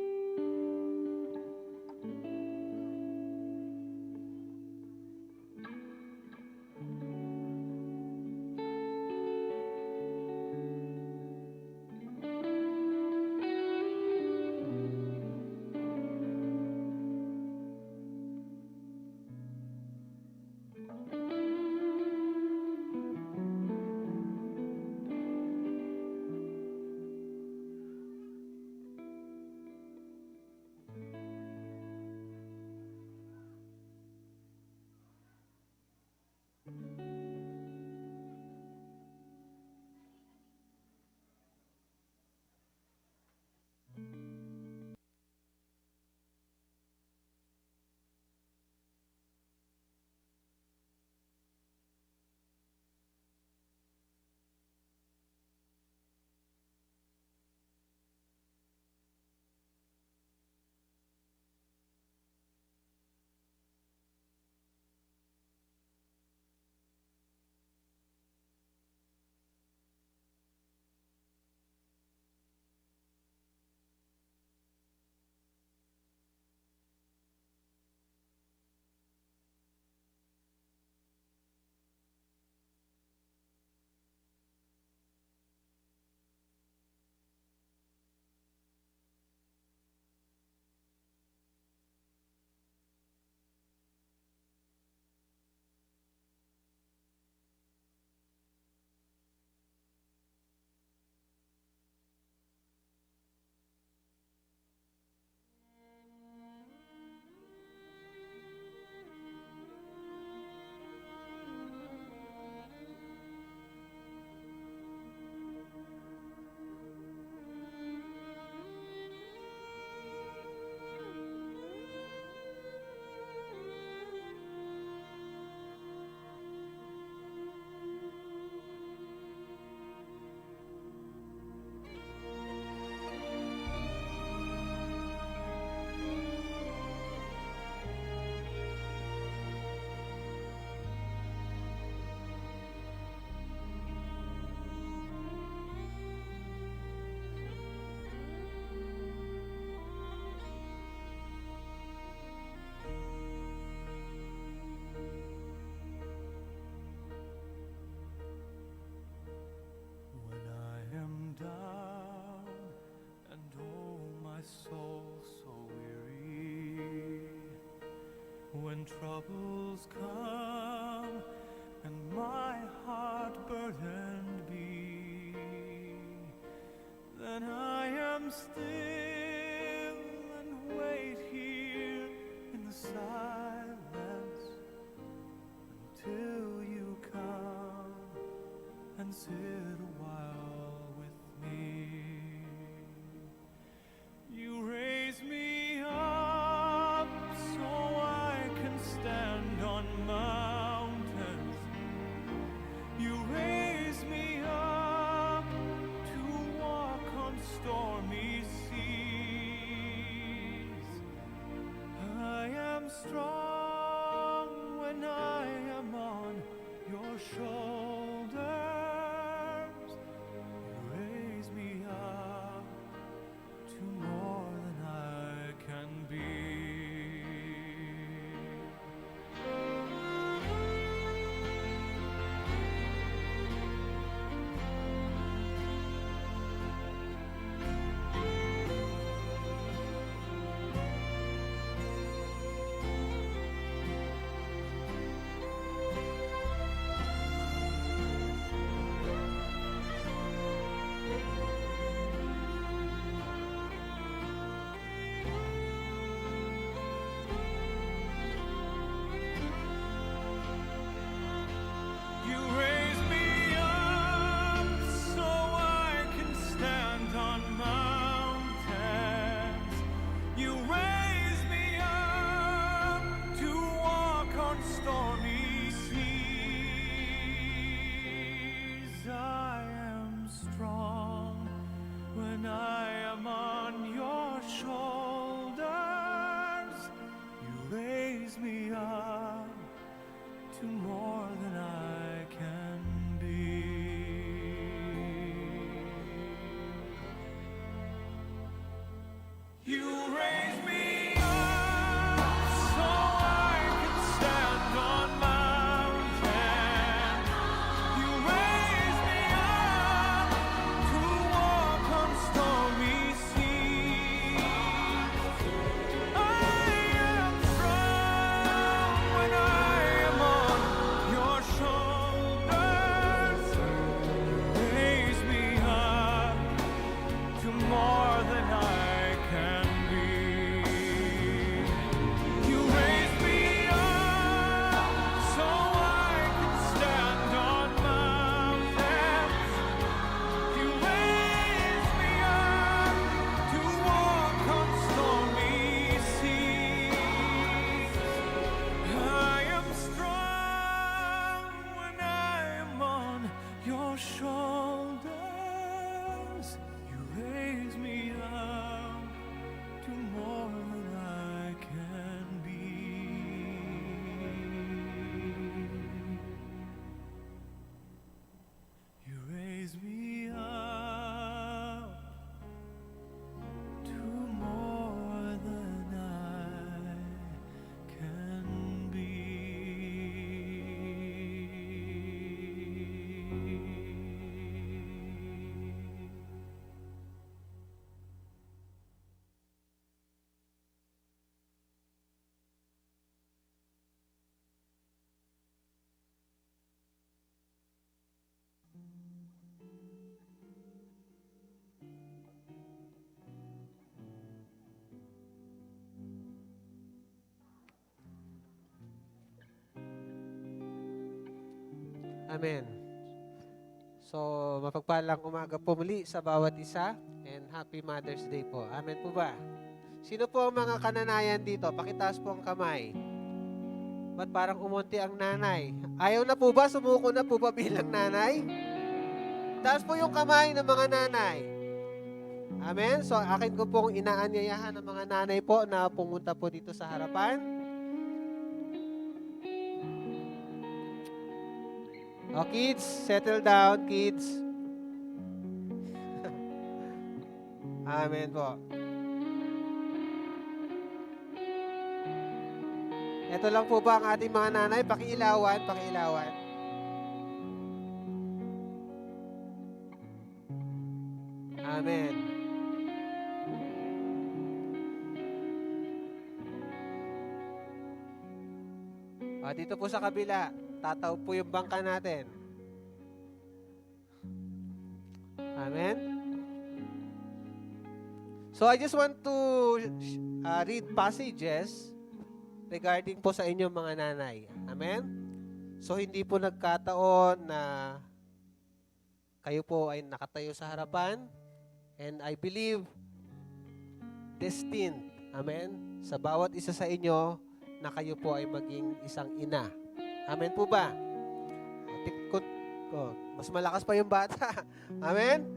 [SPEAKER 6] When troubles come and my heart burdened be, then I am still and wait here in the silence until you come and sit a while with me. You raise me up so I can stand on mountains. You raise me up to walk on stormy seas. I am strong when I am on your shoulders. You raise me up to more than I can be. You raise me up so I can stand on mountains. You raise me up to walk on stormy seas. I am strong when I am on your shoulders. You raise me up to more than I can be. You raise me up so I can stand on mountains. You raise me up to walk on stormy seas. I am strong when I am on your shoulders. You raise me up to more than I can be. You raise me up so I can stand on mountains. You raise me up to walk on stormy seas. I am strong when I am on your shoulders. You raise me up to more than I can be. You raise me up to more than I can be.
[SPEAKER 3] Amen. So, mapagpalang umaga po muli sa bawat isa and Happy Mother's Day po. Amen po ba? Sino po ang mga kananayan dito? Pakitaas po ang kamay. Ba't parang umunti ang nanay? Ayaw na po ba? Sumuko na po ba bilang nanay? Taas po yung kamay ng mga nanay. Amen? So, akin ko pong inaanyayahan ng mga nanay po na pumunta po dito sa harapan. O kids, settle down, kids. Amen po. Ito lang po ba ang ating mga nanay? Pakiilawan, pakiilawan. Amen. Dito po sa kabila, tataw po yung bangka natin. Amen? So I just want to read passages regarding po sa inyong mga nanay. Amen? So hindi po nagkataon na kayo po ay nakatayo sa harapan, and I believe destined, amen, sa bawat isa sa inyo na kayo po ay maging isang ina. Amen po ba? Mas malakas pa yung bata. Amen?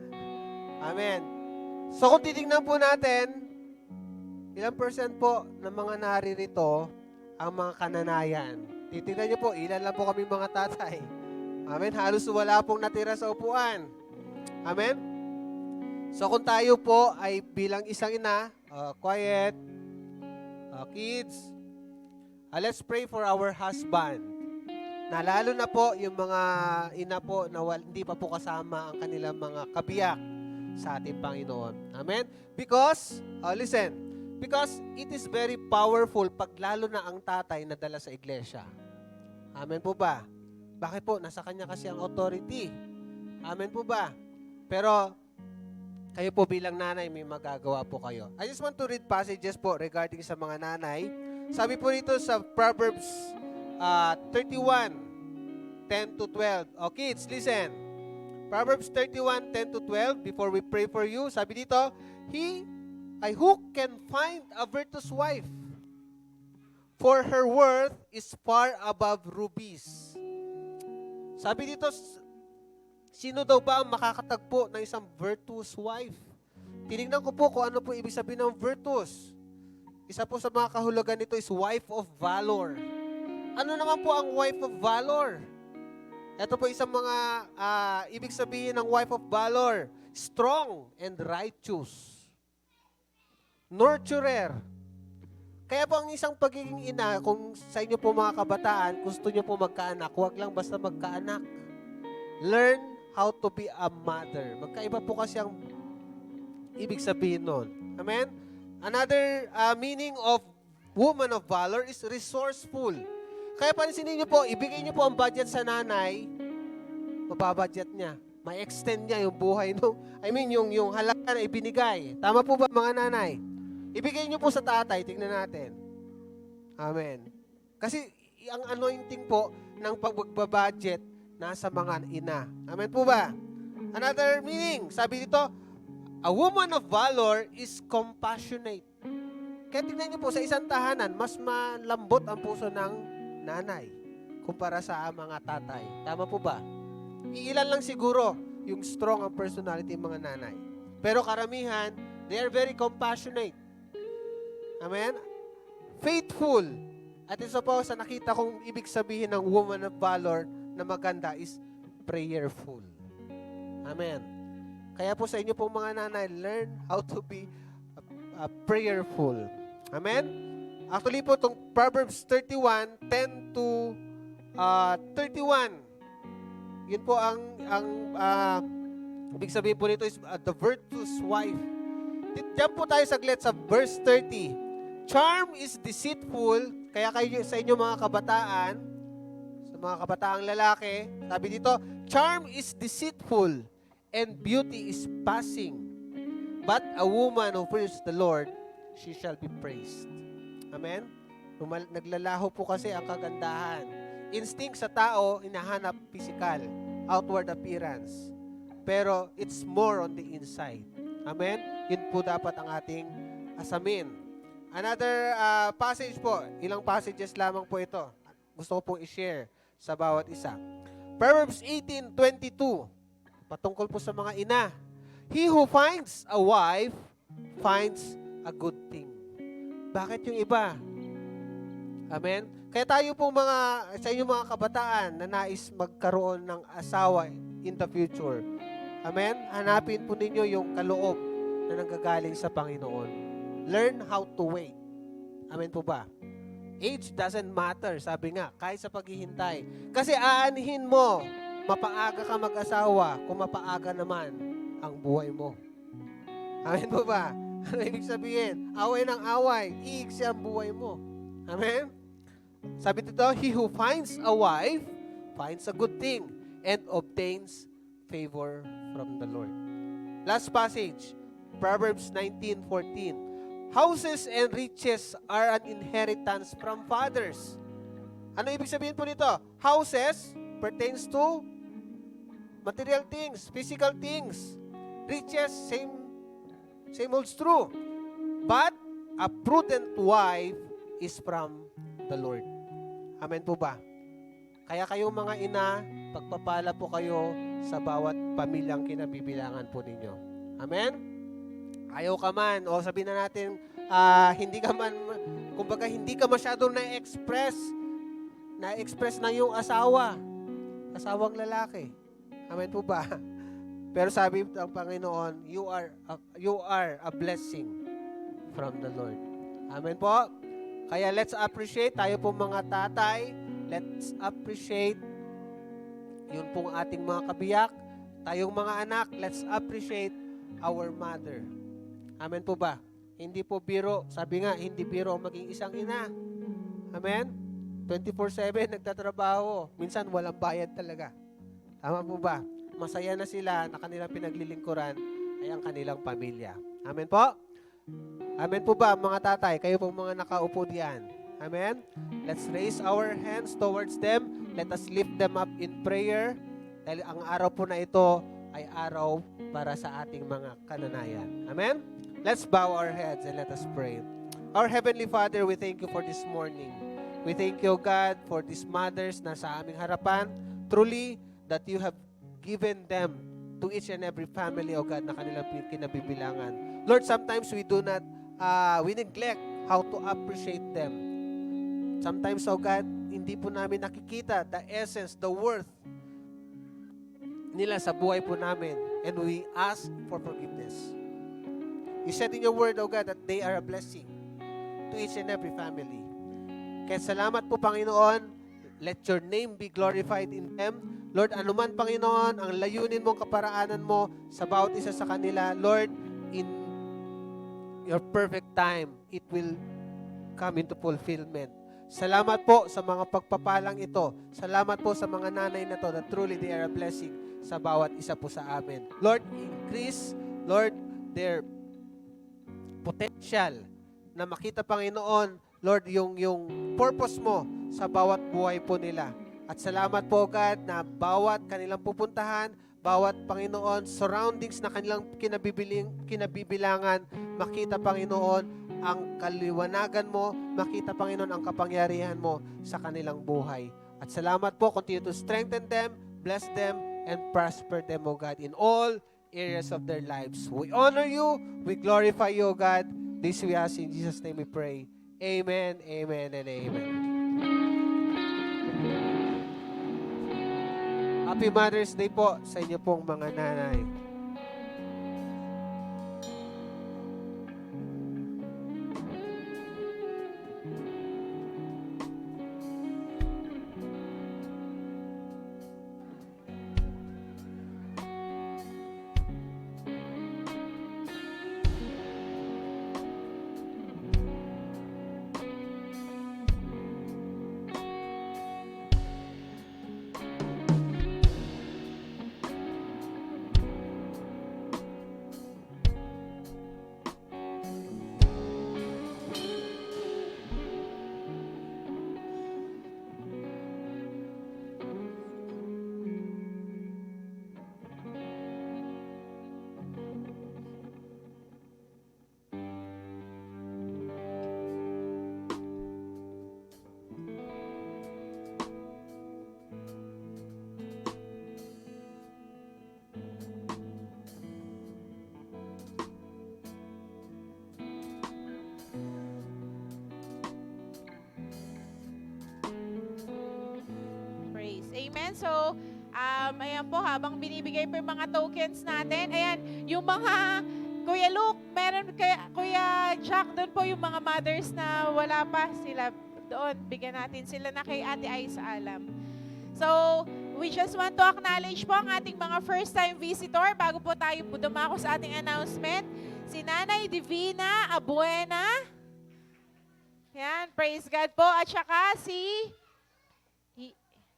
[SPEAKER 3] Amen. So kung titignan po natin, ilang percent po ng mga naririto ang mga kananayan? Titignan niyo po, ilan lang po kami mga tatay. Amen? Halos wala pong natira sa upuan. Amen? So kung tayo po ay bilang isang ina, quiet, kids, let's pray for our husband. Na lalo na po yung mga ina po na hindi pa po kasama ang kanilang mga kabiyak sa ating Panginoon. Amen? Because, listen, because it is very powerful pag lalo na ang tatay nadala sa iglesia. Amen po ba? Bakit po? Nasa kanya kasi ang authority. Amen po ba? Pero, kayo po bilang nanay, may magagawa po kayo. I just want to read passages po regarding sa mga nanay. Sabi po rito sa Proverbs 31:10 to 12. Oh, kids, listen. Proverbs 31:10 to 12, before we pray for you, sabi dito, who can find a virtuous wife? For her worth is far above rubies. Sabi dito, sino daw ba ang makakatagpo ng isang virtuous wife? Tinignan ko po kung ano po ibig sabihin ng virtuous. Isa po sa mga kahulugan nito is wife of valor. Ano naman po ang wife of valor? Ito po isang mga ibig sabihin ng wife of valor. Strong and righteous. Nurturer. Kaya po ang isang pagiging ina, kung sa inyo po mga kabataan, gusto nyo po magkaanak, huwag lang basta magkaanak. Learn how to be a mother. Magkaiba po kasi ang ibig sabihin nun. Amen? Another meaning of woman of valor is resourceful. Kaya pansinin nyo po, ibigay nyo po ang budget sa nanay, mapabudget niya. May extend niya yung buhay yung halaga na ibinigay. Tama po ba mga nanay? Ibigay nyo po sa tatay, tingnan natin. Amen. Kasi ang anointing po ng pagbabudget nasa mga ina. Amen po ba? Another meaning, sabi dito, a woman of valor is compassionate. Kaya tingnan nyo po, sa isang tahanan, mas malambot ang puso ng nanay kumpara sa mga tatay. Tama po ba? Iilan lang siguro yung strong ang personality ng mga nanay. Pero karamihan, they are very compassionate. Amen? Faithful. At isa po sa nakita kong ibig sabihin ng woman of valor na maganda is prayerful. Amen. Kaya po sa inyo pong mga nanay, learn how to be prayerful. Amen? Actually po, itong Proverbs 31:10 to 31. Yun po ang ibig sabihin po nito is the virtuous wife. Diyan po tayo saglit sa verse 30. Charm is deceitful, kaya kayo sa inyo mga kabataan, sa mga kabataang lalaki, sabi dito, charm is deceitful and beauty is passing. But a woman who fears the Lord, she shall be praised. Amen? Naglalaho po kasi ang kagandahan. Instinct sa tao, hinahanap physical, outward appearance. Pero it's more on the inside. Amen? Yun po dapat ang ating asamin. Another passage po, ilang passages lamang po ito. Gusto ko pong i-share sa bawat isa. Proverbs 18:22, patungkol po sa mga ina. He who finds a wife finds a good thing. Bakit yung iba? Amen? Kaya tayo po sa inyong mga kabataan na nais magkaroon ng asawa in the future. Amen? Hanapin po ninyo yung kaloob na nanggagaling sa Panginoon. Learn how to wait. Amen po ba? Age doesn't matter, sabi nga, kahit sa paghihintay. Kasi aanihin mo, mapaaga ka mag-asawa kung mapaaga naman ang buhay mo. Amen po ba? Ano ibig sabihin? Away ng away, iiksi ang buhay mo. Amen?
[SPEAKER 7] Sabi dito, he who finds a wife finds a good thing and obtains favor from the Lord. Last passage, Proverbs 19:14. Houses and riches are an inheritance from fathers. Ano ibig sabihin po nito? Houses pertains to material things, physical things. Riches, same holds true. But a prudent wife is from the Lord. Amen po ba? Kaya kayong mga ina, pagpapala po kayo sa bawat pamilyang kinabibilangan po ninyo. Amen? Ayaw ka man, o sabihin na natin, hindi ka man, kumbaga hindi ka masyadong na-express na yung asawang lalaki. Amen po ba? Pero sabi ng Panginoon, you are a blessing from the Lord. Amen po? Kaya let's appreciate, tayo po mga tatay, let's appreciate yun pong ating mga kabiyak. Tayong mga anak, let's appreciate our mother. Amen po ba? Hindi po biro, sabi nga, hindi biro maging isang ina. Amen? 24/7 nagtatrabaho. Minsan walang bayad talaga. Tama po ba? Masaya na sila na kanilang pinaglilingkuran ay ang kanilang pamilya. Amen po? Amen po ba mga tatay? Kayo pong mga nakaupo diyan. Amen? Let's raise our hands towards them. Let us lift them up in prayer. Dahil ang araw po na ito ay araw para sa ating mga kananayan. Amen? Let's bow our heads and let us pray. Our Heavenly Father, we thank you for this morning. We thank you, God, for these mothers na sa aming harapan. Truly, that you have given them to each and every family, O God, na kanilang kinabibilangan. Lord, sometimes we do not, we neglect how to appreciate them. Sometimes, O God, hindi po namin nakikita the essence, the worth nila sa buhay po namin. And we ask for forgiveness. You said in your word, O God, that they are a blessing to each and every family. Kaya salamat po, Panginoon. Let your name be glorified in them. Lord, anuman, Panginoon, ang layunin mong kaparaanan mo sa bawat isa sa kanila, Lord, in your perfect time, it will come into fulfillment. Salamat po sa mga pagpapalang ito. Salamat po sa mga nanay na to that truly they are a blessing sa bawat isa po sa amin. Lord, increase, Lord, their potential na makita, Panginoon, Lord, yung purpose mo sa bawat buhay po nila. At salamat po, God, na bawat kanilang pupuntahan, bawat, Panginoon, surroundings na kanilang kinabibilangan, makita, Panginoon, ang kaliwanagan mo, makita, Panginoon, ang kapangyarihan mo sa kanilang buhay. At salamat po, continue to strengthen them, bless them, and prosper them, O God, in all areas of their lives. We honor you, we glorify you, O God. This we ask in Jesus' name we pray. Amen, amen, and amen. Happy Mother's Day po sa inyo pong mga nanay.
[SPEAKER 4] Praise. Amen. So, ayan po, habang binibigay po yung mga tokens natin, ayan, yung mga, Kuya Luke, meron, Kuya Jack, doon po yung mga mothers na wala pa, sila doon, bigyan natin sila na kay Ate Ay sa alam. So, we just want to acknowledge po ang ating mga first-time visitor bago po tayo po dumako sa ating announcement. Si Nanay Divina Abuena. Yan, praise God po. At saka si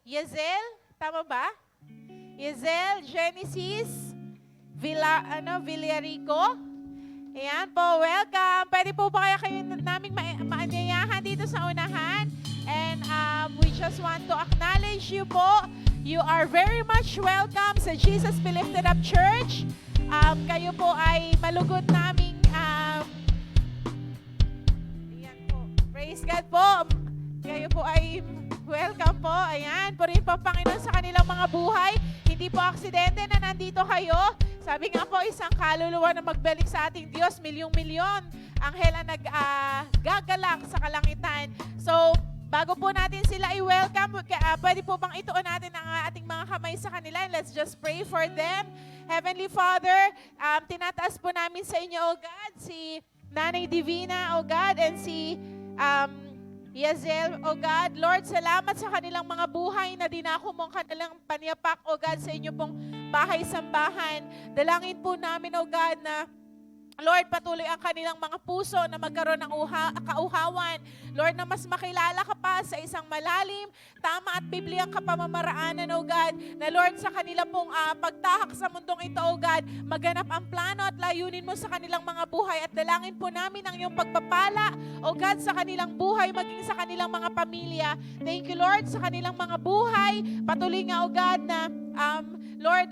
[SPEAKER 4] Yezel, tama ba? Yezel Genesis Villarico. Ayan po, welcome. Pwede po ba kaya kayo naming maanyayahan dito sa unahan? And we just want to acknowledge you po. You are very much welcome sa Jesus Be Lifted Up Church. Kayo po ay malugod naming ayan po. Praise God po. Kayo po ay welcome po. Ayan, purihin po Panginoon sa kanilang mga buhay. Hindi po aksidente na nandito kayo. Sabi nga po, isang kaluluwa na magbalik sa ating Diyos, milyong-milyon anghel ang naggagalak sa kalangitan. So, bago po natin sila i-welcome, pwede po bang ituon natin ang ating mga kamay sa kanila? And let's just pray for them. Heavenly Father, tinataas po namin sa inyo, O God, si Nanay Divina, O God, and si Yazel, O God. Lord, salamat sa kanilang mga buhay na dinako mo ang kanilang panyapak, O God, sa inyo pong bahay-sambahan. Dalangin po namin, O God, na Lord, patuloy ang kanilang mga puso na magkaroon ng kauhawan. Lord, na mas makilala ka pa sa isang malalim, tama at bibliyang kapamamaraanan, O God, na Lord, sa kanila pong pagtahak sa mundong ito, O God, maganap ang plano at layunin mo sa kanilang mga buhay. At dalangin po namin ang iyong pagpapala, O God, sa kanilang buhay, maging sa kanilang mga pamilya. Thank you, Lord, sa kanilang mga buhay. Patuloy nga, O God, na Lord,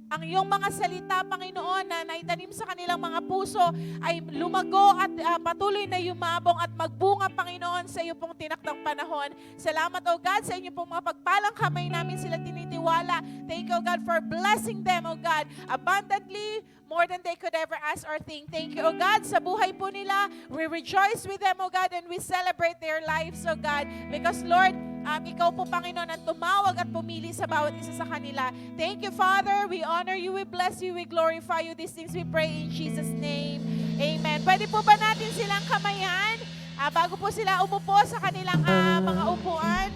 [SPEAKER 4] ang iyong mga salita, Panginoon, na naitanim sa kanilang mga puso ay lumago at patuloy na yumabong at magbunga, Panginoon, sa iyo pong tinaktang panahon. Salamat, O God, sa inyo pong mga pagpalang kamay namin sila tinitiwala. Thank you, O God, for blessing them, O God, abundantly, more than they could ever ask or think. Thank you, O God, sa buhay po nila. We rejoice with them, O God, and we celebrate their lives, O God, because, Lord, ikaw po, Panginoon, ang tumawag at pumili sa bawat isa sa kanila. Thank you, Father. We honor you, we bless you, we glorify you. These things we pray in Jesus' name. Amen. Pwede po ba natin silang kamayan? Bago po sila umupo sa kanilang mga upuan.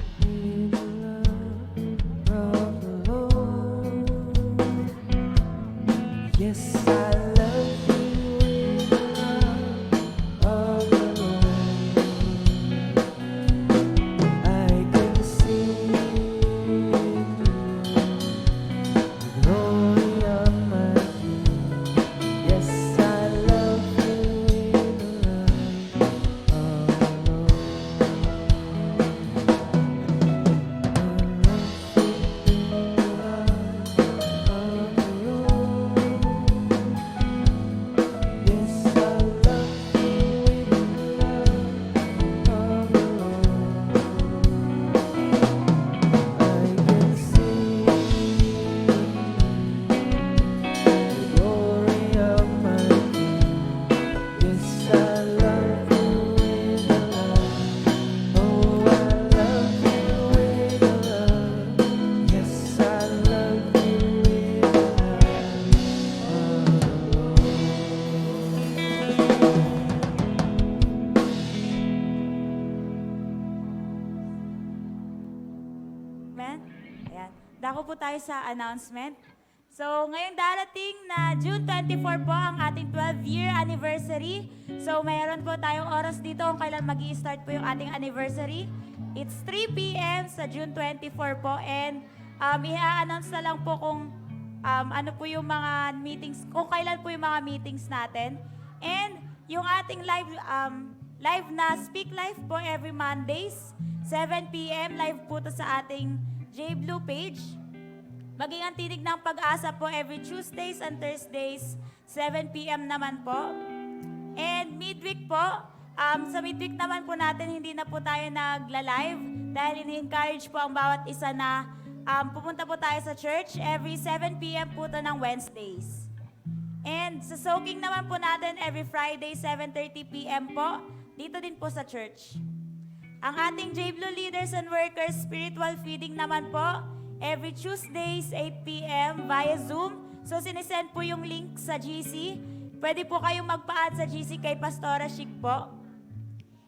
[SPEAKER 3] Yes, I love you with the love of the Lord. I can see the glory of my King. Yes, I love you with the love of the
[SPEAKER 8] Amen? Ayan. Dako po tayo sa announcement. So, ngayong darating na June 24 po ang ating 12-year anniversary. So, mayroon po tayong oras dito kung kailan mag-i-start po yung ating anniversary. It's 3 p.m. sa June 24 po. And i-announce na lang po kung ano po yung mga meetings, kung kailan po yung mga meetings natin. And yung ating live na Speak Life po every Mondays, 7 p.m. live po to sa ating J-Blue page. Maging ang tinig ng pag-asa po every Tuesdays and Thursdays, 7 p.m. naman po. And midweek po, sa midweek naman po natin, hindi na po tayo nagla-live dahil ini-encourage po ang bawat isa na pupunta po tayo sa church every 7 p.m. po to ng Wednesdays. And sa soaking naman po natin every Friday, 7:30 p.m. po, dito din po sa church. Ang ating J-Blue Leaders and Workers Spiritual Feeding naman po, every Tuesdays, 8 p.m. via Zoom. So, sinesend po yung link sa GC. Pwede po kayong magpa-add sa GC kay Pastora Chic po.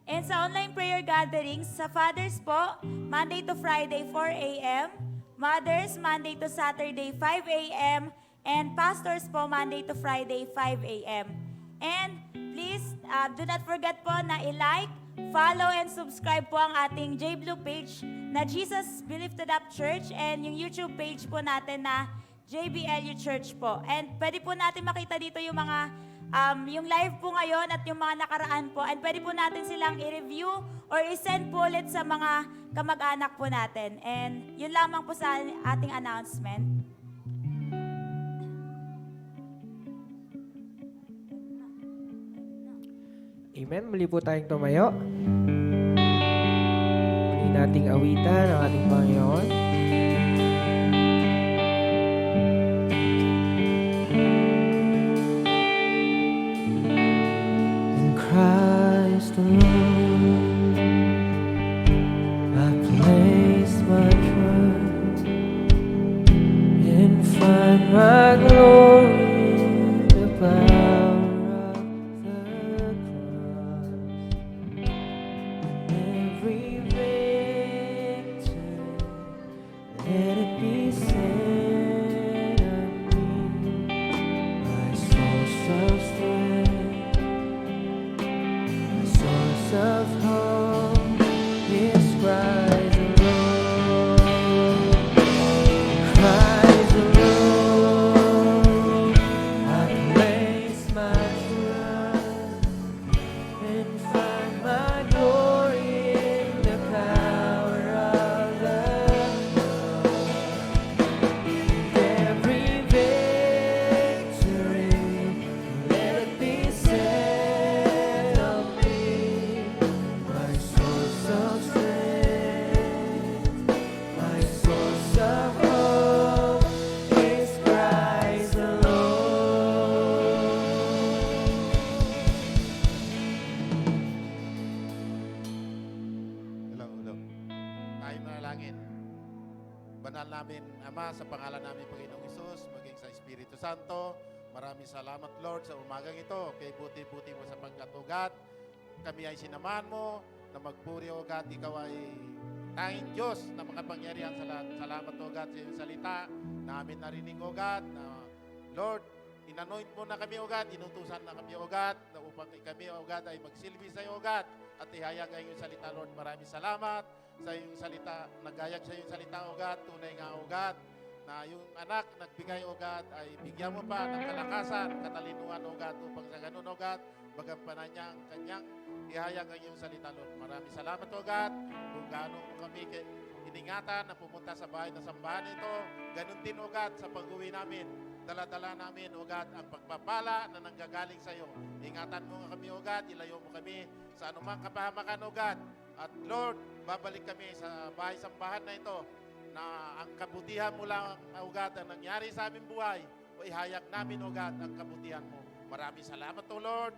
[SPEAKER 8] And sa online prayer gatherings, sa Fathers po, Monday to Friday, 4 a.m. Mothers, Monday to Saturday, 5 a.m. And Pastors po, Monday to Friday, 5 a.m. And please, do not forget po na i-like, follow, and subscribe po ang ating J-Blue page na Jesus Be Lifted Up Church and yung YouTube page po natin na JBLU Church po. And pwede po natin makita dito yung mga yung live po ngayon at yung mga nakaraan po. And pwede po natin silang i-review or i-send po ulit sa mga kamag-anak po natin. And yun lamang po sa ating announcement.
[SPEAKER 3] Amen. Muli po tayong tumayo. Muli nating awitan ang ating Panginoon. In Christ alone, I place my trust and find my glory in the power of the cross. Every victory, let it be said of me, my source of strength, my source of hope is Christ alone. Christ alone, I place my trust and find my glory in the power of the cross. Every victory, let it be said of me, my source of strength, my source of hope is Christ alone.
[SPEAKER 9] Hello, hello. Tayo manalangin. Banal namin, Ama, sa pangalan namin, Panginoong Hesus, maging sa Espiritu Santo, maraming salamat, Lord, sa umagang ito. Kay buti-buti mo sa pagkatugat. Kami ay sinamahan mo na magpuri, O God. Ikaw ay tanging Diyos na makapangyarihan sa lahat. Salamat, O God, sa iyong salita na amin narinig, O God, na Lord, inanoint mo na kami, O God, inutusan na kami, O God, na upang kami, O God, ay magsilbi sa iyo, O God, at ihayag ang iyong salita, Lord. Maraming salamat sa iyong salita, nagayag sa iyong salita, O God, tunay nga, O God, na yung anak nagbigay, O God, ay bigyan mo pa ng kalakasan, katalinuhan, O God, upang sa ganun, O God, bagampanan niya ang kanyang ihayag ang iyong salita, Lord. Maraming salamat, O God, kung gaano mo kami iningatan na pumunta sa bahay na sambahan ito. Ganun din, O God, sa pag-uwi namin. Dala-dala namin, O God, ang pagpapala na nanggagaling sa iyo. Ingatan mo nga kami, O God, ilayo mo kami sa anumang kapahamakan, O God. At Lord, babalik kami sa bahay-sambahan na ito na ang kabutihan mo lang, O God, ang nangyari sa aming buhay o ihayag namin, O God, ang kabutihan mo. Maraming salamat, O Lord.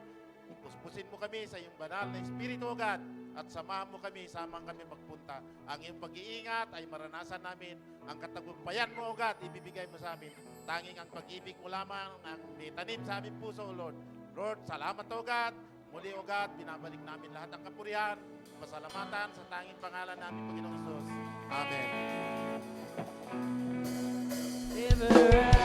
[SPEAKER 9] Puspusin mo kami sa iyong banal na Espiritu, O God, at samahan mo kami, samang kami magpunta. Ang iyong pag-iingat ay maranasan namin. Ang katagumpayan mo, O God, ibibigay mo sa amin. Tanging ang pag-ibig mo lamang ang nitanim sa aming puso, O Lord. Lord, salamat, O God. Muli, O God, binabalik namin lahat ng kapurihan, pasalamatan sa tanging pangalan namin, Panginoong Hesus. Amen.
[SPEAKER 3] Ever